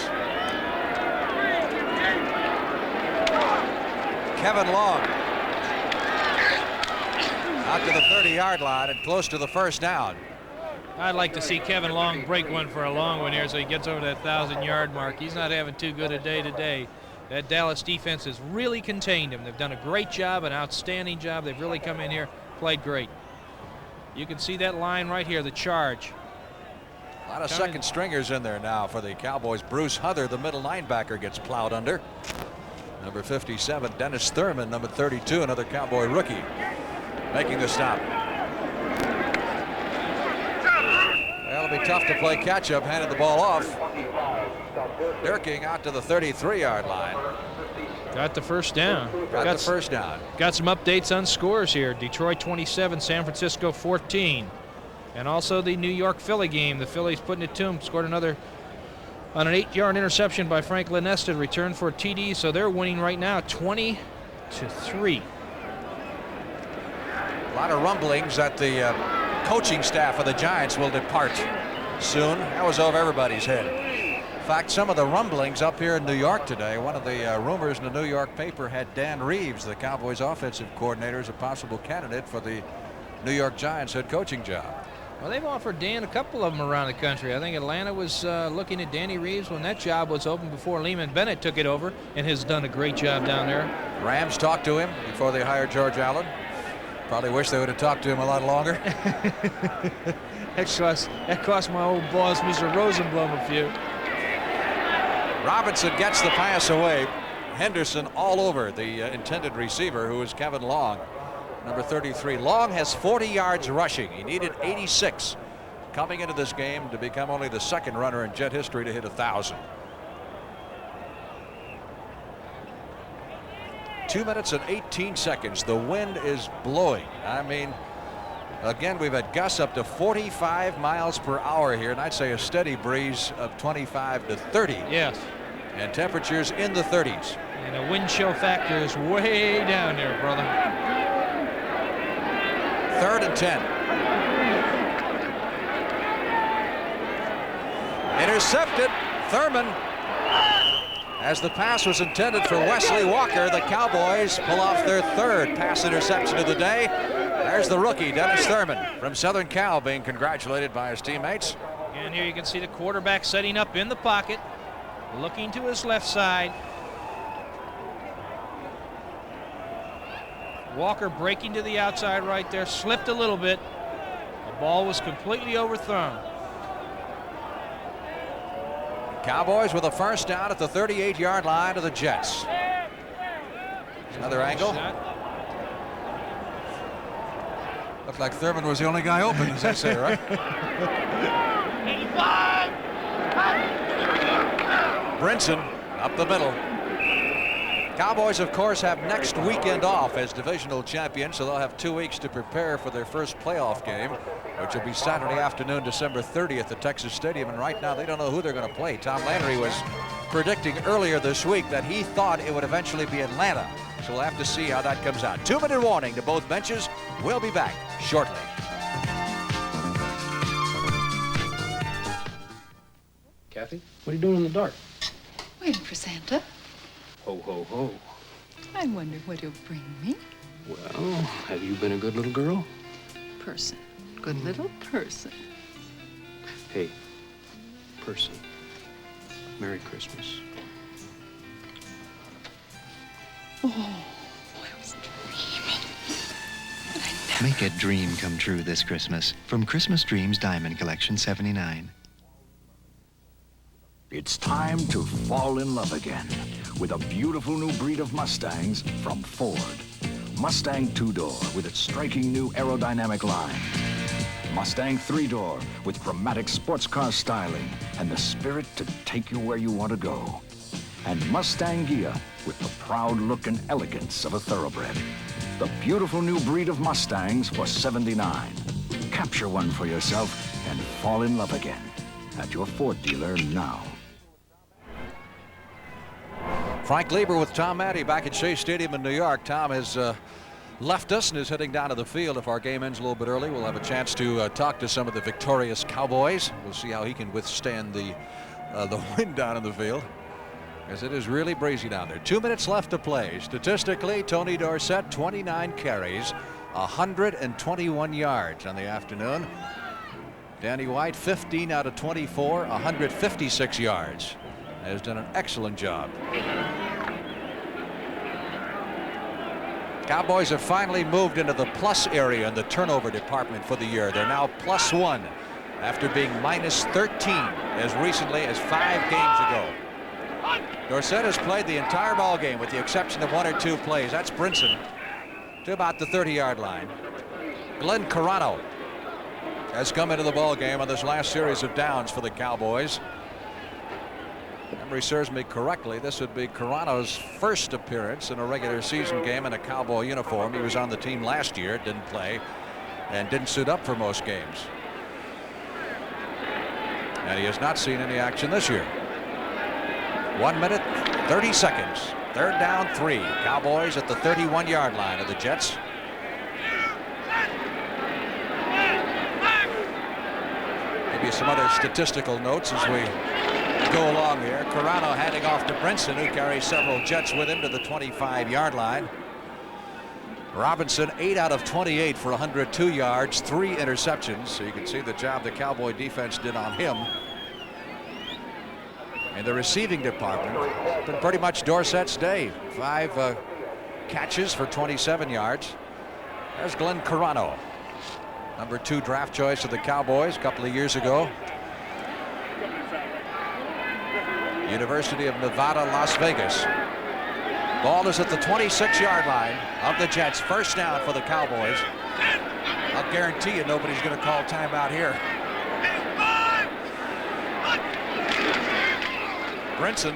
Kevin Long out to the 30-yard line and close to the first down. I'd like to see Kevin Long break one for a long one here so he gets over that 1,000-yard mark. He's not having too good a day today. That Dallas defense has really contained him. They've done a great job, an outstanding job. They've really come in here, played great. You can see that line right here, the charge. A lot of second stringers in there now for the Cowboys. Bruce Hunter, the middle linebacker, gets plowed under. Number 57, Dennis Thurman, number 32, another Cowboy rookie, making the stop. Well, it'll be tough to play catch-up, handed the ball off. Dirking out to the 33-yard line. Got the first down. Got the first down. Got some updates on scores here. Detroit 27, San Francisco 14. And also the New York-Philly game. The Phillies putting it to them. Scored another on an 8-yard interception by Frank Linesta, returned for a TD. So they're winning right now 20-3. A lot of rumblings that the coaching staff of the Giants will depart soon. That was over everybody's head. In fact, some of the rumblings up here in New York today, one of the rumors in the New York paper had Dan Reeves, the Cowboys offensive coordinator, as a possible candidate for the New York Giants head coaching job. Well, they've offered Dan a couple of them around the country. I think Atlanta was looking at Danny Reeves when that job was open before Lehman Bennett took it over and has done a great job down there. Rams talked to him before they hired George Allen. Probably wish they would have talked to him a lot longer. That cost my old boss, Mr. Rosenblum, a few. Robinson gets the pass away. Henderson all over the intended receiver, who is Kevin Long, number 33. Long has 40 yards rushing. He needed 86 coming into this game to become only the second runner in Jet history to hit 1,000. 2 minutes and 18 seconds. The wind is blowing. I mean, again, we've had gusts up to 45 miles per hour here, and I'd say a steady breeze of 25 to 30. Yes. And temperatures in the 30s. And the wind chill factor is way down there, brother. 3rd and 10. Intercepted. Thurman. As the pass was intended for Wesley Walker, the Cowboys pull off their 3rd pass interception of the day. There's the rookie, Dennis Thurman, from Southern Cal, being congratulated by his teammates. And here you can see the quarterback setting up in the pocket, looking to his left side. Walker breaking to the outside right there, slipped a little bit. The ball was completely overthrown. Cowboys with a first down at the 38-yard line of the Jets. Another angle. Looked like Thurman was the only guy open, as they say, right? 85. Brinson up the middle. Cowboys, of course, have next weekend off as divisional champions, so they'll have 2 weeks to prepare for their first playoff game, which will be Saturday afternoon, December 30th at Texas Stadium. And right now, they don't know who they're going to play. Tom Landry was predicting earlier this week that he thought it would eventually be Atlanta So we'll have to see how that comes out. 2-minute warning to both benches. We'll be back shortly. Kathy, what are you doing in the dark? Waiting for Santa. Ho, ho, ho. I wonder what he'll bring me. Well, have you been a good little girl? Person. Good little person. Hey, person. Merry Christmas. Oh, I was dreaming. Make a dream come true this Christmas from Christmas Dreams Diamond Collection 79. It's time to fall in love again with a beautiful new breed of Mustangs from Ford. Mustang 2-door with its striking new aerodynamic line. Mustang 3-door with dramatic sports car styling and the spirit to take you where you want to go. And Mustang Ghia with the proud look and elegance of a thoroughbred. The beautiful new breed of Mustangs for $79. Capture one for yourself and fall in love again at your Ford dealer now. Frank Lieber with Tom Matte back at Shea Stadium in New York. Tom has left us and is heading down to the field. If our game ends a little bit early, we'll have a chance to talk to some of the victorious Cowboys. We'll see how he can withstand the wind down in the field, as it is really breezy down there. 2 minutes left to play. Statistically, Tony Dorsett, 29 carries, 121 yards on the afternoon. Danny White, 15 out of 24, 156 yards. Has done an excellent job. Cowboys have finally moved into the plus area in the turnover department for the year. They're now +1 after being -13 as recently as 5 games ago. Dorsett has played the entire ball game with the exception of 1 or 2 plays. That's Brinson to about the 30-yard line. Glenn Carano has come into the ball game on this last series of downs for the Cowboys. Memory serves me correctly, this would be Carano's first appearance in a regular season game in a Cowboy uniform. He was on the team last year, didn't play, and didn't suit up for most games. And he has not seen any action this year. 1 minute, 30 seconds. 3rd down, 3. Cowboys at the 31-yard line of the Jets. Maybe some other statistical notes as we go along here. Carano handing off to Brinson, who carries several Jets with him to the 25-yard line. Robinson 8 out of 28 for 102 yards, 3 interceptions. So you can see the job the Cowboy defense did on him. And the receiving department has been pretty much Dorsett's day. 5 catches for 27 yards. There's Glenn Carano, number 2 draft choice of the Cowboys a couple of years ago. University of Nevada, Las Vegas. Ball is at the 26-yard line of the Jets. First down for the Cowboys. I'll guarantee you nobody's going to call timeout here. Brinson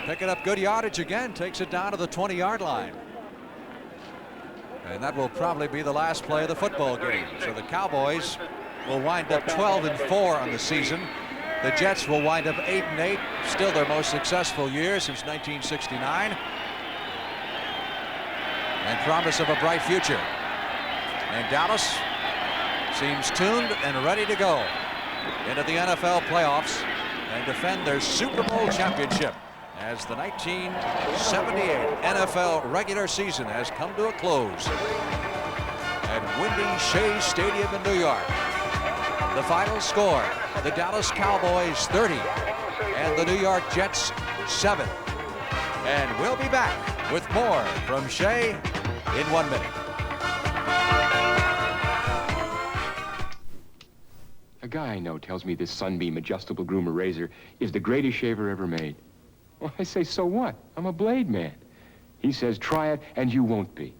picking up good yardage again, takes it down to the 20-yard line. And that will probably be the last play of the football game. So the Cowboys will wind up 12-4 on the season. The Jets will wind up 8-8, still their most successful year since 1969, and promise of a bright future. And Dallas seems tuned and ready to go into the NFL playoffs and defend their Super Bowl championship as the 1978 NFL regular season has come to a close at windy Shea Stadium in New York. The final score, the Dallas Cowboys 30 and the New York Jets 7. And we'll be back with more from Shea in 1 minute. A guy I know tells me this Sunbeam adjustable groomer razor is the greatest shaver ever made. Well, I say, so what? I'm a blade man. He says, try it and you won't be.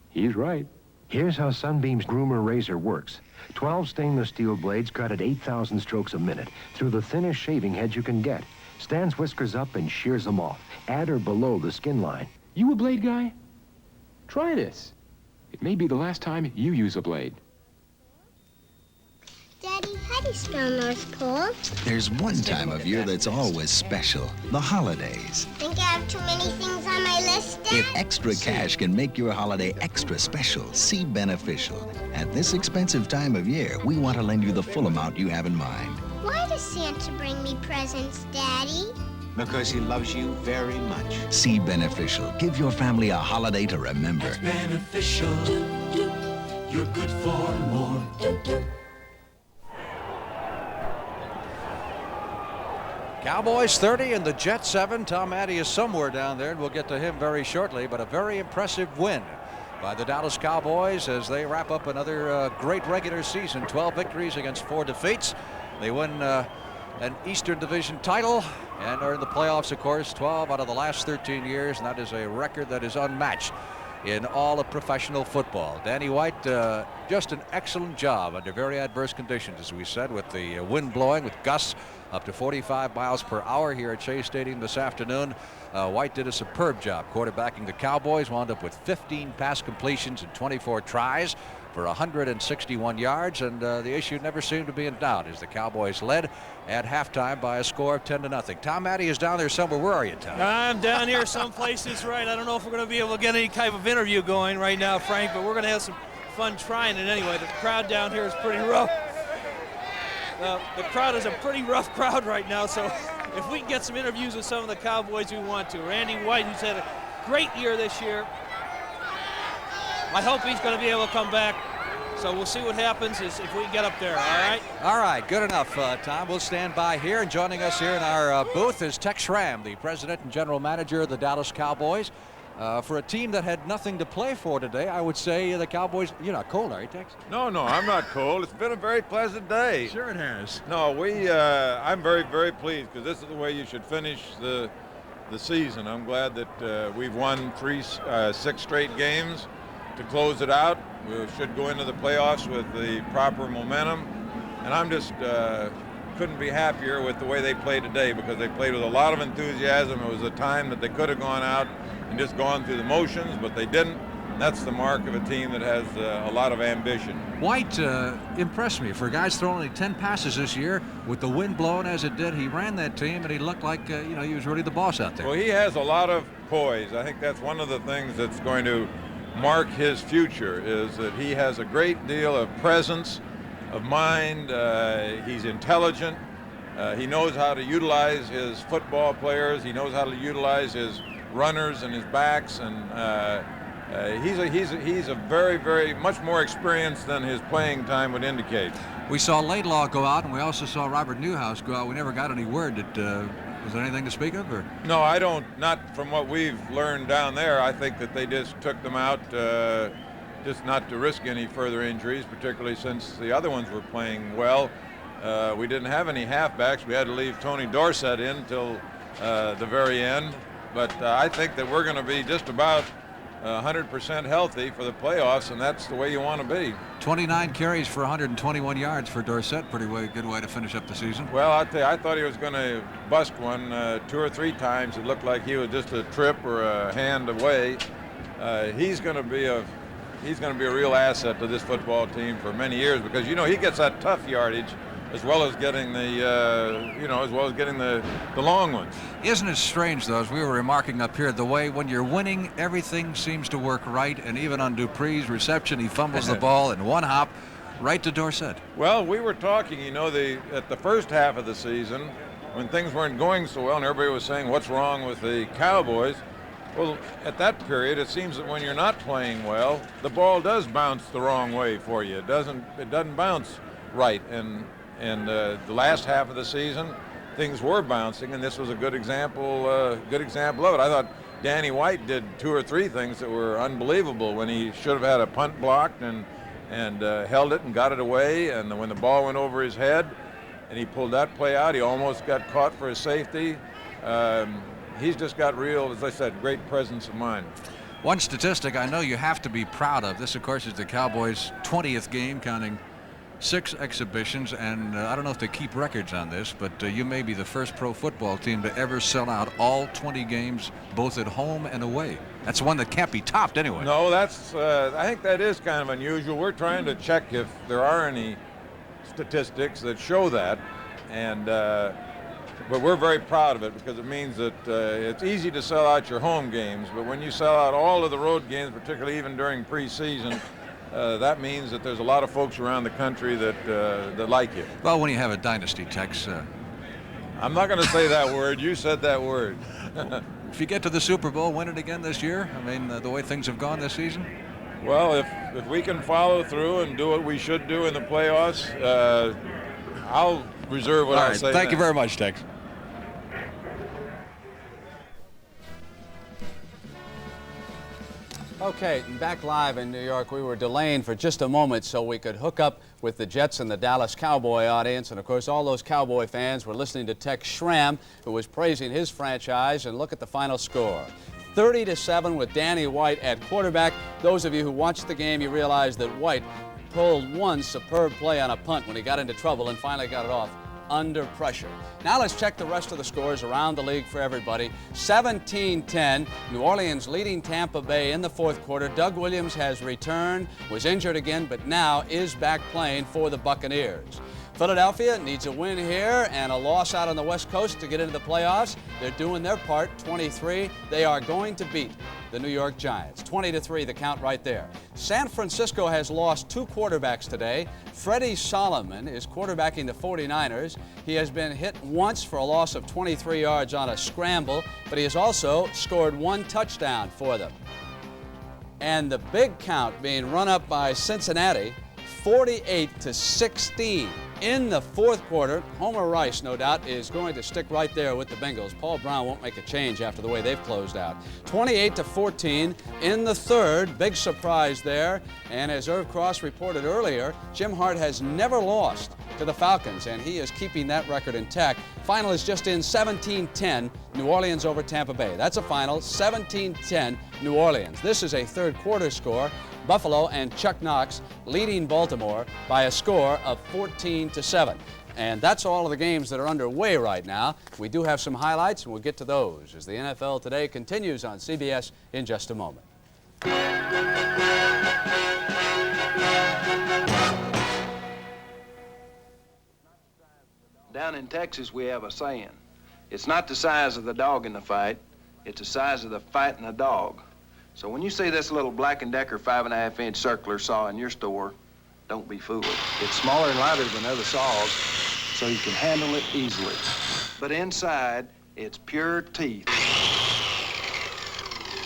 He's right. Here's how Sunbeam's groomer razor works. 12 stainless steel blades cut at 8,000 strokes a minute through the thinnest shaving head you can get. Stands whiskers up and shears them off, at or below the skin line. You a blade guy? Try this. It may be the last time you use a blade. Daddy, how Daddy spell North Pole? There's one time of year that's always special, the holidays. Think I have too many things on my list, Dad? If extra cash can make your holiday extra special, see Beneficial. At this expensive time of year, we want to lend you the full amount you have in mind. Why does Santa bring me presents, Daddy? Because he loves you very much. See Beneficial. Give your family a holiday to remember. It's beneficial. You're good for more. Cowboys 30 and the Jets 7. Tom Addy is somewhere down there, and we'll get to him very shortly, but a very impressive win by the Dallas Cowboys as they wrap up another great regular season. 12 victories against 4 defeats. They win an Eastern Division title and are in the playoffs, of course, 12 out of the last 13 years, and that is a record that is unmatched in all of professional football. Danny White, just an excellent job under very adverse conditions, as we said, with the wind blowing, with gusts up to 45 miles per hour here at Shea Stadium this afternoon. White did a superb job quarterbacking the Cowboys, wound up with 15 pass completions and 24 tries for 161 yards, and the issue never seemed to be in doubt as the Cowboys led at halftime by a score of 10-0. Tom Addy is down there somewhere. Where are you, Tom? I'm down here someplace. That's right. I don't know if we're going to be able to get any type of interview going right now, Frank, but we're going to have some fun trying it anyway. The crowd down here is pretty rough. The crowd is a pretty rough crowd right now, so if we can get some interviews with some of the Cowboys, we want to. Randy White, who's had a great year this year. I hope he's going to be able to come back. So we'll see what happens if we get up there, all right? All right, good enough, Tom. We'll stand by here. And joining us here in our booth is Tex Schramm, the president and general manager of the Dallas Cowboys. For a team that had nothing to play for today, I would say the Cowboys, you're not cold, are you, Tex? No, I'm not cold. It's been a very pleasant day. Sure it has. No, I'm very, very pleased because this is the way you should finish the season. I'm glad that we've won 6 straight games to close it out. We should go into the playoffs with the proper momentum. And I'm just couldn't be happier with the way they played today because they played with a lot of enthusiasm. It was a time that they could have gone out and just gone through the motions, but they didn't. That's the mark of a team that has a lot of ambition. White impressed me. For guys throwing only 10 passes this year, with the wind blowing as it did, he ran that team and he looked like he was really the boss out there. Well, he has a lot of poise. I think that's one of the things that's going to mark his future, is that he has a great deal of presence of mind. He's intelligent. He knows how to utilize his football players. He knows how to utilize his runners and his backs, and he's a very, very much more experienced than his playing time would indicate. We saw Laidlaw go out, and we also saw Robert Newhouse go out. We never got any word that was there anything to speak of, or? No, I don't. Not from what we've learned down there. I think that they just took them out just not to risk any further injuries, particularly since the other ones were playing well. We didn't have any halfbacks. We had to leave Tony Dorsett in until the very end. But I think that we're going to be just about 100% healthy for the playoffs, and that's the way you want to be. 29 carries for 121 yards for Dorsett. Pretty good way to finish up the season. Well, I'll tell you, I thought he was going to bust one 2 or 3 times. It looked like he was just a trip or a hand away. He's going to be a real asset to this football team for many years because he gets that tough yardage as well as getting the long ones. Isn't it strange, though, as we were remarking up here, the way when you're winning, everything seems to work right, and even on Dupree's reception, he fumbles the ball in one hop right to Dorsett. Well, we were talking, at the first half of the season, when things weren't going so well and everybody was saying, what's wrong with the Cowboys? Well, at that period, it seems that when you're not playing well, the ball does bounce the wrong way for you. It doesn't bounce right, and the last half of the season, things were bouncing, and this was a good example of it. I thought Danny White did 2 or 3 things that were unbelievable when he should have had a punt blocked and held it and got it away, and when the ball went over his head and he pulled that play out, he almost got caught for a safety. He's just got real, as I said, great presence of mind. One statistic I know you have to be proud of. This, of course, is the Cowboys' 20th game, counting 6 exhibitions, and I don't know if they keep records on this, but you may be the first pro football team to ever sell out all 20 games, both at home and away. That's one that can't be topped anyway. No, I think that is kind of unusual. We're trying to check if there are any statistics that show that, and but we're very proud of it because it means that it's easy to sell out your home games, but when you sell out all of the road games, particularly even during preseason, that means that there's a lot of folks around the country that like you. Well, when you have a dynasty, Tex. I'm not going to say that word. You said that word. If you get to the Super Bowl, win it again this year? I mean, the way things have gone this season? Well, if we can follow through and do what we should do in the playoffs, I'll reserve what I say. Thank you very much, Tex. Okay, back live in New York. We were delaying for just a moment so we could hook up with the Jets and the Dallas Cowboy audience. And, of course, all those Cowboy fans were listening to Tex Schramm, who was praising his franchise. And look at the final score. 30-7 with Danny White at quarterback. Those of you who watched the game, you realize that White pulled one superb play on a punt when he got into trouble and finally got it off under pressure. Now let's check the rest of the scores around the league for everybody. 17-10, New Orleans leading Tampa Bay in the fourth quarter. Doug Williams has returned, was injured again, but now is back playing for the Buccaneers. Philadelphia needs a win here and a loss out on the West Coast to get into the playoffs. They're doing their part, 23. They are going to beat the New York Giants. 20-3, the count right there. San Francisco has lost two quarterbacks today. Freddie Solomon is quarterbacking the 49ers. He has been hit once for a loss of 23 yards on a scramble, but he has also scored one touchdown for them. And the big count being run up by Cincinnati, 48-16. In the fourth quarter, Homer Rice, no doubt, is going to stick right there with the Bengals. Paul Brown won't make a change after the way they've closed out. 28-14 in the third. Big surprise there. And as Irv Cross reported earlier, Jim Hart has never lost to the Falcons, and he is keeping that record intact. Final is just in 17-10, New Orleans over Tampa Bay. That's a final, 17-10, New Orleans. This is a third quarter score. Buffalo and Chuck Knox leading Baltimore by a score of 14-7. And that's all of the games that are underway right now. We do have some highlights, and we'll get to those as the NFL Today continues on CBS in just a moment. Down in Texas, we have a saying. It's not the size of the dog in the fight, it's the size of the fight in the dog. So when you see this little Black & Decker 5.5-inch circular saw in your store, don't be fooled. It's smaller and lighter than other saws, so you can handle it easily. But inside, it's pure teeth. The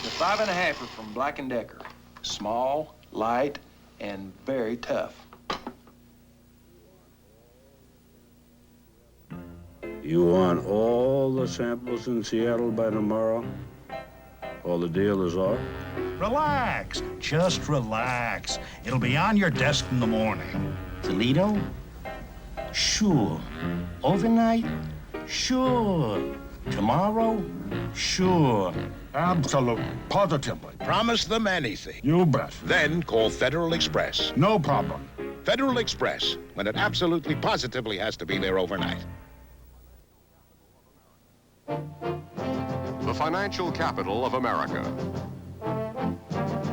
5.5 are from Black & Decker. Small, light, and very tough. You want all the samples in Seattle by tomorrow? Or the deal is off? Relax. Just relax. It'll be on your desk in the morning. Toledo? Sure. Overnight? Sure. Tomorrow? Sure. Absolutely. Positively. Promise them anything. You bet. Then call Federal Express. No problem. Federal Express, when it absolutely positively has to be there overnight. The financial capital of America.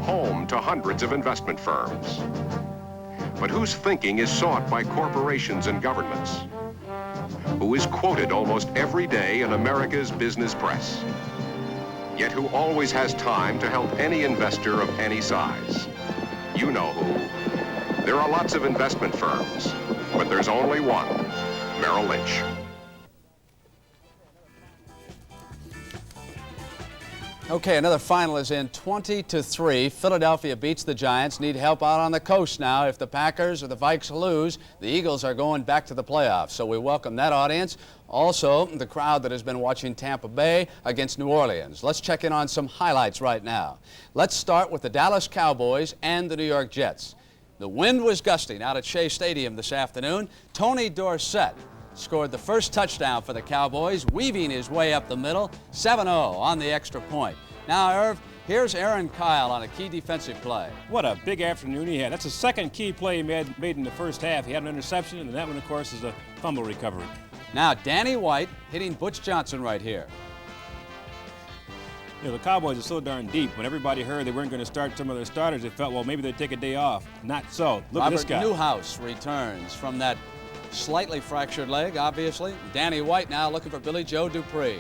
Home to hundreds of investment firms. But whose thinking is sought by corporations and governments? Who is quoted almost every day in America's business press? Yet who always has time to help any investor of any size? You know who. There are lots of investment firms, but there's only one, Merrill Lynch. Okay, another final is in 20-3. Philadelphia beats the Giants. Need help out on the coast now. If the Packers or the Vikes lose, the Eagles are going back to the playoffs. So we welcome that audience. Also, the crowd that has been watching Tampa Bay against New Orleans. Let's check in on some highlights right now. Let's start with the Dallas Cowboys and the New York Jets. The wind was gusting out at Shea Stadium this afternoon. Tony Dorsett scored the first touchdown for the Cowboys, weaving his way up the middle, 7-0 on the extra point. Now, Irv, here's Aaron Kyle on a key defensive play. What a big afternoon he had. That's the second key play he made in the first half. He had an interception, and that one, of course, is a fumble recovery. Now, Danny White hitting Butch Johnson right here. You know, the Cowboys are so darn deep. When everybody heard they weren't going to start some of their starters, they felt, well, maybe they'd take a day off. Not so. Look at this guy. Robert Newhouse returns from that slightly fractured leg, obviously. Danny White now looking for Billy Joe Dupree.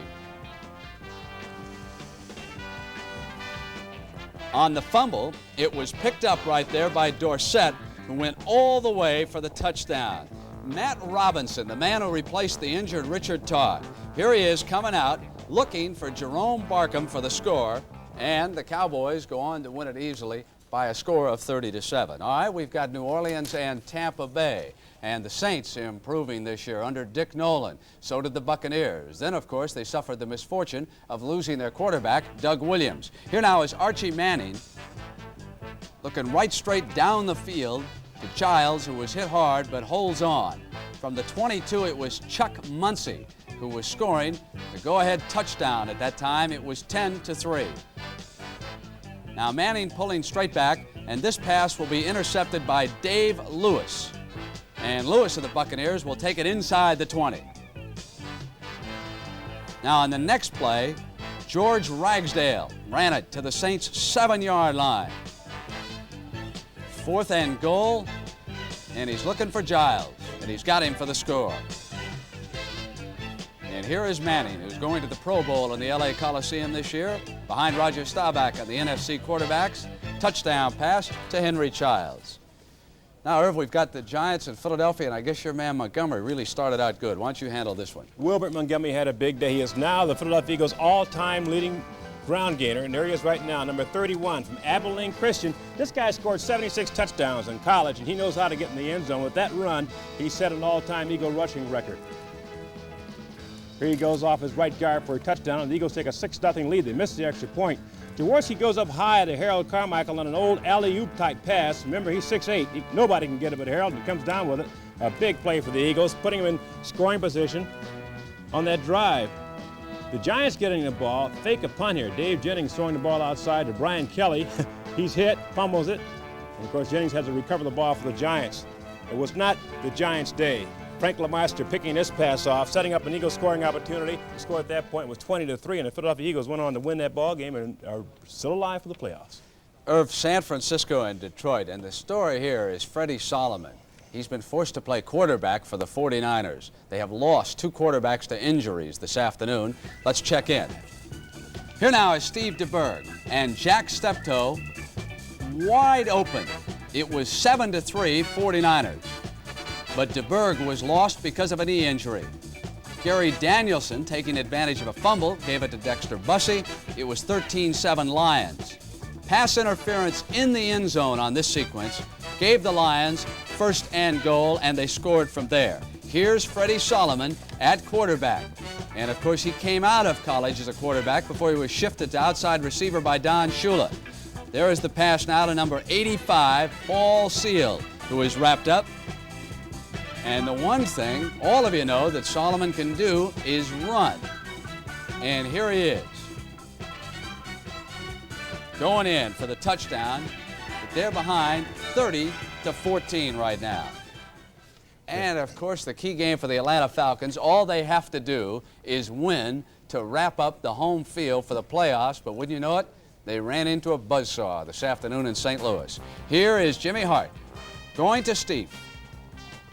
On the fumble, it was picked up right there by Dorsett, who went all the way for the touchdown. Matt Robinson, the man who replaced the injured Richard Todd. Here he is coming out, looking for Jerome Barkham for the score, and the Cowboys go on to win it easily by a score of 30-7. All right, we've got New Orleans and Tampa Bay, and the Saints improving this year under Dick Nolan. So did the Buccaneers. Then, of course, they suffered the misfortune of losing their quarterback, Doug Williams. Here now is Archie Manning looking right straight down the field to Childs, who was hit hard but holds on. From the 22, it was Chuck Muncie who was scoring the go-ahead touchdown. At that time, it was 10-3. Now Manning pulling straight back, and this pass will be intercepted by Dave Lewis. And Lewis of the Buccaneers will take it inside the 20. Now on the next play, George Ragsdale ran it to the Saints' 7-yard line. 4th and goal, and he's looking for Giles, and he's got him for the score. And here is Manning, who's going to the Pro Bowl in the LA Coliseum this year, behind Roger Staubach on the NFC quarterbacks. Touchdown pass to Henry Childs. Now, Irv, we've got the Giants in Philadelphia, and I guess your man Montgomery really started out good. Why don't you handle this one? Wilbert Montgomery had a big day. He is now the Philadelphia Eagles' all-time leading ground gainer, and there he is right now, number 31 from Abilene Christian. This guy scored 76 touchdowns in college, and he knows how to get in the end zone. With that run, he set an all-time Eagle rushing record. Here he goes off his right guard for a touchdown, and the Eagles take a 6-0 lead. They miss the extra point. Jaworski goes up high to Harold Carmichael on an old alley-oop type pass. Remember, he's 6'8". Nobody can get it but Harold, and he comes down with it. A big play for the Eagles, putting him in scoring position on that drive. The Giants getting the ball, fake a punt here. Dave Jennings throwing the ball outside to Brian Kelly. He's hit, fumbles it. And of course, Jennings has to recover the ball for the Giants. It was not the Giants' day. Frank LeMaster picking this pass off, setting up an Eagles scoring opportunity. The score at that point was 20-3, and the Philadelphia Eagles went on to win that ball game and are still alive for the playoffs. Irv, San Francisco and Detroit, and the story here is Freddie Solomon. He's been forced to play quarterback for the 49ers. They have lost 2 quarterbacks to injuries this afternoon. Let's check in. Here now is Steve DeBerg and Jack Steptoe wide open. It was 7-3 49ers. But DeBerg was lost because of a knee injury. Gary Danielson, taking advantage of a fumble, gave it to Dexter Bussey. It was 13-7 Lions. Pass interference in the end zone on this sequence gave the Lions 1st and goal, and they scored from there. Here's Freddie Solomon at quarterback. And of course, he came out of college as a quarterback before he was shifted to outside receiver by Don Shula. There is the pass now to number 85, Paul Seal, who is wrapped up. And the one thing all of you know that Solomon can do is run. And here he is, going in for the touchdown. But they're behind 30-14 right now. And of course, the key game for the Atlanta Falcons, all they have to do is win to wrap up the home field for the playoffs. But wouldn't you know it, they ran into a buzzsaw this afternoon in St. Louis. Here is Jimmy Hart going to Steve.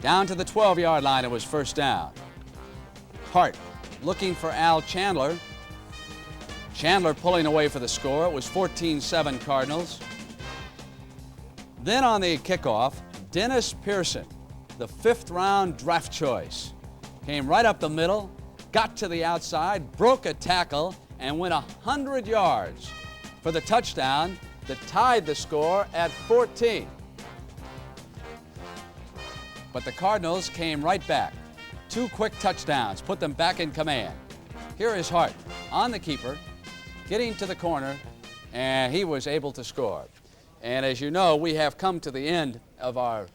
Down to the 12-yard line, it was 1st down. Hart looking for Al Chandler. Chandler pulling away for the score. It was 14-7 Cardinals. Then on the kickoff, Dennis Pearson, the 5th-round draft choice, came right up the middle, got to the outside, broke a tackle, and went 100 yards for the touchdown that tied the score at 14. But the Cardinals came right back. 2 quick touchdowns put them back in command. Here is Hart on the keeper, getting to the corner, and he was able to score. And as you know, we have come to the end of our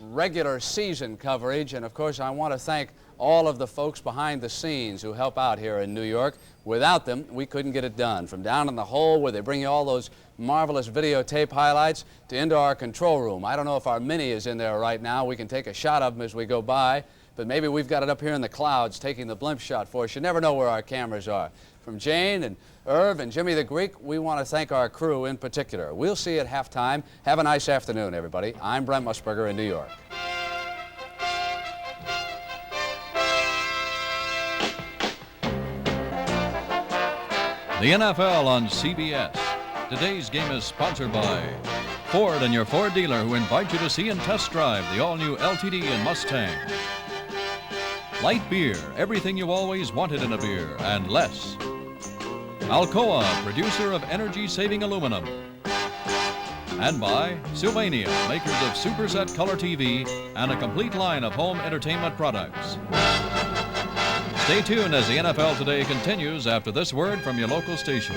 regular season coverage, and of course I want to thank all of the folks behind the scenes who help out here in New York. Without them, we couldn't get it done. From down in the hole where they bring you all those marvelous videotape highlights to into our control room. I don't know if our Mini is in there right now. We can take a shot of them as we go by, but maybe we've got it up here in the clouds taking the blimp shot for us. You never know where our cameras are. From Jane and Irv and Jimmy the Greek, we want to thank our crew in particular. We'll see you at halftime. Have a nice afternoon, everybody. I'm Brent Musburger in New York. The NFL on CBS. Today's game is sponsored by Ford and your Ford dealer, who invite you to see and test drive the all-new LTD and Mustang. Light beer, everything you always wanted in a beer, and less. Alcoa, producer of energy-saving aluminum. And by Sylvania, makers of Superset Color TV and a complete line of home entertainment products. Stay tuned as the NFL Today continues after this word from your local station.